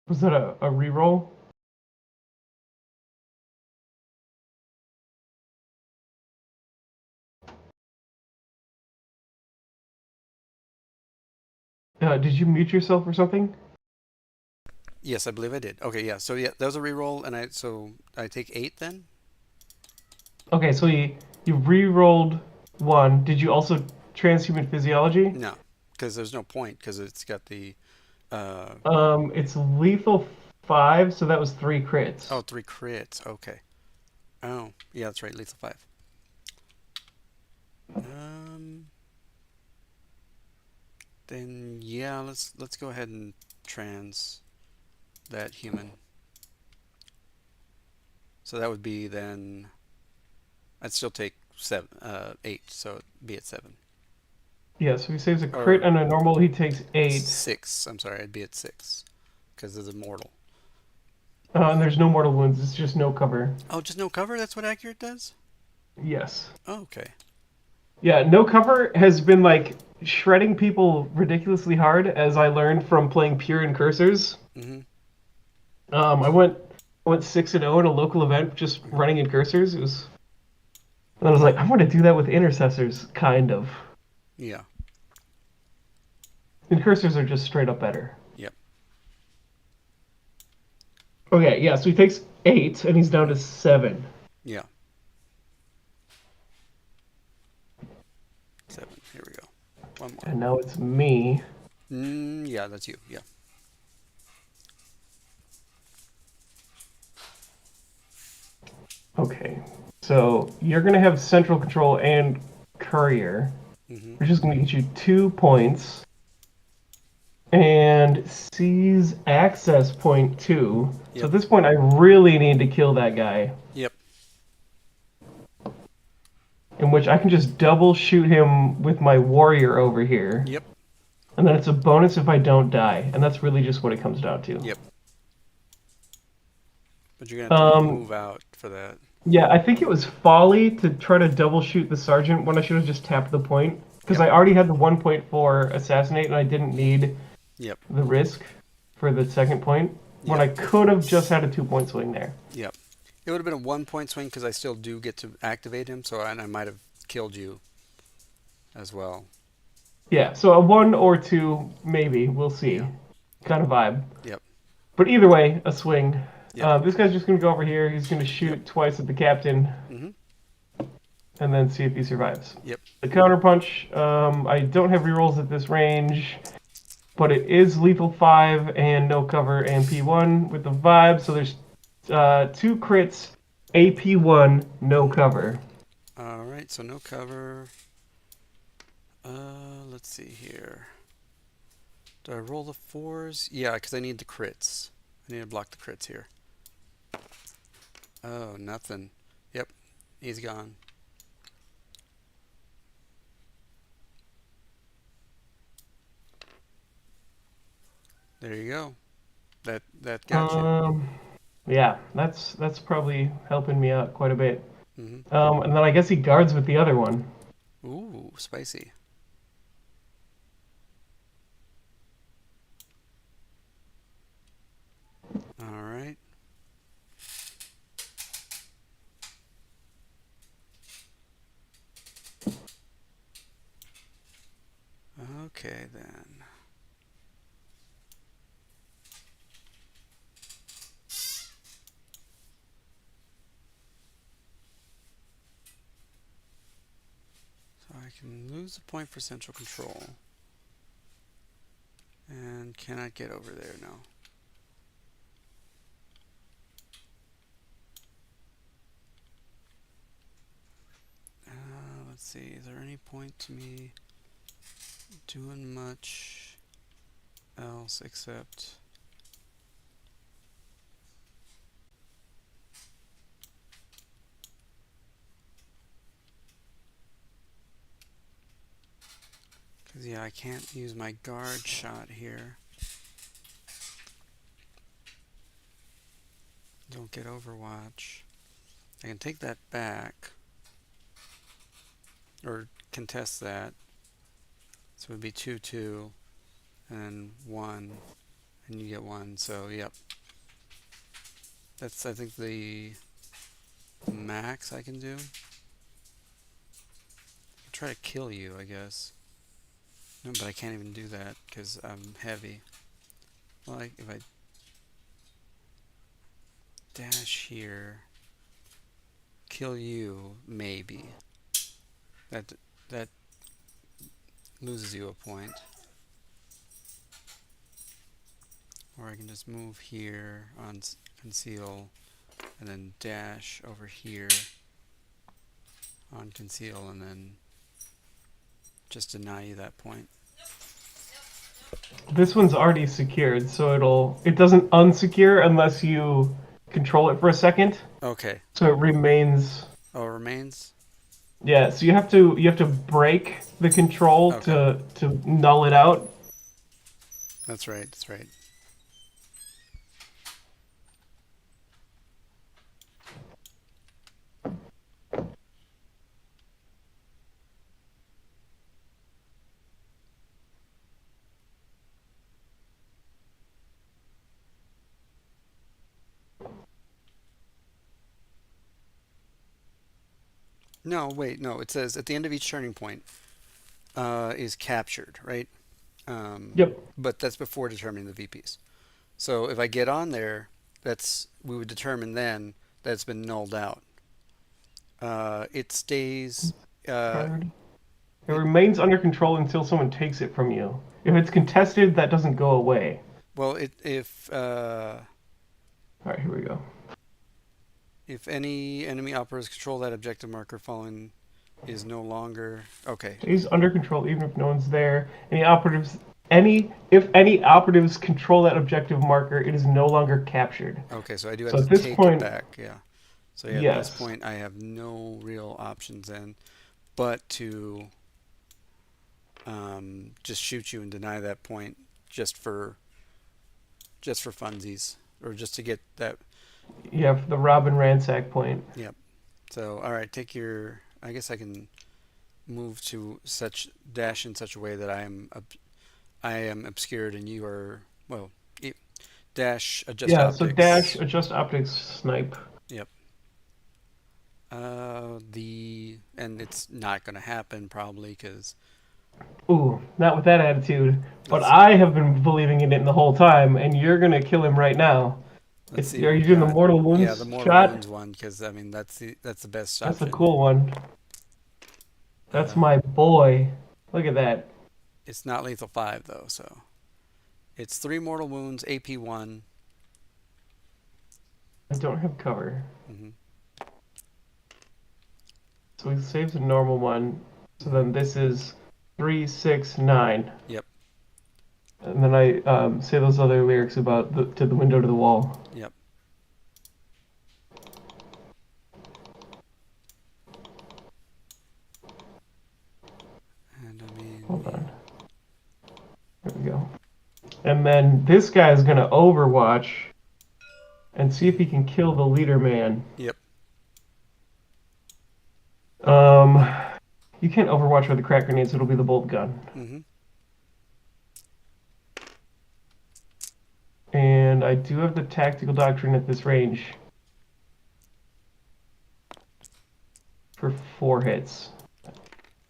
Speaker 1: Was that a reroll? Did you mute yourself or something?
Speaker 2: Yes, I believe I did. Okay, yeah. So, yeah, that was a reroll, and I take 8 then?
Speaker 1: Okay, so you re-rolled 1. Did you also transhuman physiology?
Speaker 2: No, because there's no point, because it's got the. Uh,
Speaker 1: It's lethal 5, so that was 3 crits.
Speaker 2: oh, 3 crits. Okay. Oh, yeah, that's right. Lethal 5. Um, then yeah, let's go ahead and trans that human. So that would be then. I'd still take 8, so it'd be at 7
Speaker 1: Yeah, so he saves a crit
Speaker 2: or
Speaker 1: and a normal, he takes 8.
Speaker 2: 6. I'm sorry, I'd be at 6 because it's immortal.
Speaker 1: And there's no mortal wounds, it's just no cover.
Speaker 2: Oh, just no cover. That's what accurate does.
Speaker 1: Yes.
Speaker 2: Oh, okay.
Speaker 1: Yeah, no cover has been like shredding people ridiculously hard, as I learned from playing pure and cursors.
Speaker 2: Mhm.
Speaker 1: I went 6-0 in a local event just running in cursors. It was, and I was like, I'm going to do that with intercessors, kind of.
Speaker 2: Yeah.
Speaker 1: And cursors are just straight up better.
Speaker 2: Yep.
Speaker 1: Okay, yeah, so he takes 8 and he's down to 7.
Speaker 2: Yeah. 7. Here we go. One more.
Speaker 1: And now it's me.
Speaker 2: Yeah, that's you. Yeah.
Speaker 1: Okay, so you're going to have central control and courier,
Speaker 2: Mhm.
Speaker 1: which is going to get you 2 points. And seize access point 2. So
Speaker 2: Yep.
Speaker 1: at this point, I really need to kill that guy.
Speaker 2: Yep.
Speaker 1: In which I can just double shoot him with my warrior over here.
Speaker 2: Yep.
Speaker 1: and then it's a bonus if I don't die, and that's really just what it comes down to.
Speaker 2: Yep. But you're gonna have to
Speaker 1: Um,
Speaker 2: move out for that.
Speaker 1: yeah, I think it was folly to try to double shoot the sergeant when I should have just tapped the point because
Speaker 2: Yep.
Speaker 1: I already had the 1.4 assassinate and I didn't need
Speaker 2: Yep.
Speaker 1: the risk for the second point when
Speaker 2: Yep.
Speaker 1: I could have just had a 2 point swing there.
Speaker 2: Yep. It would have been a 1 point swing because I still do get to activate him, so and I might have killed you as well.
Speaker 1: Yeah, so a 1 or 2 maybe we'll see
Speaker 2: Yeah.
Speaker 1: kind of vibe.
Speaker 2: Yep.
Speaker 1: But either way, a swing.
Speaker 2: Yep.
Speaker 1: This guy's just gonna go over here. He's gonna
Speaker 2: Yep.
Speaker 1: shoot twice at the captain
Speaker 2: Mhm.
Speaker 1: and then see if he survives.
Speaker 2: Yep.
Speaker 1: The counterpunch. I don't have rerolls at this range, but it is lethal 5 and no cover and P1 with the vibe. So there's 2 crits, AP1, no cover.
Speaker 2: All right. So no cover. Let's see here. Do I roll the fours? Yeah, because I need the crits. I need to block the crits here. Oh, nothing. Yep. He's gone. There you go. That got you.
Speaker 1: Yeah, that's probably helping me out quite a bit.
Speaker 2: Hmm.
Speaker 1: And then I guess he guards with the other one.
Speaker 2: Ooh, spicy. All right. Okay then. So I can lose a point for central control. And cannot get over there now. Let's see, is there any point to me doing much else except because yeah, I can't use my guard shot here. Don't get Overwatch. I can take that back or contest that. So it would be 2-2 and 1 and you get 1. So yep. That's I think the max I can do. I'll try to kill you, I guess. No, but I can't even do that because I'm heavy. Like if I dash here, kill you, maybe. That loses you a point. Or I can just move here on conceal and then dash over here on conceal and then just deny you that point.
Speaker 1: This one's already secured, so it doesn't unsecure unless you control it for a second.
Speaker 2: Okay.
Speaker 1: So it remains.
Speaker 2: Oh, it remains?
Speaker 1: Yeah, so you have to break the control
Speaker 2: Okay.
Speaker 1: to null it out.
Speaker 2: That's right, that's right. No, wait, no. It says at the end of each turning point is captured, right?
Speaker 1: Yep.
Speaker 2: But that's before determining the VPs. So if I get on there, we would determine then that it's been nulled out. It stays. Uh,
Speaker 1: Card. It
Speaker 2: it,
Speaker 1: remains under control until someone takes it from you. If it's contested, that doesn't go away.
Speaker 2: well, if
Speaker 1: All right, here we go.
Speaker 2: if any enemy operators control that objective marker following is no longer okay.
Speaker 1: Stays under control even if no one's there. If any operatives control that objective marker, it is no longer captured.
Speaker 2: Okay, so I do have
Speaker 1: So
Speaker 2: to
Speaker 1: at this
Speaker 2: take it
Speaker 1: point,
Speaker 2: back. Yeah. So yeah, at this
Speaker 1: yes.
Speaker 2: point, I have no real options then, but to just shoot you and deny that point just for funsies or just to get that.
Speaker 1: Yeah, for the Robin Ransack point.
Speaker 2: Yep. So all right, take your. I guess I can move to such dash in such a way that I am obscured and you are well. Dash adjust
Speaker 1: Yeah, so dash,
Speaker 2: optics.
Speaker 1: adjust optics, snipe.
Speaker 2: Yep. The and it's not going to happen probably because
Speaker 1: Ooh, not with that attitude. But
Speaker 2: let's
Speaker 1: I have been believing in it the whole time, and you're gonna kill him right now.
Speaker 2: let's see
Speaker 1: Are
Speaker 2: what
Speaker 1: you
Speaker 2: we
Speaker 1: doing the
Speaker 2: got.
Speaker 1: mortal
Speaker 2: Yeah, the
Speaker 1: wounds
Speaker 2: mortal
Speaker 1: shot?
Speaker 2: wounds one because I mean that's the best
Speaker 1: That's a
Speaker 2: option.
Speaker 1: cool one. That's
Speaker 2: Uh,
Speaker 1: my boy. Look at that.
Speaker 2: it's not lethal 5 though, so it's 3 mortal wounds, AP 1.
Speaker 1: I don't have cover.
Speaker 2: Mm-hmm.
Speaker 1: So he saves a normal one. So
Speaker 2: Mm-hmm.
Speaker 1: then this is 369.
Speaker 2: Yep.
Speaker 1: And then I say those other lyrics about to the window to the wall.
Speaker 2: Yep. And I
Speaker 1: Hold
Speaker 2: mean,
Speaker 1: on. There we go. And then this guy is gonna overwatch and see if he can kill the leader man.
Speaker 2: yep.
Speaker 1: Um, you can't overwatch with the crack grenades. It'll be the bolt gun.
Speaker 2: Mm-hmm.
Speaker 1: And I do have the tactical doctrine at this range for 4 hits.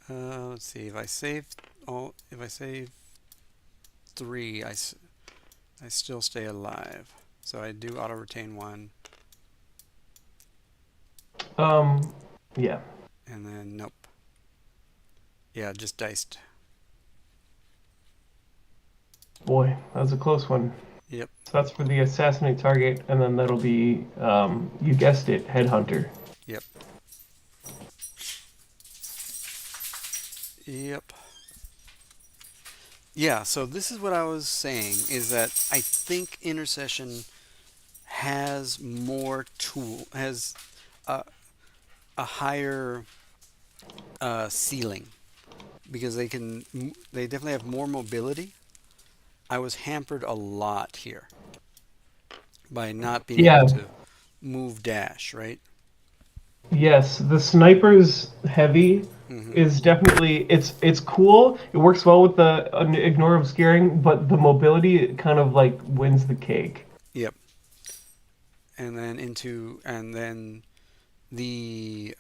Speaker 2: Let's see. If I save 3, I still stay alive. So I do auto retain 1,
Speaker 1: Yeah.
Speaker 2: and then nope. Yeah, just diced.
Speaker 1: Boy, that was a close one.
Speaker 2: Yep.
Speaker 1: So that's for the assassinate target, and then that'll be, you guessed it, headhunter.
Speaker 2: Yep. Yep. Yeah, so this is what I was saying is that I think Intercession has more has a, a higher ceiling because they definitely have more mobility. I was hampered a lot here by not being able
Speaker 1: Yeah,
Speaker 2: to move dash, right?
Speaker 1: yes, the sniper's heavy
Speaker 2: Mm-hmm.
Speaker 1: is definitely it's cool. It works well with the ignore obscuring, but the mobility kind of like wins the cake.
Speaker 2: Yep. And then the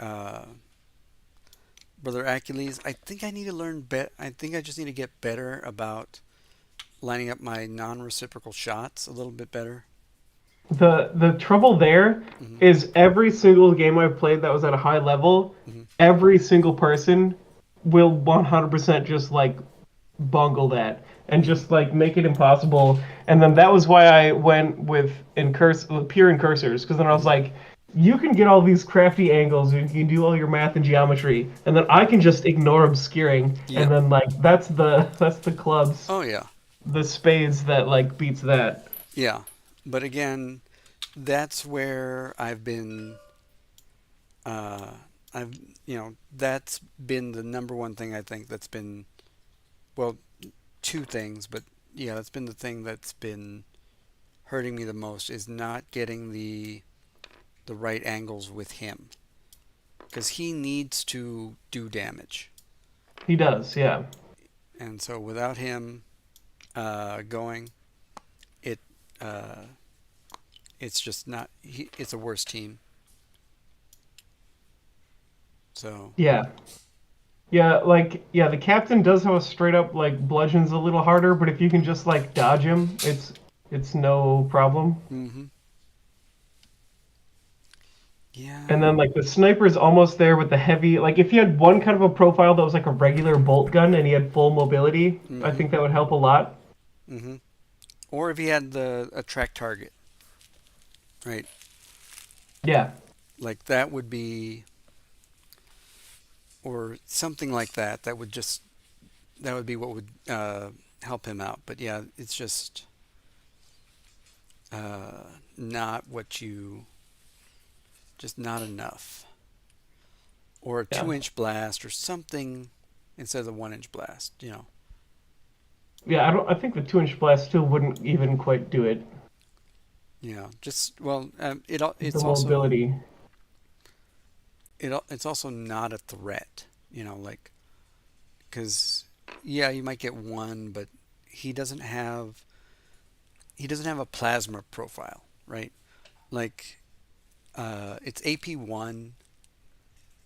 Speaker 2: Brother Achilles. I think I need to learn I think I just need to get better about lining up my non-reciprocal shots a little bit better.
Speaker 1: The trouble there
Speaker 2: Hmm.
Speaker 1: is every single game I've played that was at a high level,
Speaker 2: Hmm.
Speaker 1: every single person will 100% just like bungle that and
Speaker 2: Hmm.
Speaker 1: just like make it impossible. And then that was why I went with pure incursors, because then I was
Speaker 2: Hmm.
Speaker 1: like, you can get all these crafty angles, you can do all your math and geometry, and then I
Speaker 2: Hmm.
Speaker 1: can just ignore obscuring, and
Speaker 2: Yep.
Speaker 1: then like that's the clubs,
Speaker 2: Oh yeah.
Speaker 1: the spades that like beats that.
Speaker 2: Yeah. But again, that's where I've been. Uh, I've that's been the number one thing I think that's been well, two things, but yeah, that's been the thing that's been hurting me the most is not getting the right angles with him because he needs to do damage,
Speaker 1: He does, yeah.
Speaker 2: and so without him going, it uh, it's just not. It's a worse team. So
Speaker 1: Yeah. Yeah, like yeah, the captain does have a straight up like bludgeons a little harder, but if you can just like dodge him, it's no problem.
Speaker 2: hmm
Speaker 1: And
Speaker 2: yeah.
Speaker 1: then like the sniper's almost there with the heavy. Like if you had one kind of a profile that was like a regular bolt gun and he had full mobility, I
Speaker 2: hmm
Speaker 1: think that would help a lot.
Speaker 2: hmm Or if he had the a track target, right?
Speaker 1: Yeah,
Speaker 2: Like that would be, or something like that. That would be what would help him out. But yeah, it's just uh, not what you, just not enough. Or a
Speaker 1: yeah,
Speaker 2: 2 inch blast or something. instead of the 1 inch blast.
Speaker 1: Yeah, I don't. I think the 2-inch blast still wouldn't even quite do it.
Speaker 2: Just well,
Speaker 1: The mobility.
Speaker 2: it's also not a threat. Like because yeah, you might get one, but he doesn't have he doesn't have a plasma profile, right? Like it's AP1,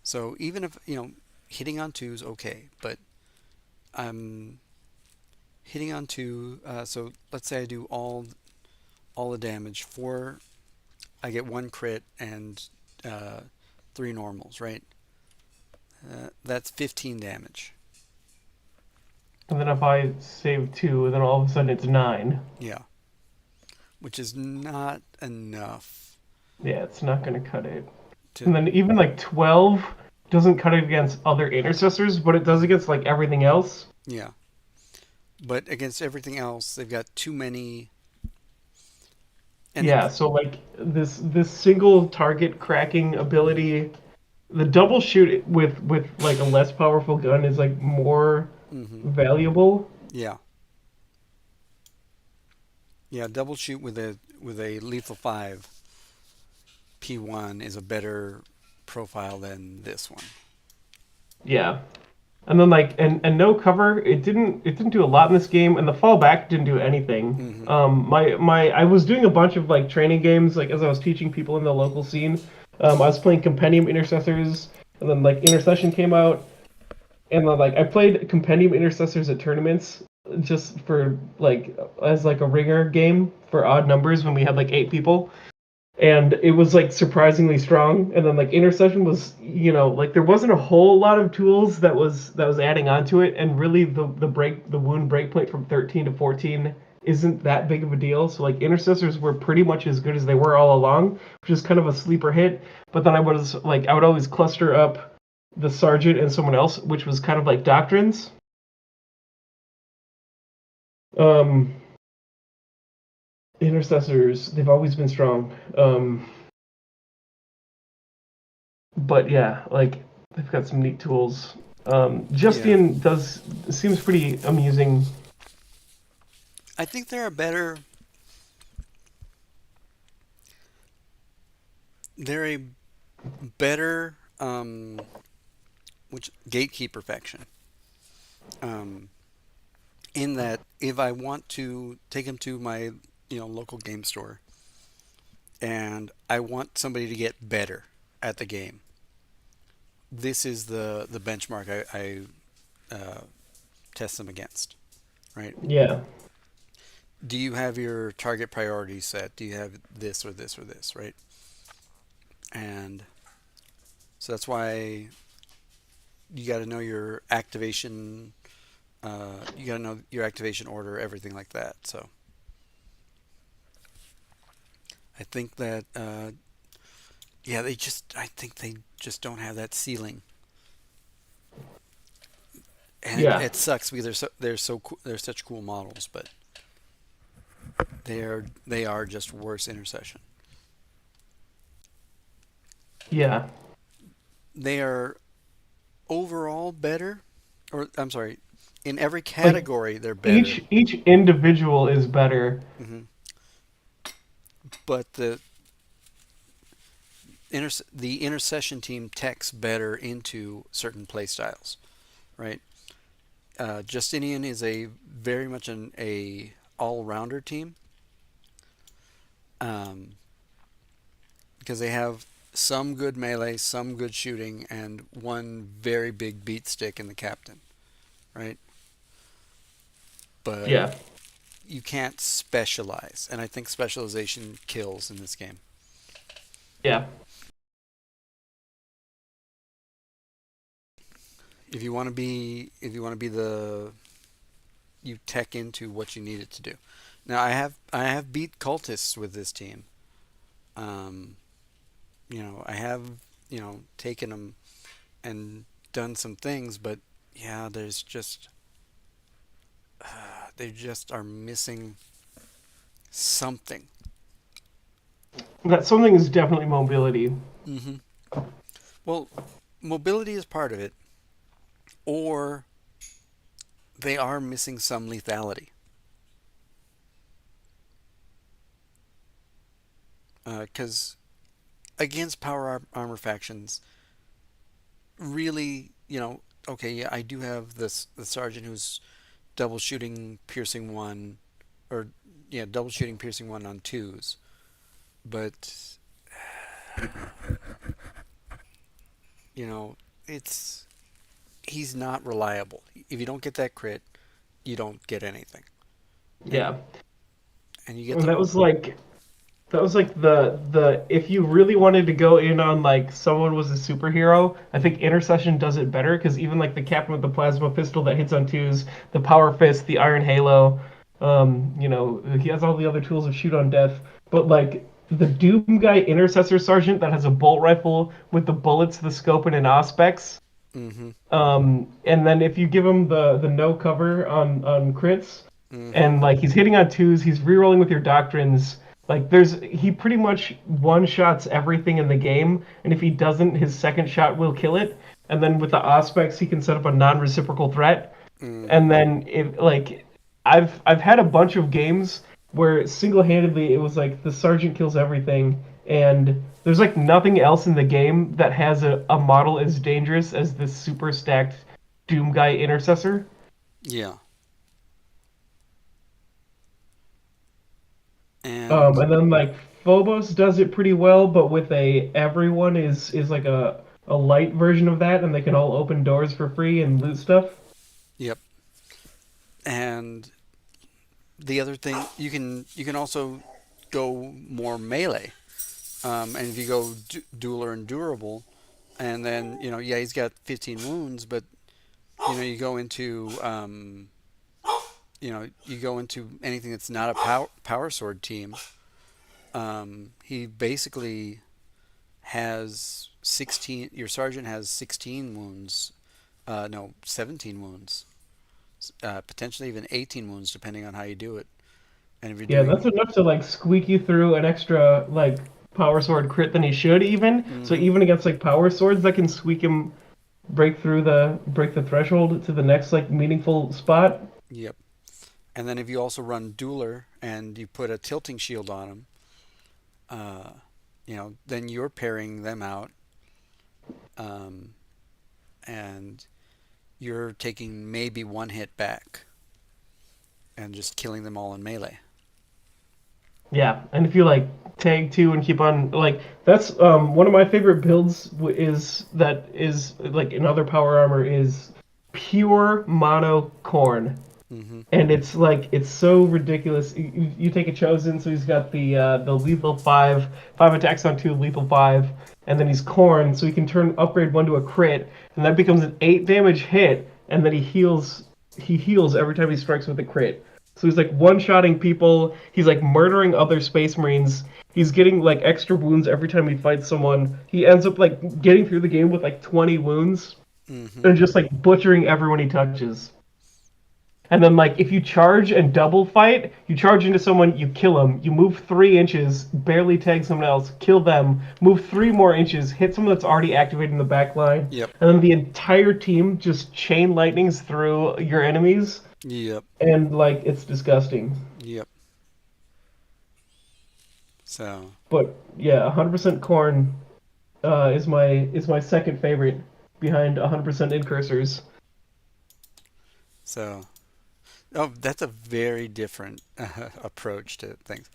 Speaker 2: so even if hitting on two is okay, but I'm hitting on two. So let's say I do all the damage. Four, I get one crit and uh, three normals, right? That's 15 damage.
Speaker 1: And then if I save 2, then all of a sudden it's 9.
Speaker 2: Yeah, which is not enough
Speaker 1: Yeah, it's not going to cut it.
Speaker 2: to.
Speaker 1: And then even like 12 doesn't cut it against other intercessors, but it does
Speaker 2: Mhm.
Speaker 1: against like everything else.
Speaker 2: Yeah, but against everything else, they've got too many. And
Speaker 1: Yeah, so like this single target cracking ability, the double shoot with like a less powerful gun is like more
Speaker 2: hmm
Speaker 1: valuable.
Speaker 2: yeah, yeah, double shoot with a lethal five P1 is a better profile than this one.
Speaker 1: Yeah. And then like and no cover, it didn't do a lot in this game, and the fallback didn't do anything.
Speaker 2: hmm
Speaker 1: My I was doing a bunch of like training games like as I was teaching people in the local scene. I was playing Compendium Intercessors, and then like Intercession came out, and then like I played Compendium Intercessors at tournaments just for like as like a ringer game for odd numbers when we had like 8 people, and it was like surprisingly strong. And then like intercession was, like there wasn't a whole lot of tools that was adding on to it, and really the wound breakpoint from 13 to 14 isn't that big of a deal. So like intercessors were pretty much as good as they were all along, which is kind of a sleeper hit. But then I would always cluster up the sergeant and someone else, which was kind of like doctrines. um Intercessors, they've always been strong. But yeah, like they've got some neat tools.
Speaker 2: Yeah,
Speaker 1: Justian does seems pretty amusing.
Speaker 2: I think there are better. They're a better which gatekeeper faction. Um, in that, if I want to take him to my local game store and I want somebody to get better at the game, this is the benchmark I test them against, right?
Speaker 1: Yeah,
Speaker 2: Do you have your target priority set? Do you have this or this or this, right? And so that's why you got to know your activation. You got to know your activation order, everything like that. So I think that yeah, I think they just don't have that ceiling, and it,
Speaker 1: yeah,
Speaker 2: it sucks because they're such cool models, but they are just worse intercession.
Speaker 1: yeah.
Speaker 2: They are overall better, or I'm sorry, in every
Speaker 1: Like
Speaker 2: category they're better.
Speaker 1: each individual is better.
Speaker 2: hmm But the intercession team techs better into certain play styles, right? Justinian is a very much a all-rounder team, um, because they have some good melee, some good shooting, and one very big beat stick in the captain, right? But
Speaker 1: Yeah,
Speaker 2: you can't specialize, and I think specialization kills in this game.
Speaker 1: yeah.
Speaker 2: If you want to be you tech into what you need it to do. Now I have beat cultists with this team. Um, I have taken them and done some things, but yeah, they just are missing something.
Speaker 1: That something is definitely mobility.
Speaker 2: hmm Well, mobility is part of it, or they are missing some lethality. Because against armor factions, really, okay, yeah, I do have this the sergeant who's double shooting piercing one, or yeah, double shooting piercing one on twos, but you know, it's he's not reliable. If you don't get that crit, you don't get anything, and
Speaker 1: Yeah.
Speaker 2: and you get
Speaker 1: And
Speaker 2: the
Speaker 1: that was like the if you really wanted to go in on like someone was a superhero, I think Intercession does it better because even like the captain with the plasma pistol that hits on twos, the power fist, the iron halo, he has all the other tools of shoot on death. But like the Doom guy intercessor sergeant that has a bolt rifle with the bullets, the scope, and an auspex.
Speaker 2: mm-hmm,
Speaker 1: And then if you give him the no cover on crits,
Speaker 2: mm-hmm,
Speaker 1: and like he's hitting on twos, he's rerolling with your doctrines. Like he pretty much one shots everything in the game, and if he doesn't, his second shot will kill it. And then with the aspects, he can set up a non-reciprocal threat.
Speaker 2: mm-hmm,
Speaker 1: And then if like I've had a bunch of games where single-handedly it was like the sergeant kills everything, and there's like nothing else in the game that has a model as dangerous as this super stacked Doom guy intercessor.
Speaker 2: yeah, and
Speaker 1: And then like Phobos does it pretty well, but with a everyone is like a light version of that, and they can all open doors for free and loot stuff.
Speaker 2: yep, and the other thing you can also go more melee, and if you go dueler and durable, and then yeah, he's got 15 wounds, but you go into you go into anything that's not a power sword team. He basically has 16. Your sergeant has 16 wounds. No, 17 wounds. Potentially even 18 wounds, depending on how you do it. And if you're
Speaker 1: Yeah, that's
Speaker 2: doing,
Speaker 1: enough to like squeak you through an extra like power sword crit than he should even. So
Speaker 2: hmm
Speaker 1: even against like power swords, that can squeak him break the threshold to the next like meaningful spot.
Speaker 2: yep. And then if you also run dueler and you put a tilting shield on him, uh, then you're pairing them out, um, and you're taking maybe one hit back and just killing them all in melee.
Speaker 1: Yeah, and if you like tag two and keep on like that's one of my favorite builds is like in other power armor is pure mono corn.
Speaker 2: hmm
Speaker 1: And it's like it's so ridiculous. You take a chosen, so he's got the lethal five attacks on two, lethal five, and then he's corn, so he can turn upgrade one to a crit, and that becomes an 8 damage hit, and then he heals every time he strikes with a crit. So he's like one-shotting people. He's like murdering other Space Marines. He's getting like extra wounds every time he fights someone. He ends up like getting through the game with like 20 wounds
Speaker 2: hmm
Speaker 1: and just like butchering everyone he touches. And then, like, if you charge and double fight, you charge into someone, you kill them. You move 3 inches, barely tag someone else, kill them. Move 3 more inches, hit someone that's already activated in the back line,
Speaker 2: Yep.
Speaker 1: and then the entire team just chain lightnings through your enemies,
Speaker 2: Yep.
Speaker 1: and like it's disgusting.
Speaker 2: Yep. So,
Speaker 1: But yeah, 100% corn is my second favorite behind 100% incursors.
Speaker 2: so, oh, that's a very different approach to things.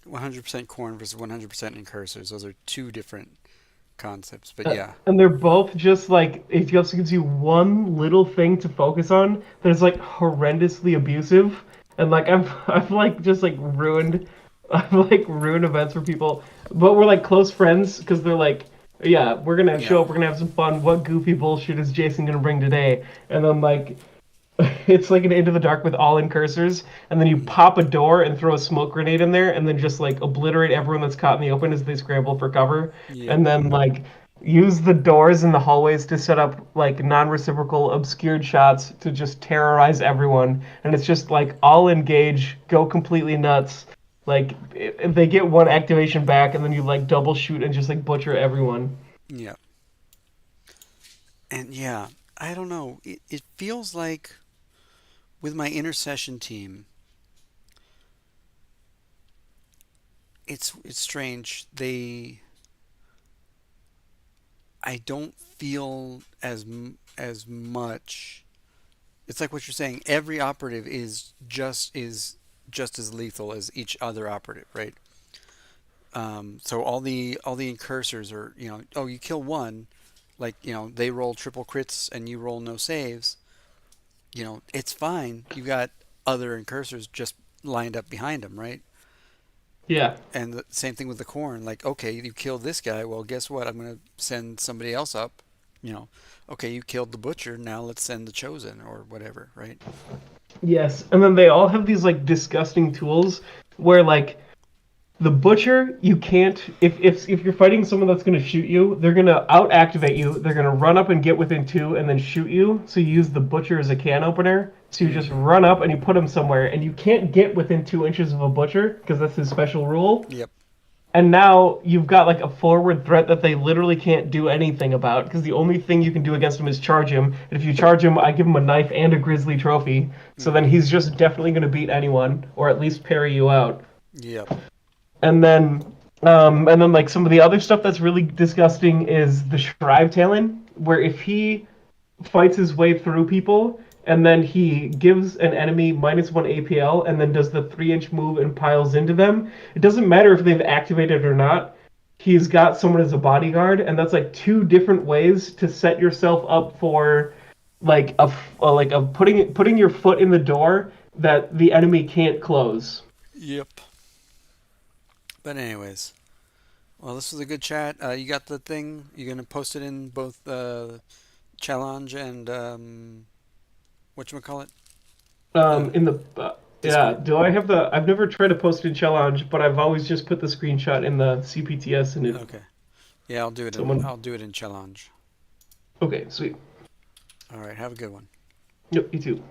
Speaker 2: 100% corn versus 100% incursors. Those are two different concepts. But yeah,
Speaker 1: And they're both just like it just gives you one little thing to focus on that is like horrendously abusive, and like I've like just like ruined I've like ruined events for people, but we're like close friends because they're like, yeah, we're gonna
Speaker 2: yeah,
Speaker 1: show up, we're gonna have some fun. What goofy bullshit is Jason gonna bring today? And then like it's like an Into the Dark with all incursors, and then you
Speaker 2: mm,
Speaker 1: pop a door and throw a smoke grenade in there, and then just like obliterate everyone that's caught in the open as they scramble for cover,
Speaker 2: yep,
Speaker 1: and then like use the doors in the hallways to set up like non-reciprocal obscured shots to just terrorize everyone, and it's just like all engage, go completely nuts. Like if they get one activation back, and then you like double shoot and just like butcher everyone.
Speaker 2: yeah, and yeah. I don't know. It feels like with my intercession team, it's strange. I don't feel as much. It's like what you're saying. Every operative is just as lethal as each other operative, right? So all the incursors are, oh, you kill one, like, they roll triple crits and you roll no saves. It's fine. You got other incursors just lined up behind them, right?
Speaker 1: Yeah.
Speaker 2: And the same thing with the corn. Like, okay, you killed this guy. Well, guess what? I'm gonna send somebody else up. You know, okay, you killed the butcher. Now let's send the chosen or whatever, right?
Speaker 1: Yes. And then they all have these like disgusting tools where like the butcher, you can't if you're fighting someone that's gonna shoot you, they're gonna out activate you, they're gonna run up and get within two and then shoot you. So you use the butcher as a can opener. So you just
Speaker 2: Mm-hmm.
Speaker 1: run up and you put him somewhere and you can't get within 2 inches of a butcher because that's his special rule.
Speaker 2: Yep.
Speaker 1: And now you've got like a forward threat that they literally can't do anything about because the only thing you can do against him is charge him. And if you charge him, I give him a knife and a grizzly trophy. So then
Speaker 2: Mm-hmm.
Speaker 1: he's just definitely going to beat anyone or at least parry you out.
Speaker 2: Yep.
Speaker 1: And then, like some of the other stuff that's really disgusting is the Shrive Talon, where if he fights his way through people and then he gives an enemy -1 APL and then does the 3 inch move and piles into them. It doesn't matter if they've activated or not. He's got someone as a bodyguard, and that's like two different ways to set yourself up for like a putting your foot in the door that the enemy can't close.
Speaker 2: Yep. But anyways, well, this was a good chat. You got the thing. You're gonna post it in both challenge and whatchamacallit? Uh,
Speaker 1: In the yeah,
Speaker 2: Discord.
Speaker 1: do I have the? I've never tried to post in challenge, but I've always just put the screenshot in the CPTS and if
Speaker 2: Okay. Yeah, I'll do it in
Speaker 1: someone.
Speaker 2: I'll do it in challenge.
Speaker 1: Okay, sweet.
Speaker 2: All right. Have a good one.
Speaker 1: Yep, you too.